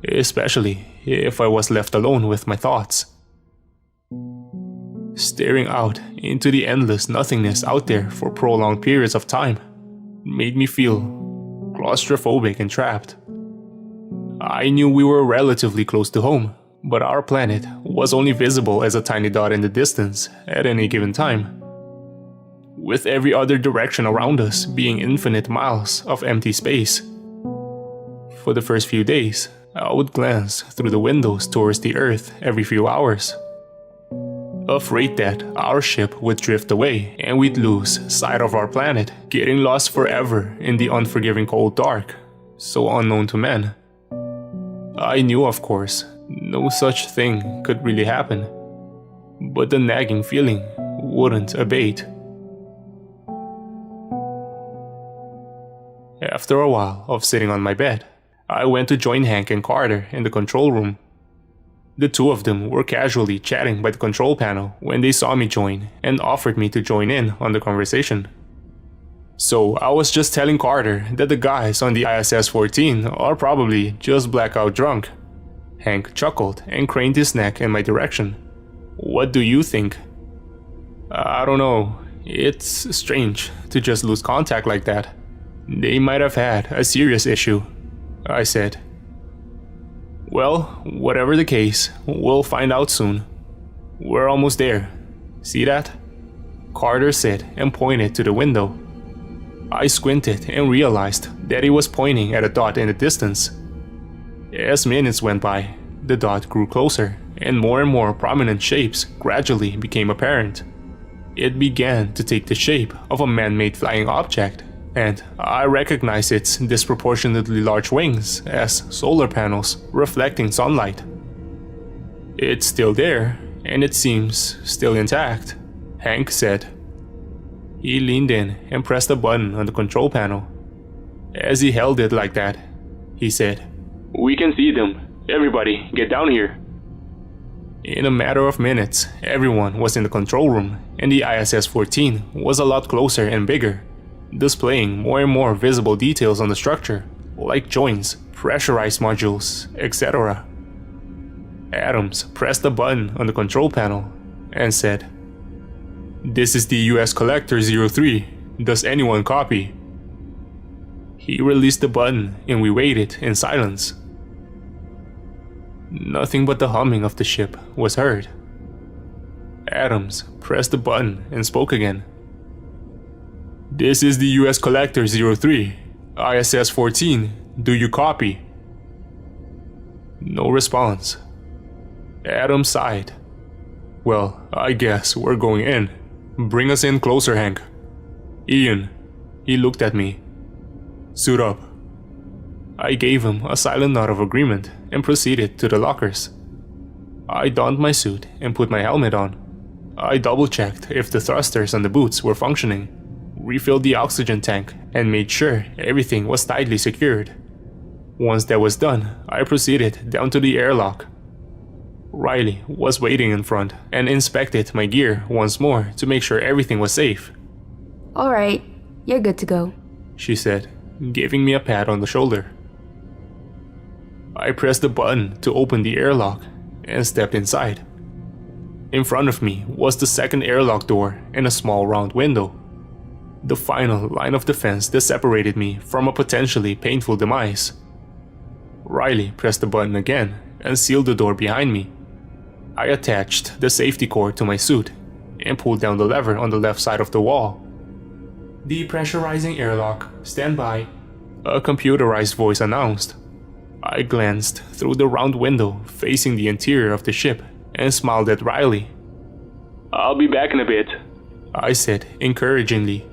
especially if I was left alone with my thoughts. Staring out into the endless nothingness out there for prolonged periods of time made me feel claustrophobic and trapped. I knew we were relatively close to home, but our planet was only visible as a tiny dot in the distance at any given time, with every other direction around us being infinite miles of empty space. For the first few days, I would glance through the windows towards the Earth every few hours, afraid that our ship would drift away and we'd lose sight of our planet, getting lost forever in the unforgiving cold dark, so unknown to men. I knew, of course, no such thing could really happen, but the nagging feeling wouldn't abate. After a while of sitting on my bed, I went to join Hank and Carter in the control room. The two of them were casually chatting by the control panel when they saw me join and offered me to join in on the conversation. So I was just telling Carter that the guys on the ISS-14 are probably just blackout drunk. Hank chuckled and craned his neck in my direction. "What do you think?" "I don't know. It's strange to just lose contact like that. They might have had a serious issue," I said. "Well, whatever the case, we'll find out soon. We're almost there. See that?" Carter said and pointed to the window. I squinted and realized that he was pointing at a dot in the distance. As minutes went by, the dot grew closer, and more prominent shapes gradually became apparent. It began to take the shape of a man-made flying object, and I recognized its disproportionately large wings as solar panels reflecting sunlight. "It's still there, and it seems still intact," Hank said. He leaned in and pressed a button on the control panel. As he held it like that, he said, "We can see them. Everybody, get down here." In a matter of minutes, everyone was in the control room, and the ISS-14 was a lot closer and bigger, displaying more and more visible details on the structure, like joints, pressurized modules, etc. Adams pressed a button on the control panel and said, "This is the US Collector 03. Does anyone copy?" He released the button and we waited in silence. Nothing but the humming of the ship was heard. Adams pressed the button and spoke again. "This is the US Collector 03. ISS-14. Do you copy?" No response. Adams sighed. "Well, I guess we're going in. Bring us in closer, Hank." "Ian." He looked at me. "Suit up." I gave him a silent nod of agreement and proceeded to the lockers. I donned my suit and put my helmet on. I double-checked if the thrusters on the boots were functioning, refilled the oxygen tank, and made sure everything was tightly secured. Once that was done, I proceeded down to the airlock. Riley was waiting in front and inspected my gear once more to make sure everything was safe. "Alright, you're good to go," she said, giving me a pat on the shoulder. I pressed the button to open the airlock and stepped inside. In front of me was the second airlock door and a small round window, the final line of defense that separated me from a potentially painful demise. Riley pressed the button again and sealed the door behind me. I attached the safety cord to my suit and pulled down the lever on the left side of the wall. "Depressurizing airlock, stand by," a computerized voice announced. I glanced through the round window facing the interior of the ship and smiled at Riley. "I'll be back in a bit," I said encouragingly.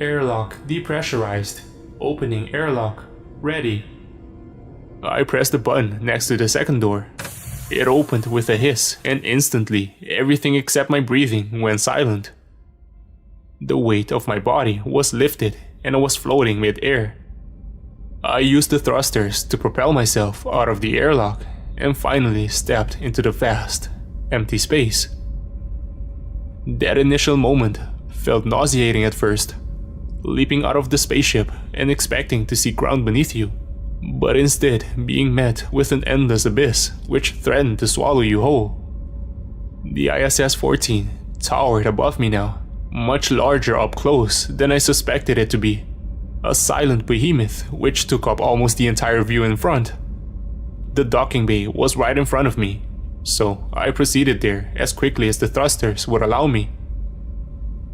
"Airlock depressurized. Opening airlock. Ready." I pressed the button next to the second door. It opened with a hiss, and instantly, everything except my breathing went silent. The weight of my body was lifted, and I was floating mid-air. I used the thrusters to propel myself out of the airlock, and finally stepped into the vast, empty space. That initial moment felt nauseating at first, leaping out of the spaceship and expecting to see ground beneath you, but instead being met with an endless abyss which threatened to swallow you whole. The ISS-14 towered above me now, much larger up close than I suspected it to be. A silent behemoth which took up almost the entire view in front. The docking bay was right in front of me, so I proceeded there as quickly as the thrusters would allow me.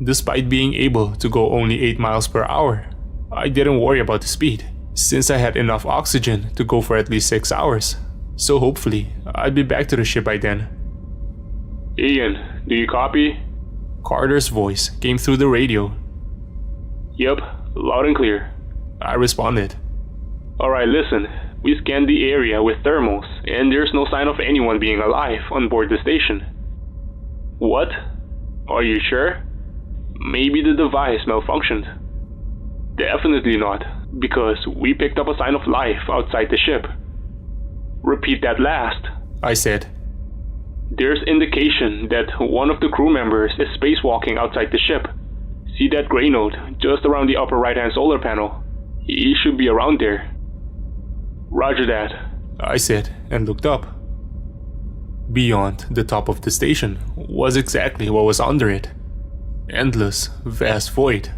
Despite being able to go only 8 miles per hour, I didn't worry about the speed, since I had enough oxygen to go for at least 6 hours, so hopefully I'd be back to the ship by then. Ian, do you copy? Carter's voice came through the radio. Yep, loud and clear, I responded. Alright, listen, we scanned the area with thermals, and there's no sign of anyone being alive on board the station. What? Are you sure? Maybe the device malfunctioned. Definitely not, because we picked up a sign of life outside the ship. Repeat that last, I said. There's indication that one of the crew members is spacewalking outside the ship. See that gray node just around the upper right-hand solar panel? He should be around there. Roger that, I said and looked up. Beyond the top of the station was exactly what was under it. Endless, vast void.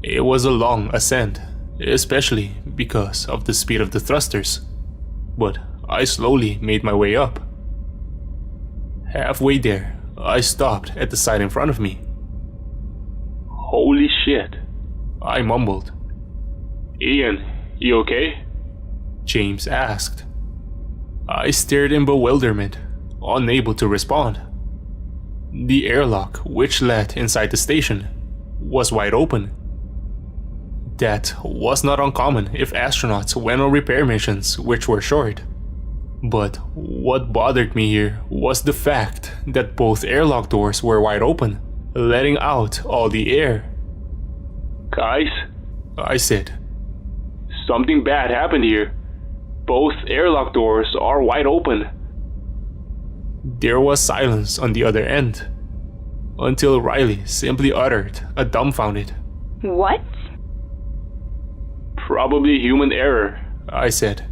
It was a long ascent, especially because of the speed of the thrusters, but I slowly made my way up. Halfway there, I stopped at the sight in front of me. Holy shit, I mumbled. Ian, you okay? James asked. I stared in bewilderment, unable to respond. The airlock, which led inside the station, was wide open. That was not uncommon if astronauts went on repair missions which were short. But what bothered me here was the fact that both airlock doors were wide open, letting out all the air. Guys, I said. Something bad happened here. Both airlock doors are wide open. There was silence on the other end, until Riley simply uttered a dumbfounded, "What?" Probably human error, I said.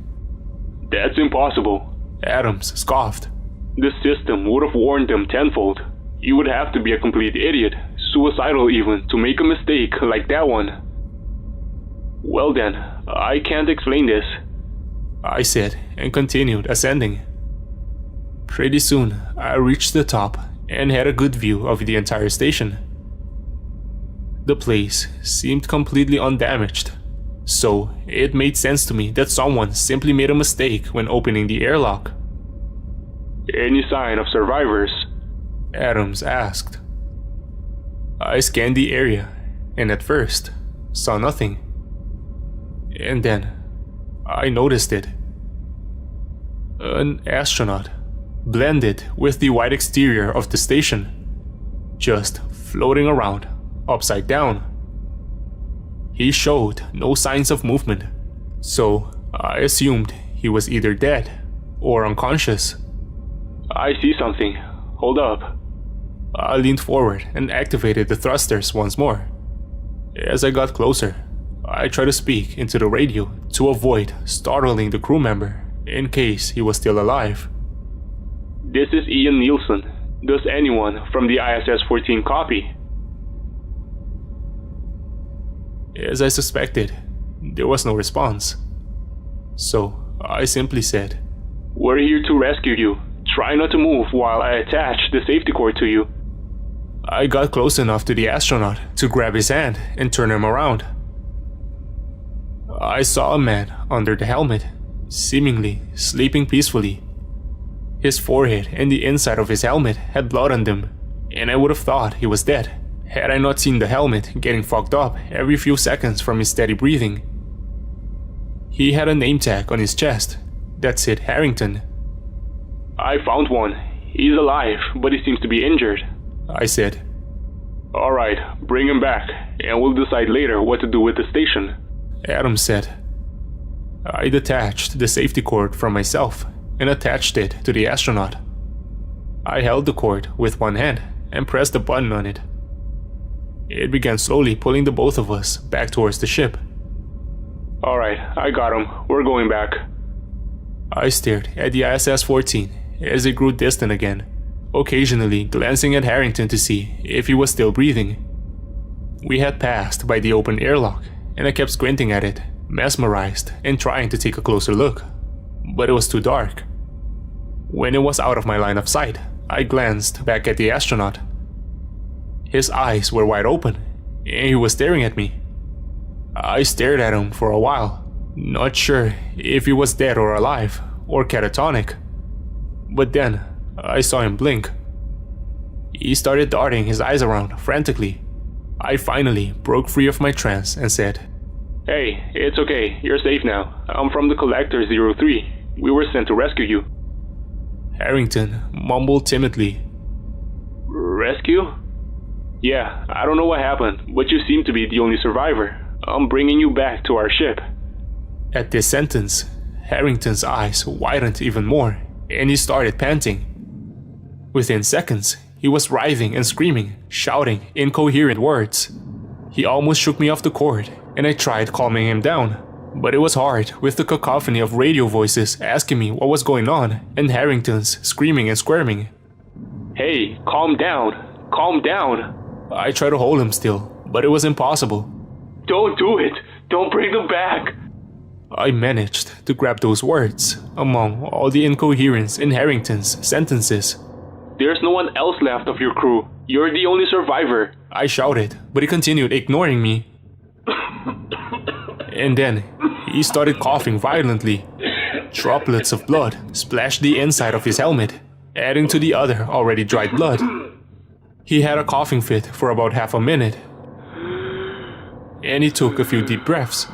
That's impossible, Adams scoffed. The system would have warned them tenfold. You would have to be a complete idiot, suicidal even, to make a mistake like that one. Well then, I can't explain this, I said and continued ascending. Pretty soon, I reached the top and had a good view of the entire station. The place seemed completely undamaged, so it made sense to me that someone simply made a mistake when opening the airlock. Any sign of survivors? Adams asked. I scanned the area and at first saw nothing. And then I noticed it. An astronaut, blended with the white exterior of the station, just floating around, upside down. He showed no signs of movement, so I assumed he was either dead or unconscious. I see something. Hold up. I leaned forward and activated the thrusters once more. As I got closer, I tried to speak into the radio to avoid startling the crew member in case he was still alive. This is Ian Nielsen. Does anyone from the ISS-14 copy? As I suspected, there was no response. So I simply said, We're here to rescue you. Try not to move while I attach the safety cord to you. I got close enough to the astronaut to grab his hand and turn him around. I saw a man under the helmet, seemingly sleeping peacefully. His forehead and the inside of his helmet had blood on them, and I would have thought he was dead, had I not seen the helmet getting fucked up every few seconds from his steady breathing. He had a name tag on his chest that said Harrington. I found one. He's alive, but he seems to be injured, I said. Alright, bring him back, and we'll decide later what to do with the station, Adams said. I detached the safety cord from myself and attached it to the astronaut. I held the cord with one hand and pressed the button on it. It began slowly pulling the both of us back towards the ship. Alright, I got him. We're going back. I stared at the ISS-14 as it grew distant again, occasionally glancing at Harrington to see if he was still breathing. We had passed by the open airlock, and I kept squinting at it, mesmerized and trying to take a closer look, but it was too dark. When it was out of my line of sight, I glanced back at the astronaut. His eyes were wide open, and he was staring at me. I stared at him for a while, not sure if he was dead or alive, or catatonic. But then, I saw him blink. He started darting his eyes around frantically. I finally broke free of my trance and said, "Hey, it's okay, you're safe now. I'm from the Collector 03. We were sent to rescue you." Harrington mumbled timidly. "Rescue? Yeah, I don't know what happened, but you seem to be the only survivor. I'm bringing you back to our ship." At this sentence, Harrington's eyes widened even more, and he started panting. Within seconds, he was writhing and screaming, shouting incoherent words. He almost shook me off the cord, and I tried calming him down, but it was hard with the cacophony of radio voices asking me what was going on, and Harrington's screaming and squirming. "Hey, calm down. Calm down." I tried to hold him still, but it was impossible. "Don't do it. Don't bring them back." I managed to grab those words among all the incoherence in Harrington's sentences. "There's no one else left of your crew. You're the only survivor." I shouted, but he continued ignoring me. And then, he started coughing violently. Droplets of blood splashed the inside of his helmet, adding to the other already dried blood. He had a coughing fit for about half a minute, and he took a few deep breaths.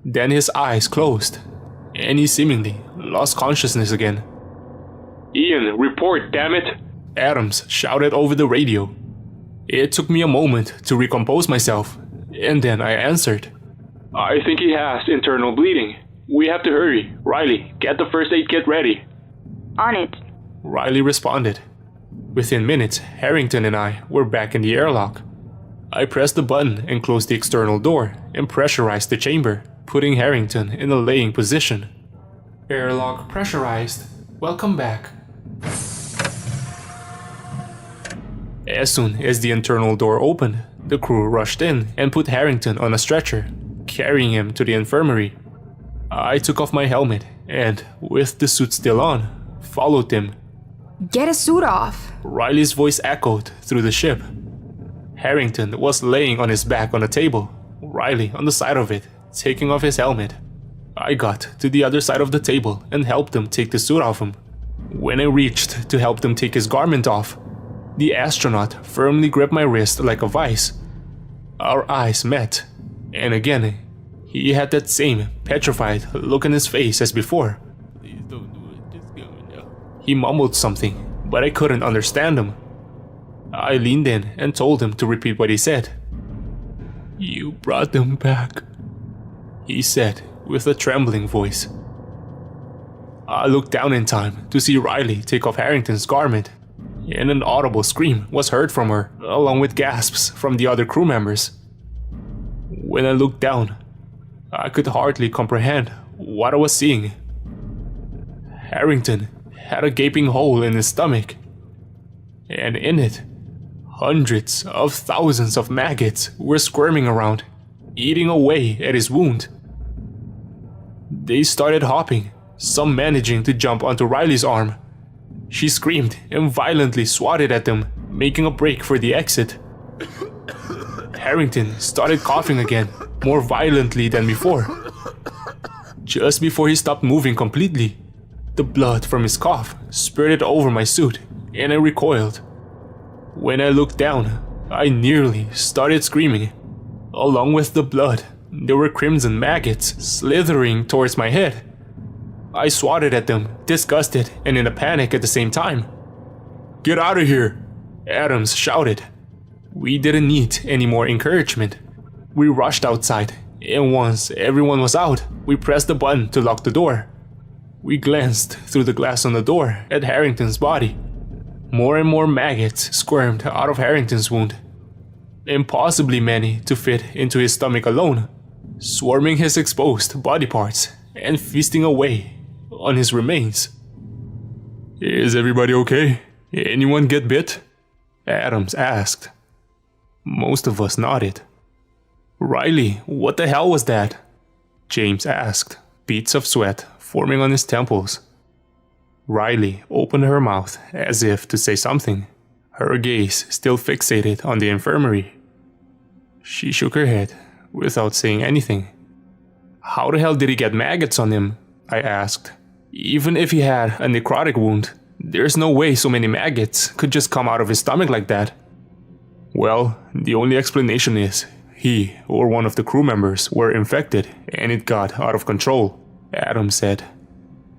Then his eyes closed, and he seemingly lost consciousness again. "Ian, report, damn it!" Adams shouted over the radio. It took me a moment to recompose myself, and then I answered. "I think he has internal bleeding. We have to hurry. Riley, get the first aid kit ready." On it. Riley responded. Within minutes, Harrington and I were back in the airlock. I pressed the button and closed the external door and pressurized the chamber, putting Harrington in a laying position. Airlock pressurized. Welcome back. As soon as the internal door opened, the crew rushed in and put Harrington on a stretcher, carrying him to the infirmary. I took off my helmet and, with the suit still on, followed them. Get a suit off. Riley's voice echoed through the ship. Harrington was laying on his back on a table, Riley on the side of it, taking off his helmet. I got to the other side of the table and helped him take the suit off him. When I reached to help him take his garment off, the astronaut firmly gripped my wrist like a vice. Our eyes met, and again, he had that same petrified look on his face as before. "Please don't do it, just get me now." He mumbled something, but I couldn't understand him. I leaned in and told him to repeat what he said. "You brought them back," he said with a trembling voice. I looked down in time to see Riley take off Harrington's garment, and an audible scream was heard from her, along with gasps from the other crew members. When I looked down, I could hardly comprehend what I was seeing. Harrington had a gaping hole in his stomach, and in it, hundreds of thousands of maggots were squirming around, eating away at his wound. They started hopping, some managing to jump onto Riley's arm. She screamed and violently swatted at them, making a break for the exit. Harrington started coughing again, more violently than before. Just before he stopped moving completely, the blood from his cough spurted over my suit, and I recoiled. When I looked down, I nearly started screaming. Along with the blood, there were crimson maggots slithering towards my head. I swatted at them, disgusted and in a panic at the same time. "Get out of here!" Adams shouted. We didn't need any more encouragement. We rushed outside, and once everyone was out, we pressed the button to lock the door. We glanced through the glass on the door at Harrington's body. More and more maggots squirmed out of Harrington's wound, impossibly many to fit into his stomach alone, swarming his exposed body parts and feasting away on his remains. Is everybody okay? Anyone get bit? Adams asked. Most of us nodded. Riley, what the hell was that? James asked, beads of sweat forming on his temples. Riley opened her mouth as if to say something, her gaze still fixated on the infirmary. She shook her head without saying anything. How the hell did he get maggots on him? I asked. Even if he had a necrotic wound, there's no way so many maggots could just come out of his stomach like that. Well, the only explanation is he or one of the crew members were infected and it got out of control, Adams said.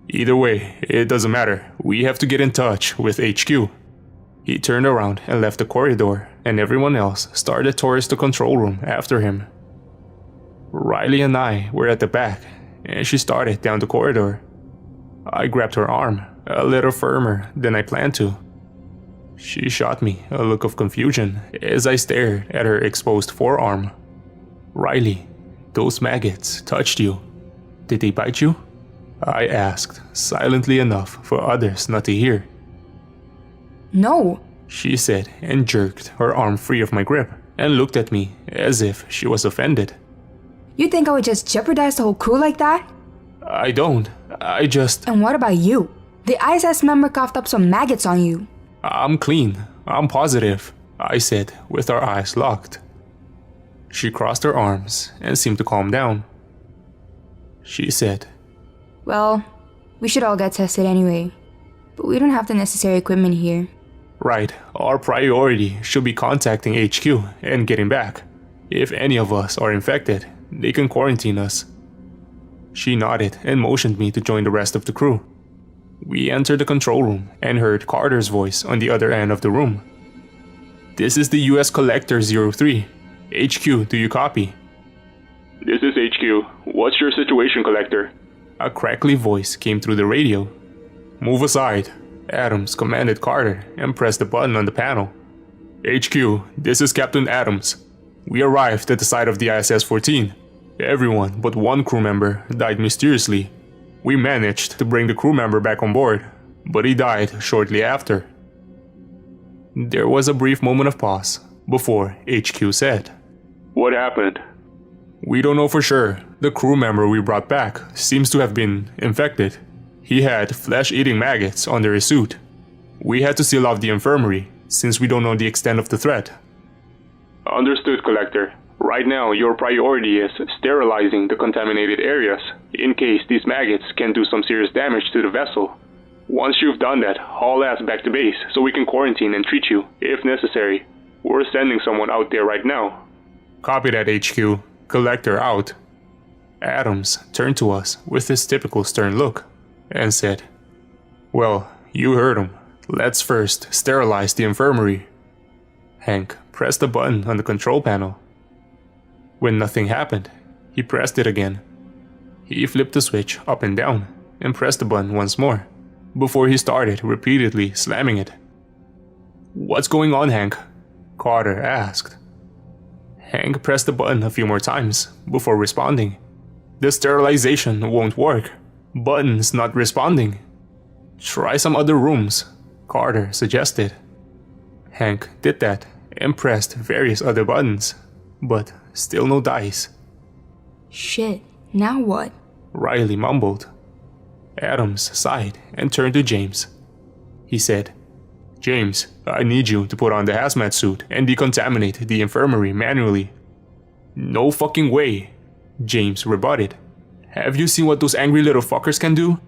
Either way, it doesn't matter. We have to get in touch with HQ. He turned around and left the corridor, and everyone else started towards the control room after him. Riley and I were at the back, and she started down the corridor. I grabbed her arm, a little firmer than I planned to. She shot me a look of confusion as I stared at her exposed forearm. Riley, those maggots touched you. Did they bite you? I asked, silently enough for others not to hear. No, She said and jerked her arm free of my grip and looked at me as if she was offended. You think I would just jeopardize the whole crew like that? I don't. I just... And what about you? The ISS member coughed up some maggots on you. I'm clean. I'm positive, I said with our eyes locked. She crossed her arms and seemed to calm down. She said, Well, we should all get tested anyway. But we don't have the necessary equipment here. Right, our priority should be contacting HQ and getting back. If any of us are infected, they can quarantine us. She nodded and motioned me to join the rest of the crew. We entered the control room and heard Carter's voice on the other end of the room. This is the US Collector 03. HQ, do you copy? This is HQ. What's your situation, Collector? A crackly voice came through the radio. Move aside, Adams commanded Carter and pressed the button on the panel. HQ, this is Captain Adams. We arrived at the site of the ISS-14. Everyone but one crew member died mysteriously. We managed to bring the crew member back on board, but he died shortly after. There was a brief moment of pause before HQ said, What happened? We don't know for sure. The crew member we brought back seems to have been infected. He had flesh-eating maggots under his suit. We had to seal off the infirmary, since we don't know the extent of the threat. Understood, Collector. Right now, your priority is sterilizing the contaminated areas, in case these maggots can do some serious damage to the vessel. Once you've done that, haul ass back to base so we can quarantine and treat you, if necessary. We're sending someone out there right now. Copy that, HQ. Collector out. Adams turned to us with his typical stern look and said, Well, you heard him. Let's first sterilize the infirmary. Hank pressed the button on the control panel. When nothing happened, he pressed it again. He flipped the switch up and down and pressed the button once more before he started repeatedly slamming it. What's going on, Hank? Carter asked. Hank pressed the button a few more times before responding. The sterilization won't work. Button's not responding. Try some other rooms, Carter suggested. Hank did that and pressed various other buttons, but still no dice. Shit, now what? Riley mumbled. Adams sighed and turned to James. He said, James, I need you to put on the hazmat suit and decontaminate the infirmary manually. No fucking way, James rebutted. Have you seen what those angry little fuckers can do?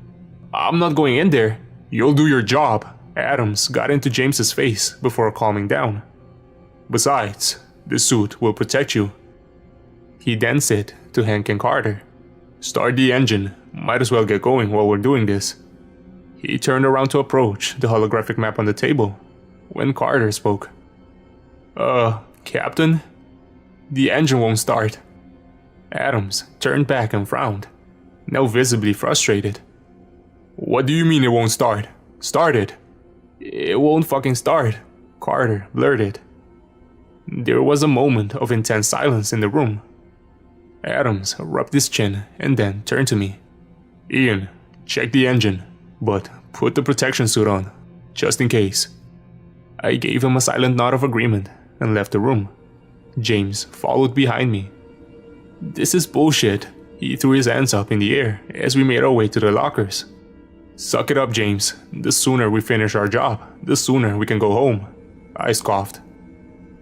I'm not going in there. You'll do your job. Adams got into James's face before calming down. Besides, the suit will protect you. He then said to Hank and Carter, Start the engine. Might as well get going while we're doing this. He turned around to approach the holographic map on the table when Carter spoke. Captain? The engine won't start. Adams turned back and frowned, now visibly frustrated. What do you mean it won't start? Start it. It won't fucking start, Carter blurted. There was a moment of intense silence in the room. Adams rubbed his chin and then turned to me. Ian, check the engine, but put the protection suit on, just in case. I gave him a silent nod of agreement and left the room. James followed behind me. This is bullshit. He threw his hands up in the air as we made our way to the lockers. Suck it up, James. The sooner we finish our job, the sooner we can go home, I scoffed.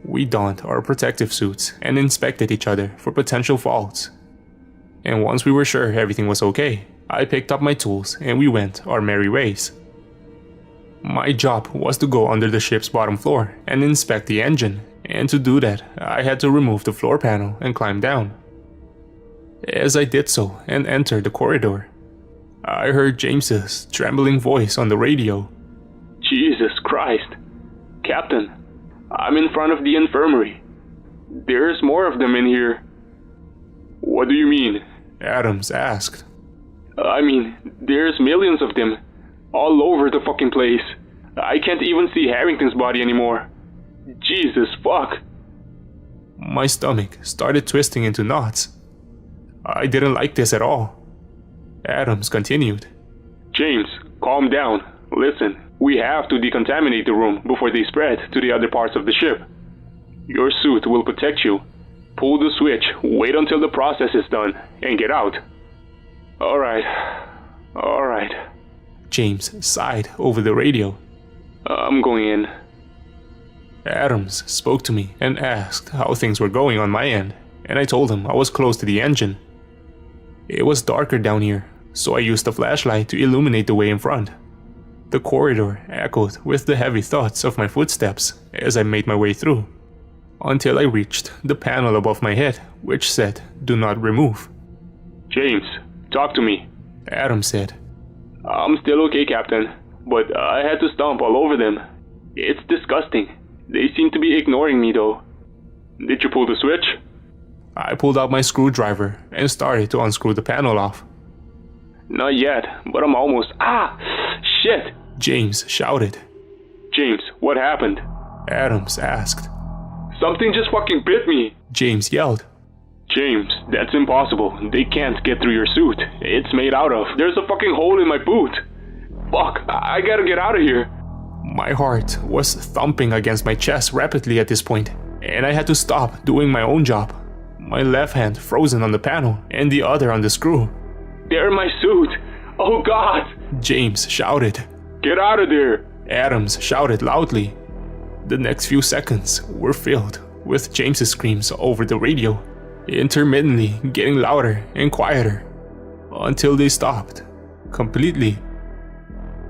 We donned our protective suits and inspected each other for potential faults. And once we were sure everything was okay, I picked up my tools and we went our merry ways. My job was to go under the ship's bottom floor and inspect the engine, and to do that, I had to remove the floor panel and climb down. As I did so and entered the corridor, I heard James's trembling voice on the radio. Jesus Christ. Captain, I'm in front of the infirmary. There's more of them in here. What do you mean? Adams asked. I mean, there's millions of them. All over the fucking place. I can't even see Harrington's body anymore. Jesus fuck. My stomach started twisting into knots. I didn't like this at all. Adams continued. James, calm down. Listen, we have to decontaminate the room before they spread to the other parts of the ship. Your suit will protect you. Pull the switch, wait until the process is done, and get out. Alright. James sighed over the radio. I'm going in. Adams spoke to me and asked how things were going on my end, and I told him I was close to the engine. It was darker down here, so I used the flashlight to illuminate the way in front. The corridor echoed with the heavy thuds of my footsteps as I made my way through, until I reached the panel above my head, which said, "Do not remove." James, talk to me. Adams said. I'm still okay, Captain, but I had to stomp all over them. It's disgusting. They seem to be ignoring me though. Did you pull the switch? I pulled out my screwdriver and started to unscrew the panel off. Not yet, but I'm almost. Shit! James shouted. James, what happened? Adams asked. Something just fucking bit me! James yelled. James, that's impossible. They can't get through your suit. It's made out of. There's a fucking hole in my boot. Fuck, I gotta get out of here. My heart was thumping against my chest rapidly at this point, and I had to stop doing my own job. My left hand frozen on the panel and the other on the screw. They're in my suit. Oh God! James shouted. Get out of there! Adams shouted loudly. The next few seconds were filled with James's screams over the radio, intermittently getting louder and quieter, until they stopped completely.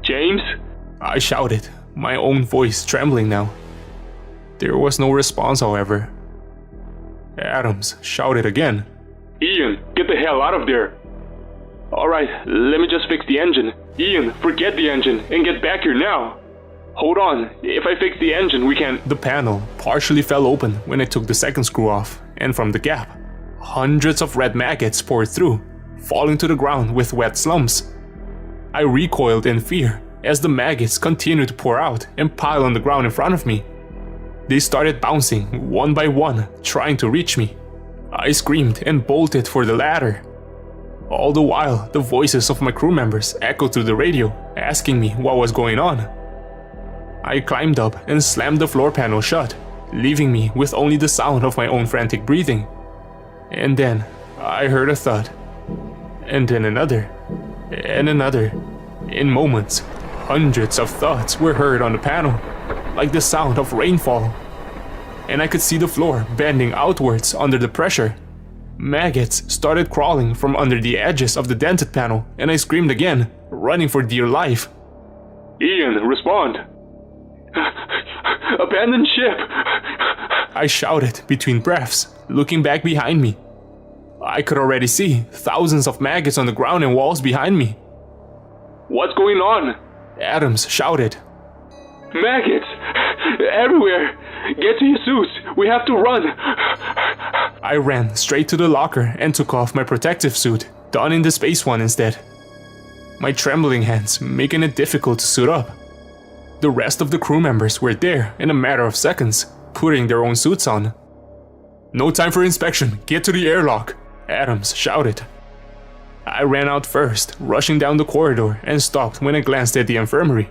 James? I shouted, my own voice trembling now. There was no response, however. Adams shouted again. Ian, get the hell out of there! Alright, let me just fix the engine. Ian, forget the engine and get back here now! Hold on, if I fix the engine we can… The panel partially fell open when I took the second screw off, and from the gap, hundreds of red maggots poured through, falling to the ground with wet slumps. I recoiled in fear as the maggots continued to pour out and pile on the ground in front of me. They started bouncing one by one, trying to reach me. I screamed and bolted for the ladder. All the while, the voices of my crew members echoed through the radio, asking me what was going on. I climbed up and slammed the floor panel shut, leaving me with only the sound of my own frantic breathing. And then I heard a thud, and then another, and another. In moments, hundreds of thuds were heard on the panel, like the sound of rainfall. And I could see the floor bending outwards under the pressure. Maggots started crawling from under the edges of the dented panel, and I screamed again, running for dear life. Ian, respond! Abandoned ship! I shouted between breaths, looking back behind me. I could already see thousands of maggots on the ground and walls behind me. What's going on? Adams shouted. Maggots! Everywhere! Get to your suits! We have to run! I ran straight to the locker and took off my protective suit, donning the space one instead. My trembling hands making it difficult to suit up. The rest of the crew members were there in a matter of seconds, putting their own suits on. No time for inspection, get to the airlock, Adams shouted. I ran out first, rushing down the corridor, and stopped when I glanced at the infirmary.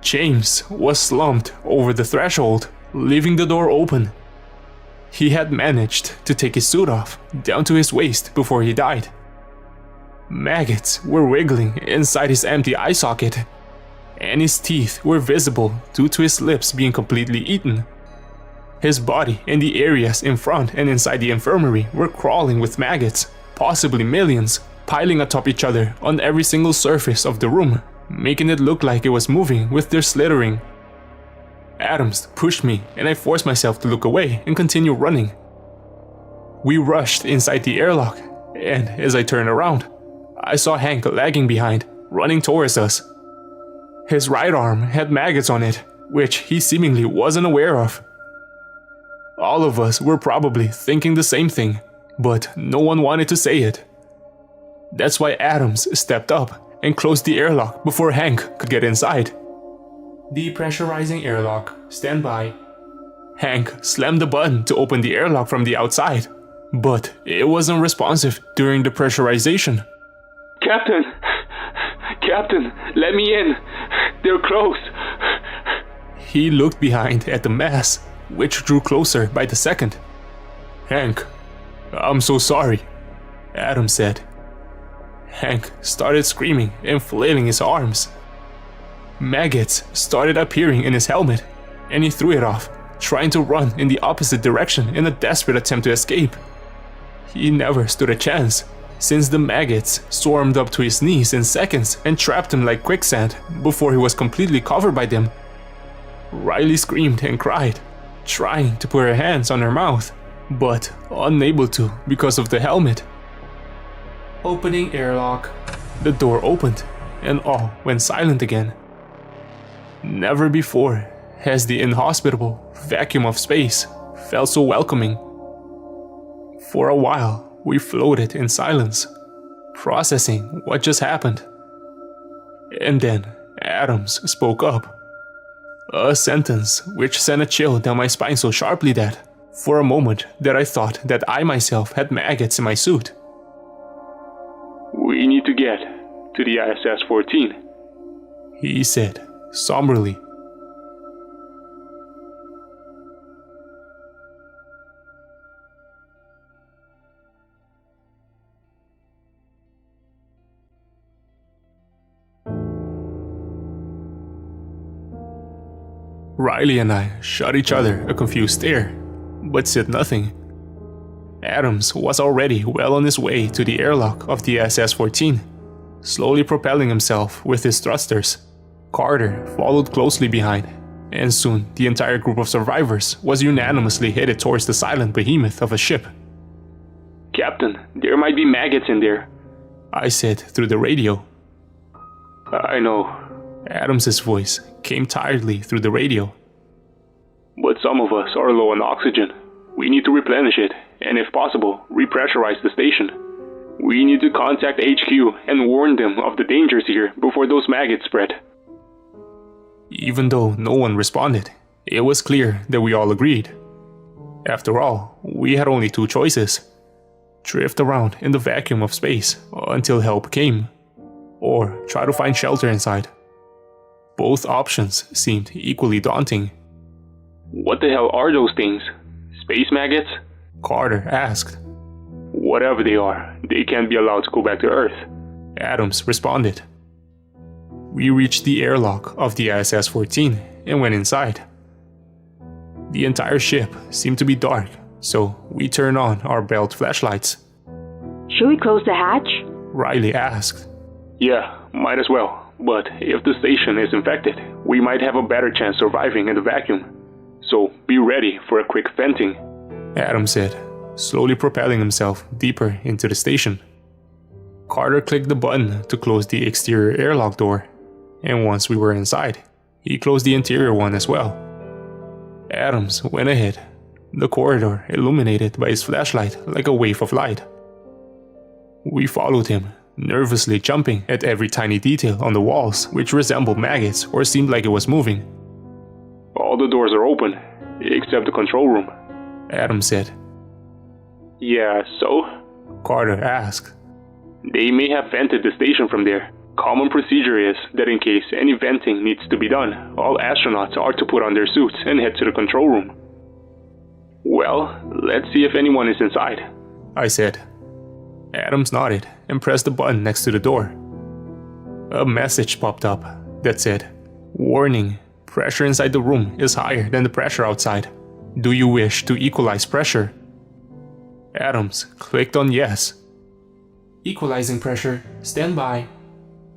James was slumped over the threshold, leaving the door open. He had managed to take his suit off, down to his waist, before he died. Maggots were wiggling inside his empty eye socket, and his teeth were visible due to his lips being completely eaten. His body and the areas in front and inside the infirmary were crawling with maggots, possibly millions, piling atop each other on every single surface of the room, making it look like it was moving with their slithering. Adams pushed me, and I forced myself to look away and continue running. We rushed inside the airlock, and as I turned around, I saw Hank lagging behind, running towards us. His right arm had maggots on it, which he seemingly wasn't aware of. All of us were probably thinking the same thing, but no one wanted to say it. That's why Adams stepped up and closed the airlock before Hank could get inside. Depressurizing airlock, stand by. Hank slammed the button to open the airlock from the outside, but it wasn't responsive during the pressurization. Captain! Captain, let me in! They're close! He looked behind at the mass, which drew closer by the second. Hank, I'm so sorry, Adam said. Hank started screaming and flailing his arms. Maggots started appearing in his helmet, and he threw it off, trying to run in the opposite direction in a desperate attempt to escape. He never stood a chance, since the maggots swarmed up to his knees in seconds and trapped him like quicksand before he was completely covered by them. Riley screamed and cried, trying to put her hands on her mouth, but unable to because of the helmet. Opening airlock. The door opened, and all went silent again. Never before has the inhospitable vacuum of space felt so welcoming. For a while, we floated in silence, processing what just happened. And then Adams spoke up. A sentence which sent a chill down my spine so sharply that, for a moment, I thought that I myself had maggots in my suit. We need to get to the ISS-14, he said, somberly. Riley and I shot each other a confused stare, but said nothing. Adams was already well on his way to the airlock of the SS-14, slowly propelling himself with his thrusters. Carter followed closely behind, and soon the entire group of survivors was unanimously headed towards the silent behemoth of a ship. Captain, there might be maggots in there, I said through the radio. I know, Adams's voice came tiredly through the radio. But some of us are low on oxygen. We need to replenish it, and if possible, repressurize the station. We need to contact HQ and warn them of the dangers here before those maggots spread. Even though no one responded, it was clear that we all agreed. After all, we had only two choices: drift around in the vacuum of space until help came, or try to find shelter inside. Both options seemed equally daunting. What the hell are those things? Space maggots? Carter asked. Whatever they are, they can't be allowed to go back to Earth, Adams responded. We reached the airlock of the ISS-14 and went inside. The entire ship seemed to be dark, so we turned on our belt flashlights. Should we close the hatch? Riley asked. Yeah, might as well, but if the station is infected, we might have a better chance surviving in the vacuum. So be ready for a quick venting, Adam said, slowly propelling himself deeper into the station. Carter clicked the button to close the exterior airlock door, and once we were inside, he closed the interior one as well. Adams went ahead, the corridor illuminated by his flashlight like a wave of light. We followed him, nervously jumping at every tiny detail on the walls which resembled maggots or seemed like it was moving. All the doors are open, except the control room, Adam said. Yeah, so? Carter asked. They may have vented the station from there. Common procedure is that in case any venting needs to be done, all astronauts are to put on their suits and head to the control room. Well, let's see if anyone is inside, I said. Adams nodded and pressed the button next to the door. A message popped up that said, "Warning, pressure inside the room is higher than the pressure outside. Do you wish to equalize pressure?" Adams clicked on yes. "Equalizing pressure, stand by."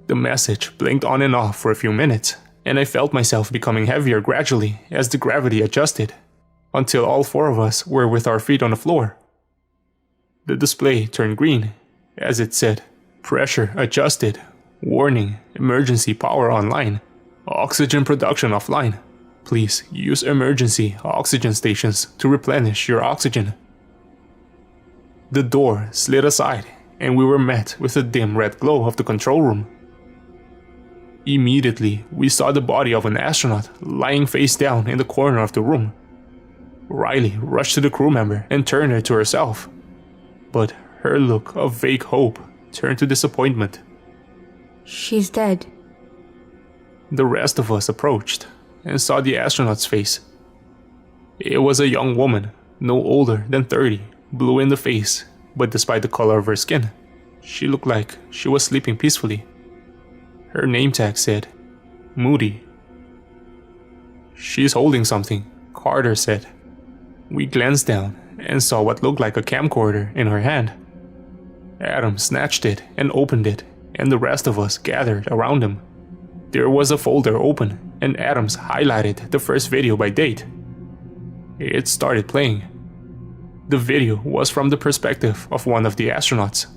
The message blinked on and off for a few minutes, and I felt myself becoming heavier gradually as the gravity adjusted, until all four of us were with our feet on the floor. The display turned green as it said, "Pressure adjusted. Warning, emergency power online. Oxygen production offline. Please use emergency oxygen stations to replenish your oxygen." The door slid aside, and we were met with a dim red glow of the control room. Immediately, we saw the body of an astronaut lying face down in the corner of the room. Riley rushed to the crew member and turned her to herself, but her look of vague hope turned to disappointment. She's dead. The rest of us approached and saw the astronaut's face. It was a young woman, no older than 30, blue in the face, but despite the color of her skin, she looked like she was sleeping peacefully. Her name tag said, Moody. "She's holding something," Carter said. We glanced down and saw what looked like a camcorder in her hand. Adam snatched it and opened it, and the rest of us gathered around him. There was a folder open, and Adams highlighted the first video by date. It started playing. The video was from the perspective of one of the astronauts,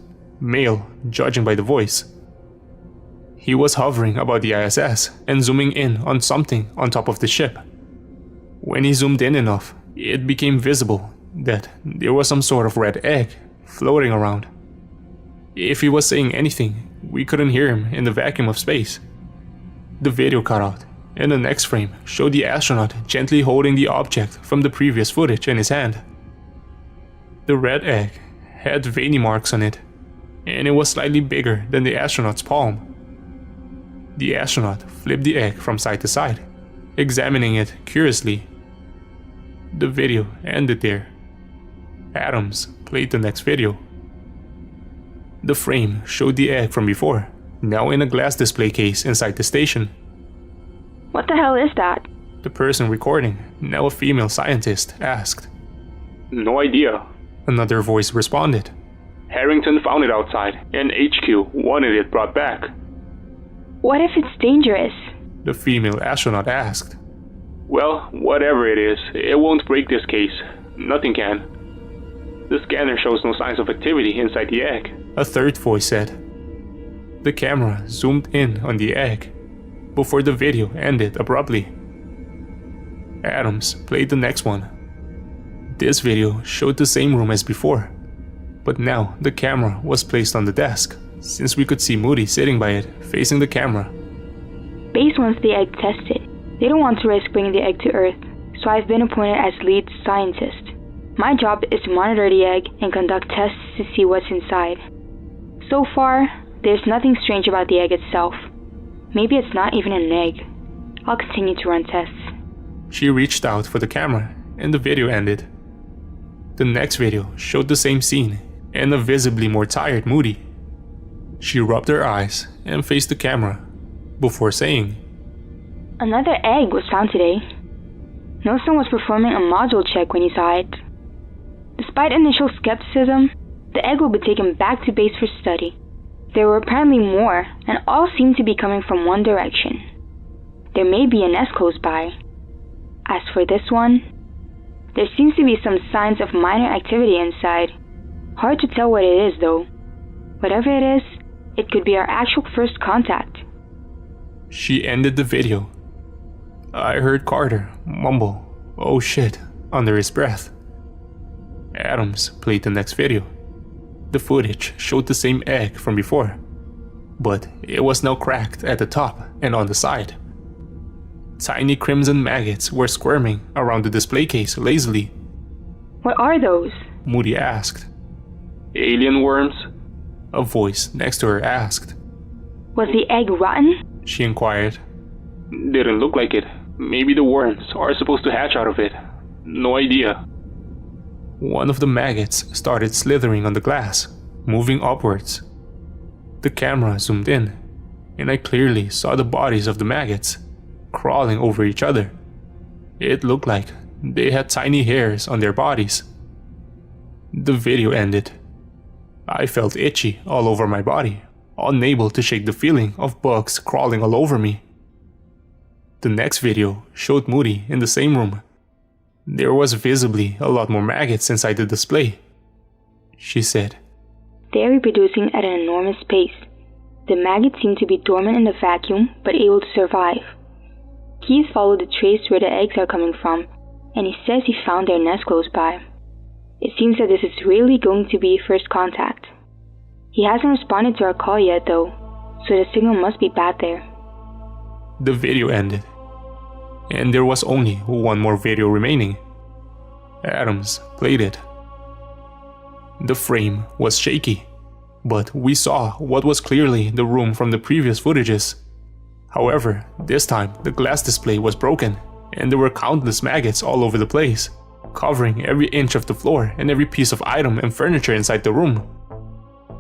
male, judging by the voice. He was hovering above the ISS and zooming in on something on top of the ship. When he zoomed in enough, it became visible that there was some sort of red egg floating around. If he was saying anything, we couldn't hear him in the vacuum of space. The video cut out, and the next frame showed the astronaut gently holding the object from the previous footage in his hand. The red egg had veiny marks on it, and it was slightly bigger than the astronaut's palm. The astronaut flipped the egg from side to side, examining it curiously. The video ended there. Adams played the next video. The frame showed the egg from before, now in a glass display case inside the station. What the hell is that? The person recording, now a female scientist, asked. No idea. Another voice responded. Harrington found it outside, and HQ wanted it brought back. What if it's dangerous? The female astronaut asked. Well, whatever it is, it won't break this case. Nothing can. The scanner shows no signs of activity inside the egg. A third voice said. The camera zoomed in on the egg before the video ended abruptly. Adams played the next one. This video showed the same room as before, but now the camera was placed on the desk, since we could see Moody sitting by it, facing the camera. Base wants the egg tested. They don't want to risk bringing the egg to Earth, so I've been appointed as lead scientist. My job is to monitor the egg and conduct tests to see what's inside. So far, there's nothing strange about the egg itself. Maybe it's not even an egg. I'll continue to run tests. She reached out for the camera, and the video ended. The next video showed the same scene, and a visibly more tired Moody. She rubbed her eyes and faced the camera, before saying, Another egg was found today. Nelson was performing a module check when he saw it. Despite initial skepticism, the egg will be taken back to base for study. There were apparently more, and all seemed to be coming from one direction. There may be a nest close by. As for this one, there seems to be some signs of minor activity inside. Hard to tell what it is though. Whatever it is, it could be our actual first contact. She ended the video. I heard Carter mumble, "Oh shit," under his breath. Adams played the next video. The footage showed the same egg from before, but it was now cracked at the top and on the side. Tiny crimson maggots were squirming around the display case lazily. What are those? Moody asked. Alien worms? a voice next to her asked. Was the egg rotten? She inquired. Didn't look like it. Maybe the worms are supposed to hatch out of it. No idea. One of the maggots started slithering on the glass, moving upwards. The camera zoomed in, and I clearly saw the bodies of the maggots crawling over each other. It looked like they had tiny hairs on their bodies. The video ended. I felt itchy all over my body, unable to shake the feeling of bugs crawling all over me. The next video showed Moody in the same room. There was visibly a lot more maggots inside the display. She said, They are reproducing at an enormous pace. The maggots seem to be dormant in the vacuum, but able to survive. Keith followed the trace where the eggs are coming from, and he says he found their nest close by. It seems that this is really going to be first contact. He hasn't responded to our call yet though, so the signal must be bad there. The video ended, and there was only one more video remaining. Adams played it. The frame was shaky, but we saw what was clearly the room from the previous footages. However, this time the glass display was broken, and there were countless maggots all over the place, covering every inch of the floor and every piece of item and furniture inside the room.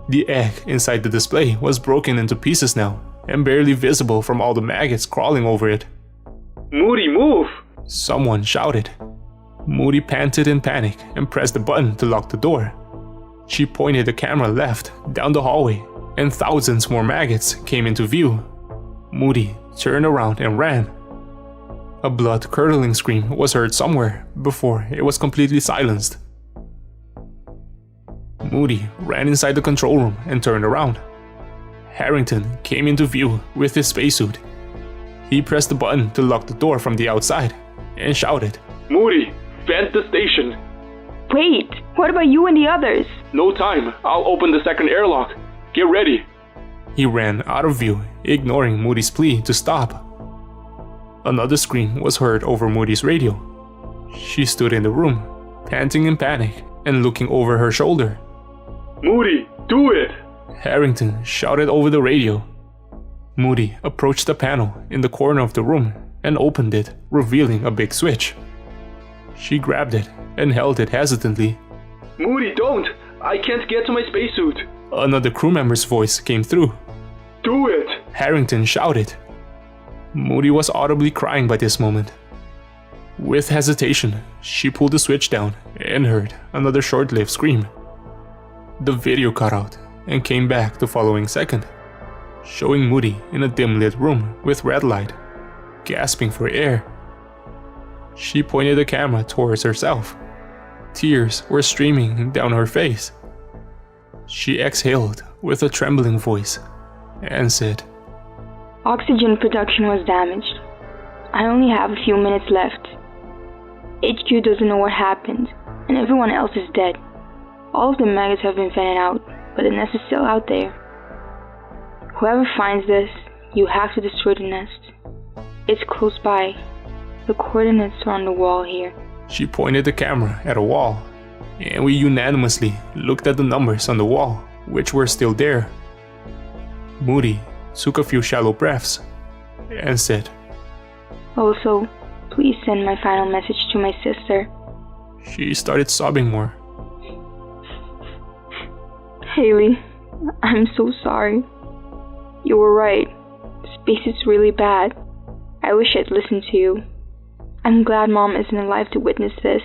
The egg inside the display was broken into pieces now, and barely visible from all the maggots crawling over it. Moody, move! Someone shouted. Moody panted in panic and pressed the button to lock the door. She pointed the camera left, down the hallway, and thousands more maggots came into view. Moody turned around and ran. A blood-curdling scream was heard somewhere before it was completely silenced. Moody ran inside the control room and turned around. Harrington came into view with his spacesuit. He pressed the button to lock the door from the outside and shouted, Moody, vent the station. Wait, what about you and the others? No time, I'll open the second airlock. Get ready. He ran out of view, ignoring Moody's plea to stop. Another scream was heard over Moody's radio. She stood in the room, panting in panic and looking over her shoulder. Moody, do it! Harrington shouted over the radio. Moody approached the panel in the corner of the room and opened it, revealing a big switch. She grabbed it and held it hesitantly. Moody, don't! I can't get to my spacesuit! Another crew member's voice came through. Do it! Harrington shouted. Moody was audibly crying by this moment. With hesitation, she pulled the switch down and heard another short-lived scream. The video cut out and came back the following second, showing Moody in a dim-lit room with red light, gasping for air. She pointed the camera towards herself. Tears were streaming down her face. She exhaled with a trembling voice and said, Oxygen production was damaged. I only have a few minutes left. HQ doesn't know what happened, and everyone else is dead. All of the maggots have been vented out, but the nest is still out there. Whoever finds this, you have to destroy the nest. It's close by. The coordinates are on the wall here. She pointed the camera at a wall, and we unanimously looked at the numbers on the wall, which were still there. Moody took a few shallow breaths and said, Also, please send my final message to my sister. She started sobbing more. Haley, I'm so sorry. You were right. Space is really bad. I wish I'd listened to you. I'm glad Mom isn't alive to witness this.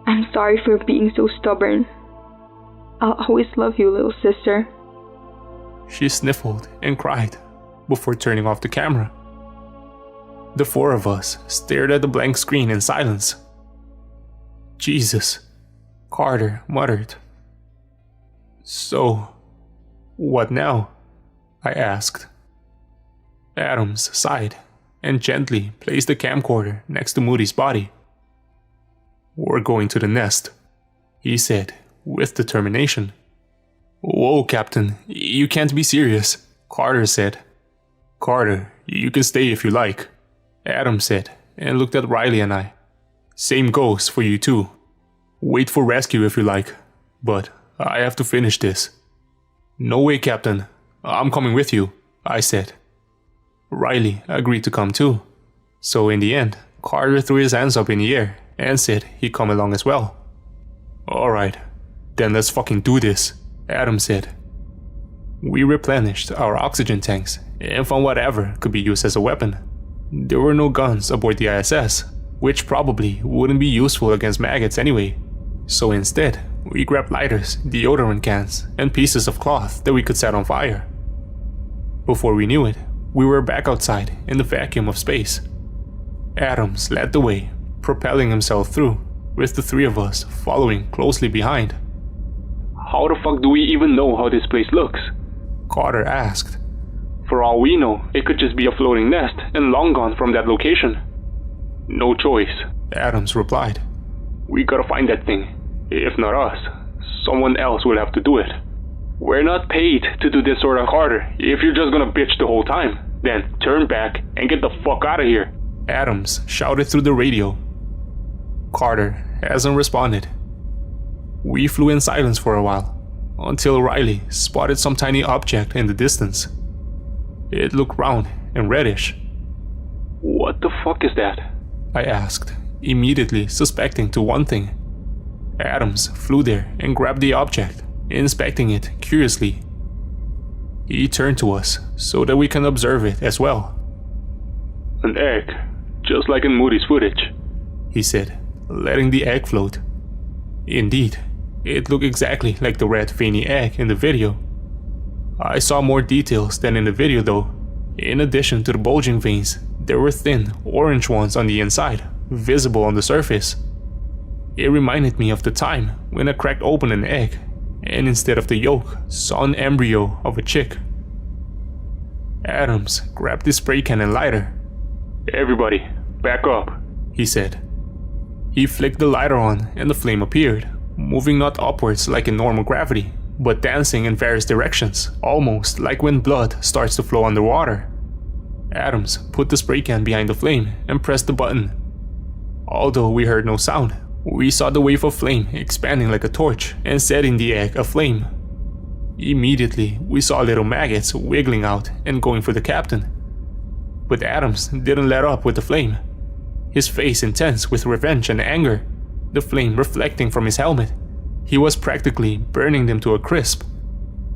I'm sorry for being so stubborn. I'll always love you, little sister. She sniffled and cried before turning off the camera. The four of us stared at the blank screen in silence. Jesus, Carter muttered. So, what now? I asked. Adams sighed and gently placed the camcorder next to Moody's body. We're going to the nest, he said with determination. Whoa, Captain, you can't be serious, Carter said. Carter, you can stay if you like, Adams said and looked at Riley and I. Same goes for you too. Wait for rescue if you like, but I have to finish this. "No way, Captain. I'm coming with you," I said. Riley agreed to come too. So in the end, Carter threw his hands up in the air and said he'd come along as well. "Alright, then let's fucking do this," Adam said. We replenished our oxygen tanks and found whatever could be used as a weapon. There were no guns aboard the ISS, which probably wouldn't be useful against maggots anyway. So instead, we grabbed lighters, deodorant cans, and pieces of cloth that we could set on fire. Before we knew it, we were back outside in the vacuum of space. Adams led the way, propelling himself through, with the three of us following closely behind. How the fuck do we even know how this place looks? Carter asked. For all we know, it could just be a floating nest and long gone from that location. No choice, Adams replied. We gotta find that thing. If not us, someone else will have to do it. We're not paid to do this sort of Carter. If you're just gonna bitch the whole time, then turn back and get the fuck out of here. Adams shouted through the radio. Carter hasn't responded. We flew in silence for a while, until Riley spotted some tiny object in the distance. It looked round and reddish. What the fuck is that? I asked, immediately suspecting to one thing. Adams flew there and grabbed the object, inspecting it curiously. He turned to us so that we can observe it as well. An egg, just like in Moody's footage, he said, letting the egg float. Indeed, it looked exactly like the red veiny egg in the video. I saw more details than in the video though. In addition to the bulging veins, there were thin, orange ones on the inside, visible on the surface. It reminded me of the time when I cracked open an egg, and instead of the yolk, saw an embryo of a chick. Adams grabbed his spray can and lighter. Everybody, back up, he said. He flicked the lighter on and the flame appeared, moving not upwards like in normal gravity, but dancing in various directions, almost like when blood starts to flow underwater. Adams put the spray can behind the flame and pressed the button. Although we heard no sound, we saw the wave of flame expanding like a torch and setting the egg aflame. Immediately, we saw little maggots wiggling out and going for the captain. But Adams didn't let up with the flame. His face intense with revenge and anger, the flame reflecting from his helmet. He was practically burning them to a crisp.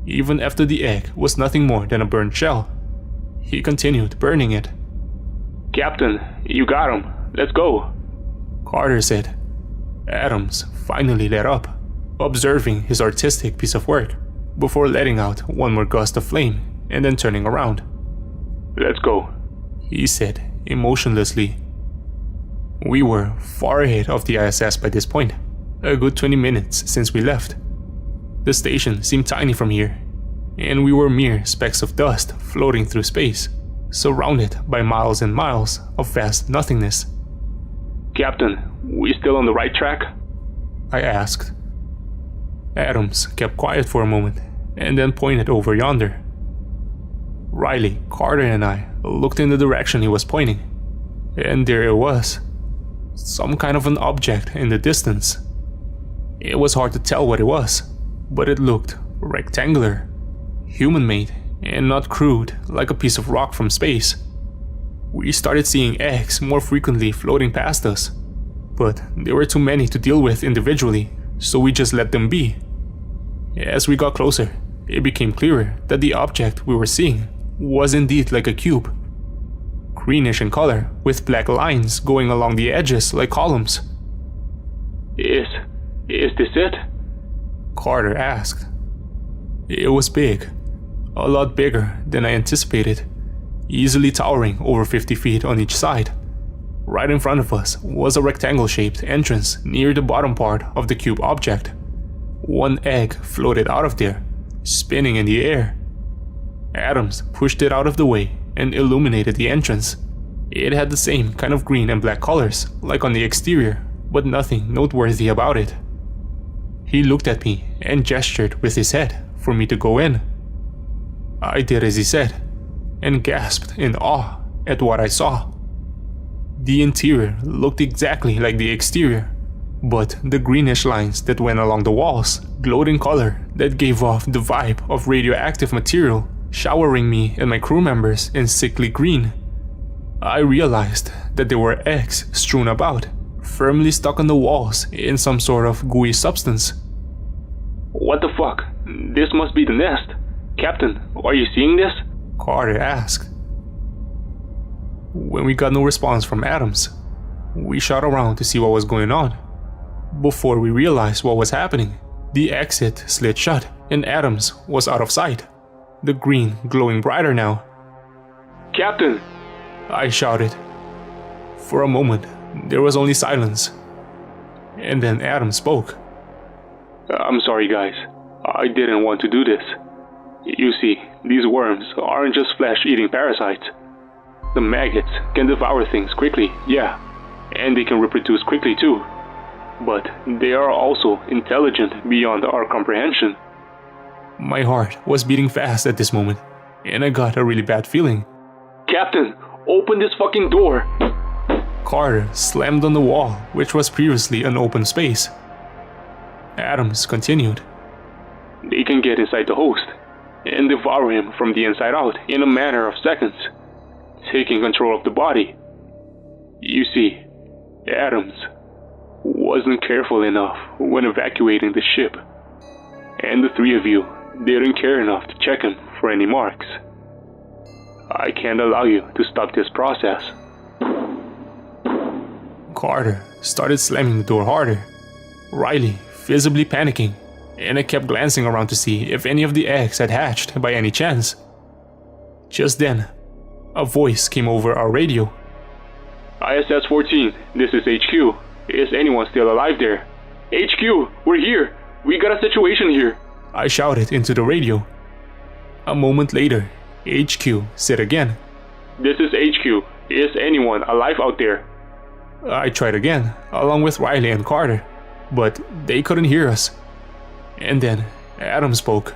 Even after the egg was nothing more than a burnt shell, he continued burning it. Captain, you got him. Let's go, Carter said. Adams finally let up, observing his artistic piece of work, before letting out one more gust of flame and then turning around. Let's go, he said emotionlessly. We were far ahead of the ISS by this point, a good 20 minutes since we left. The station seemed tiny from here, and we were mere specks of dust floating through space, surrounded by miles and miles of vast nothingness. Captain, we still on the right track? I asked. Adams kept quiet for a moment, and then pointed over yonder. Riley, Carter, and I looked in the direction he was pointing, and there it was. Some kind of an object in the distance. It was hard to tell what it was, but it looked rectangular, human-made, and not crude like a piece of rock from space. We started seeing eggs more frequently floating past us, but there were too many to deal with individually, so we just let them be. As we got closer, it became clearer that the object we were seeing was indeed like a cube. Greenish in color, with black lines going along the edges like columns. Is this it? Carter asked. It was big, a lot bigger than I anticipated, easily towering over 50 feet on each side. Right in front of us was a rectangle-shaped entrance near the bottom part of the cube object. One egg floated out of there, spinning in the air. Adams pushed it out of the way and illuminated the entrance. It had the same kind of green and black colors like on the exterior, but nothing noteworthy about it. He looked at me and gestured with his head for me to go in. I did as he said, and gasped in awe at what I saw. The interior looked exactly like the exterior, but the greenish lines that went along the walls glowed in color that gave off the vibe of radioactive material, showering me and my crew members in sickly green. I realized that there were eggs strewn about, firmly stuck on the walls in some sort of gooey substance. What the fuck? This must be the nest. Captain, are you seeing this? Carter asked. When we got no response from Adams, we shot around to see what was going on. Before we realized what was happening, the exit slid shut and Adams was out of sight, the green glowing brighter now. Captain! I shouted. For a moment, there was only silence. And then Adams spoke. I'm sorry, guys. I didn't want to do this. You see, these worms aren't just flesh-eating parasites. The maggots can devour things quickly, yeah, and they can reproduce quickly too. But they are also intelligent beyond our comprehension. My heart was beating fast at this moment, and I got a really bad feeling. Captain, open this fucking door! Carter slammed on the wall, which was previously an open space. Adams continued. They can get inside the host and devour him from the inside out in a matter of seconds, taking control of the body. You see, Adams wasn't careful enough when evacuating the ship, and the three of you didn't care enough to check him for any marks. I can't allow you to stop this process. Carter started slamming the door harder, Riley visibly panicking, and I kept glancing around to see if any of the eggs had hatched by any chance. Just then, a voice came over our radio. ISS-14, this is HQ. Is anyone still alive there? HQ, we're here! We got a situation here! I shouted into the radio. A moment later, HQ said again. This is HQ. Is anyone alive out there? I tried again, along with Riley and Carter, but they couldn't hear us. And then Adams spoke.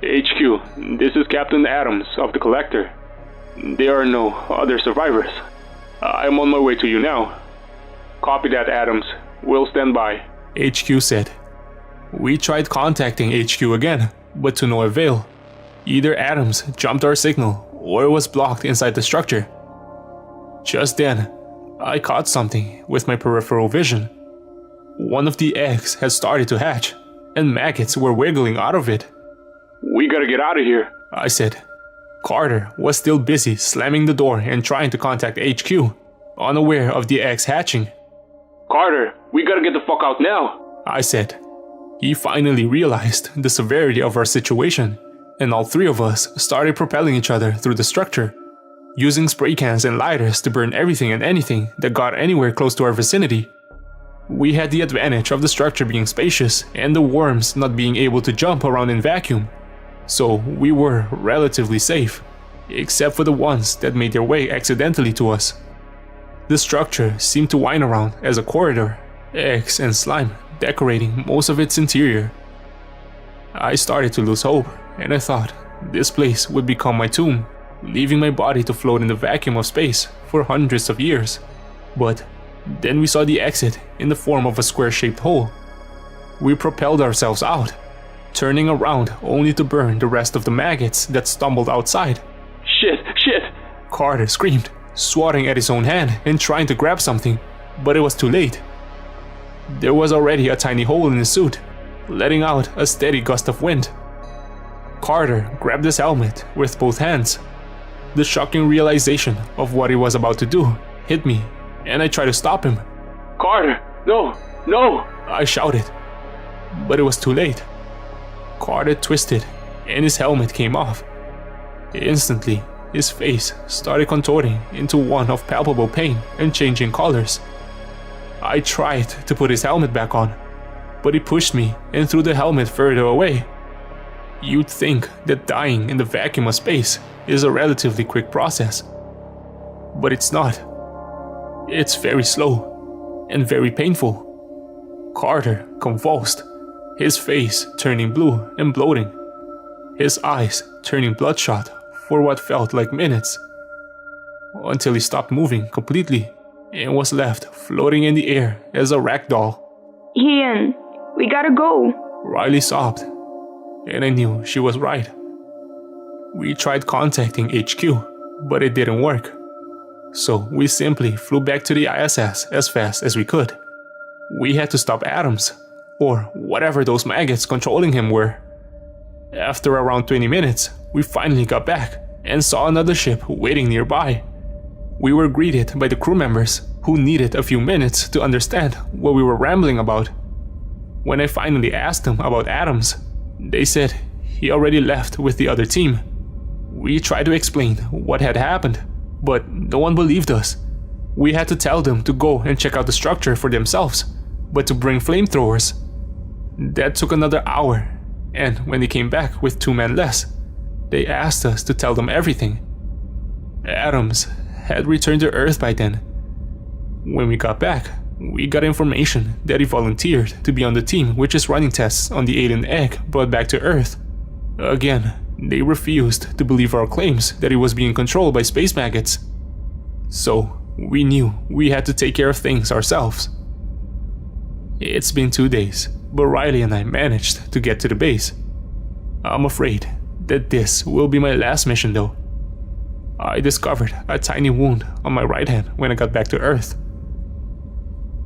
HQ, this is Captain Adams of the Collector. There are no other survivors. I'm on my way to you now. Copy that, Adams. We'll stand by. HQ said. We tried contacting HQ again, but to no avail. Either Adams jumped our signal or it was blocked inside the structure. Just then, I caught something with my peripheral vision. One of the eggs had started to hatch, and maggots were wiggling out of it. We gotta get out of here, I said. Carter was still busy slamming the door and trying to contact HQ, unaware of the eggs hatching. Carter, we gotta get the fuck out now, I said. He finally realized the severity of our situation, and all three of us started propelling each other through the structure, using spray cans and lighters to burn everything and anything that got anywhere close to our vicinity. We had the advantage of the structure being spacious and the worms not being able to jump around in vacuum, so we were relatively safe, except for the ones that made their way accidentally to us. The structure seemed to wind around as a corridor, eggs and slime decorating most of its interior. I started to lose hope, and I thought this place would become my tomb, leaving my body to float in the vacuum of space for hundreds of years. But then we saw the exit in the form of a square-shaped hole. We propelled ourselves out, turning around only to burn the rest of the maggots that stumbled outside. Shit! Carter screamed, swatting at his own hand and trying to grab something, but it was too late. There was already a tiny hole in his suit, letting out a steady gust of wind. Carter grabbed his helmet with both hands. The shocking realization of what he was about to do hit me, and I tried to stop him. Carter, no! I shouted, but it was too late. Carter twisted, and his helmet came off. Instantly, his face started contorting into one of palpable pain and changing colors. I tried to put his helmet back on, but he pushed me and threw the helmet further away. You'd think that dying in the vacuum of space is a relatively quick process, but it's not. It's very slow and very painful. Carter convulsed, his face turning blue and bloating, his eyes turning bloodshot for what felt like minutes, until he stopped moving completely and was left floating in the air as a rag doll, Ian, we gotta go. Riley sobbed, and I knew she was right. We tried contacting HQ, but it didn't work. So we simply flew back to the ISS as fast as we could. We had to stop Adams, or whatever those maggots controlling him were. After around 20 minutes, we finally got back and saw another ship waiting nearby. We were greeted by the crew members who needed a few minutes to understand what we were rambling about. When I finally asked them about Adams, they said he already left with the other team. We tried to explain what had happened, but no one believed us. We had to tell them to go and check out the structure for themselves, but to bring flamethrowers. That took another hour, and when they came back with 2 men less, they asked us to tell them everything. Adams had returned to Earth by then. When we got back, we got information that he volunteered to be on the team which is running tests on the alien egg brought back to Earth. Again, they refused to believe our claims that he was being controlled by space maggots. So, we knew we had to take care of things ourselves. It's been 2 days, but Riley and I managed to get to the base. I'm afraid that this will be my last mission though. I discovered a tiny wound on my right hand when I got back to Earth.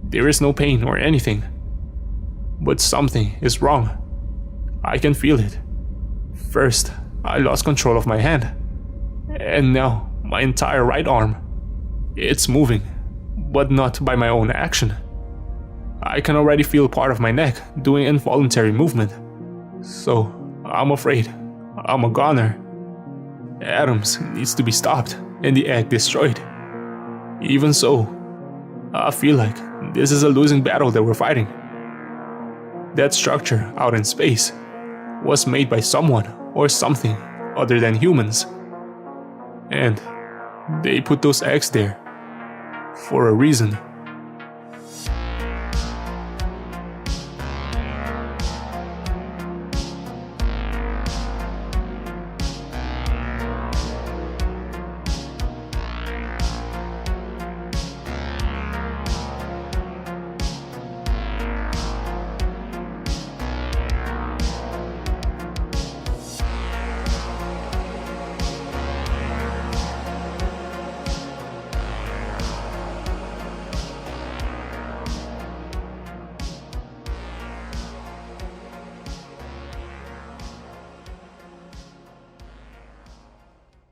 There is no pain or anything, but something is wrong. I can feel it. First, I lost control of my hand, and now my entire right arm. It's moving, but not by my own action. I can already feel part of my neck doing involuntary movement, so I'm afraid I'm a goner. Adams needs to be stopped and the egg destroyed. Even so, I feel like this is a losing battle that we're fighting. That structure out in space was made by someone or something other than humans. And they put those eggs there for a reason.